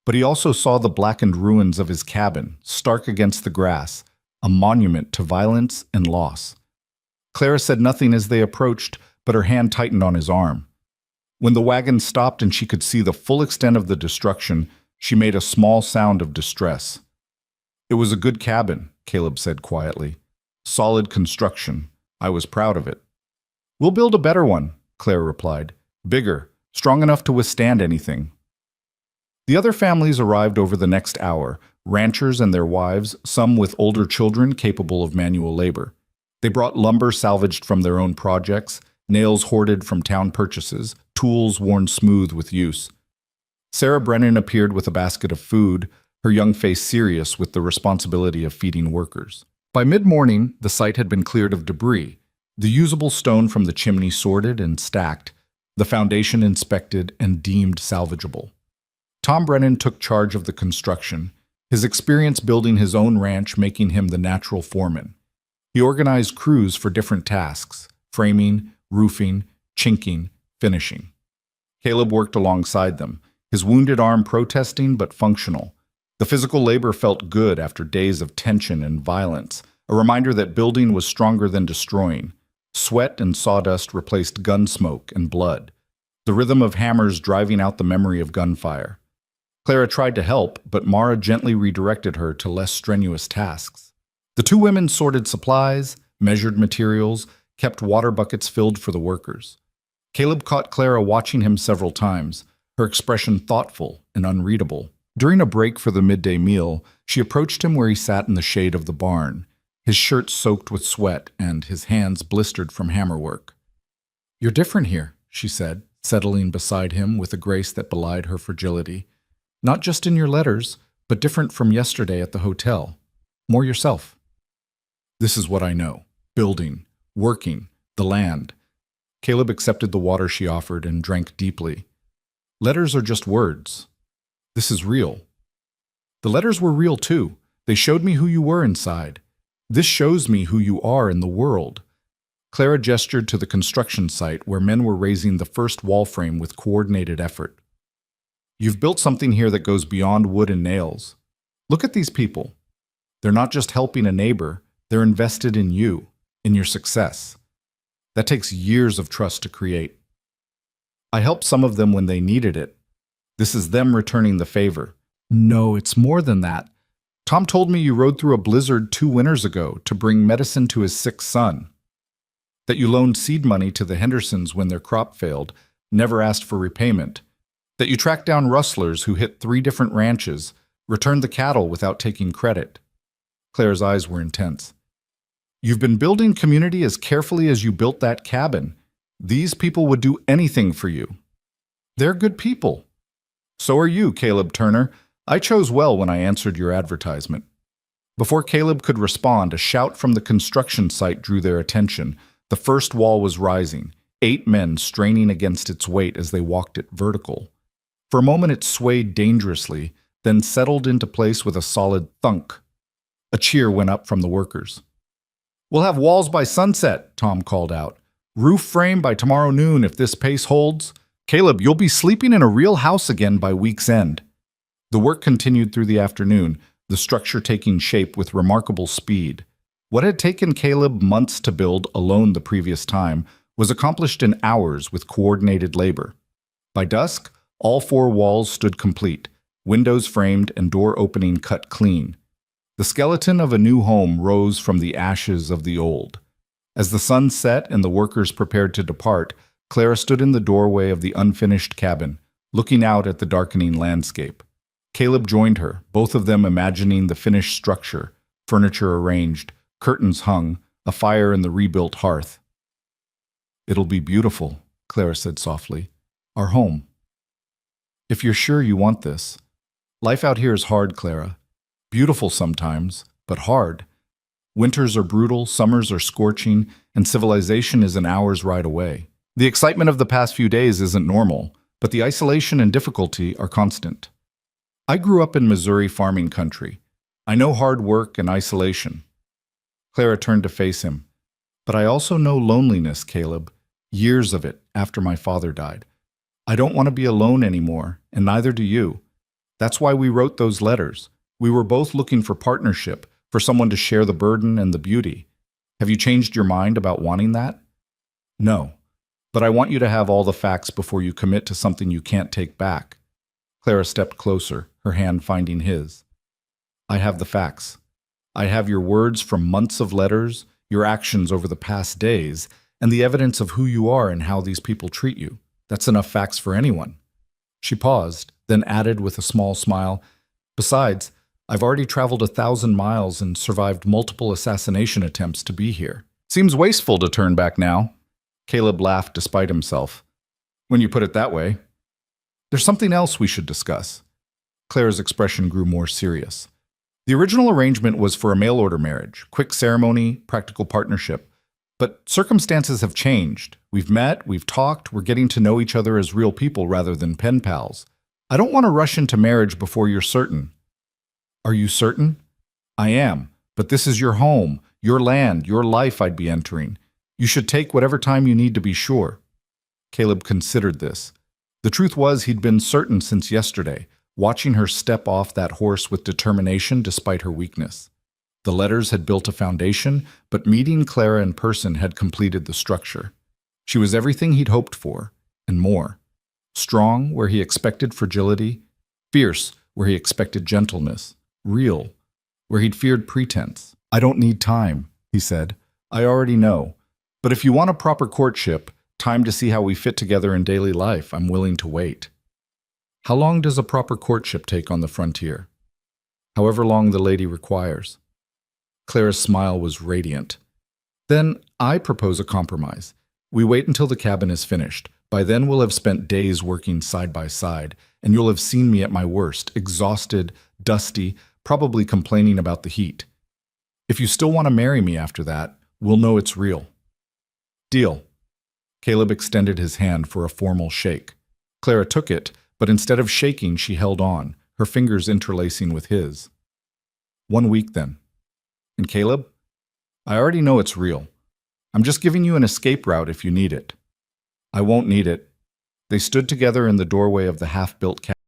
But he also saw the blackened ruins of his cabin, stark against the grass, a monument to violence and loss. Clara said nothing as they approached, but her hand tightened on his arm. When the wagon stopped and she could see the full extent of the destruction, she made a small sound of distress. It was a good cabin, Caleb said quietly. Solid construction. I was proud of it. We'll build a better one, Clara replied. Bigger, strong enough to withstand anything. The other families arrived over the next hour, ranchers and their wives, some with older children capable of manual labor. They brought lumber salvaged from their own projects, nails hoarded from town purchases, tools worn smooth with use. Sarah Brennan appeared with a basket of food, her young face serious with the responsibility of feeding workers. By mid-morning, the site had been cleared of debris, the usable stone from the chimney sorted and stacked, the foundation inspected and deemed salvageable. Tom Brennan took charge of the construction, his experience building his own ranch making him the natural foreman. He organized crews for different tasks: framing, roofing, chinking, finishing. Caleb worked alongside them, his wounded arm protesting but functional. The physical labor felt good after days of tension and violence, a reminder that building was stronger than destroying. Sweat and sawdust replaced gun smoke and blood, the rhythm of hammers driving out the memory of gunfire. Clara tried to help, but Mara gently redirected her to less strenuous tasks. The two women sorted supplies, measured materials, kept water buckets filled for the workers. Caleb caught Clara watching him several times, her expression thoughtful and unreadable. During a break for the midday meal, she approached him where he sat in the shade of the barn, his shirt soaked with sweat and his hands blistered from hammerwork. "You're different here," she said, settling beside him with a grace that belied her fragility. "Not just in your letters, but different from yesterday at the hotel. More yourself." "This is what I know. Building, working, the land." Caleb accepted the water she offered and drank deeply. "Letters are just words. This is real." "The letters were real too. They showed me who you were inside. This shows me who you are in the world." Clara gestured to the construction site where men were raising the first wall frame with coordinated effort. "You've built something here that goes beyond wood and nails. Look at these people. They're not just helping a neighbor, they're invested in you, in your success. That takes years of trust to create. I helped some of them when they needed it. This is them returning the favor." "No, it's more than that. Tom told me you rode through a blizzard 2 winters ago to bring medicine to his sick son. That you loaned seed money to the Hendersons when their crop failed, never asked for repayment. That you tracked down rustlers who hit 3 different ranches, returned the cattle without taking credit." Claire's eyes were intense. "You've been building community as carefully as you built that cabin. These people would do anything for you. They're good people. So are you, Caleb Turner. I chose well when I answered your advertisement." Before Caleb could respond, a shout from the construction site drew their attention. The first wall was rising, 8 men straining against its weight as they walked it vertical. For a moment it swayed dangerously, then settled into place with a solid thunk. A cheer went up from the workers. "We'll have walls by sunset," Tom called out. "Roof frame by tomorrow noon if this pace holds. Caleb, you'll be sleeping in a real house again by week's end." The work continued through the afternoon, the structure taking shape with remarkable speed. What had taken Caleb months to build alone the previous time was accomplished in hours with coordinated labor. By dusk, all 4 walls stood complete, windows framed and door opening cut clean. The skeleton of a new home rose from the ashes of the old. As the sun set and the workers prepared to depart, Clara stood in the doorway of the unfinished cabin, looking out at the darkening landscape. Caleb joined her, both of them imagining the finished structure, furniture arranged, curtains hung, a fire in the rebuilt hearth. "It'll be beautiful," Clara said softly. "Our home." "If you're sure you want this. Life out here is hard, Clara. Beautiful sometimes, but hard. Winters are brutal, summers are scorching, and civilization is an hour's ride away. The excitement of the past few days isn't normal, but the isolation and difficulty are constant. I grew up in Missouri farming country. I know hard work and isolation." Clara turned to face him. "But I also know loneliness, Caleb. Years of it after my father died. I don't want to be alone anymore, and neither do you. That's why we wrote those letters. We were both looking for partnership, for someone to share the burden and the beauty. Have you changed your mind about wanting that?" "No, but I want you to have all the facts before you commit to something you can't take back." Clara stepped closer, her hand finding his. "I have the facts. I have your words from months of letters, your actions over the past days, and the evidence of who you are and how these people treat you. That's enough facts for anyone." She paused, then added with a small smile, "Besides, I've already traveled 1,000 miles and survived multiple assassination attempts to be here. Seems wasteful to turn back now." Caleb laughed despite himself. "When you put it that way. There's something else we should discuss." Clara's expression grew more serious. "The original arrangement was for a mail-order marriage, quick ceremony, practical partnership. But circumstances have changed. We've met, we've talked, we're getting to know each other as real people rather than pen pals. I don't want to rush into marriage before you're certain." "Are you certain?" "I am, but this is your home, your land, your life I'd be entering. You should take whatever time you need to be sure." Caleb considered this. The truth was he'd been certain since yesterday, watching her step off that horse with determination despite her weakness. The letters had built a foundation, but meeting Clara in person had completed the structure. She was everything he'd hoped for, and more. Strong where he expected fragility, fierce where he expected gentleness, real where he'd feared pretense. "I don't need time," he said. "I already know. But if you want a proper courtship, time to see how we fit together in daily life, I'm willing to wait." "How long does a proper courtship take on the frontier?" "However long the lady requires." Clara's smile was radiant. "Then I propose a compromise. We wait until the cabin is finished. By then we'll have spent days working side by side, and you'll have seen me at my worst, exhausted, dusty, probably complaining about the heat. If you still want to marry me after that, we'll know it's real." "Deal." Caleb extended his hand for a formal shake. Clara took it, but instead of shaking, she held on, her fingers interlacing with his. "1 week, then." "And Caleb? I already know it's real. I'm just giving you an escape route if you need it." "I won't need it." They stood together in the doorway of the half-built cabin.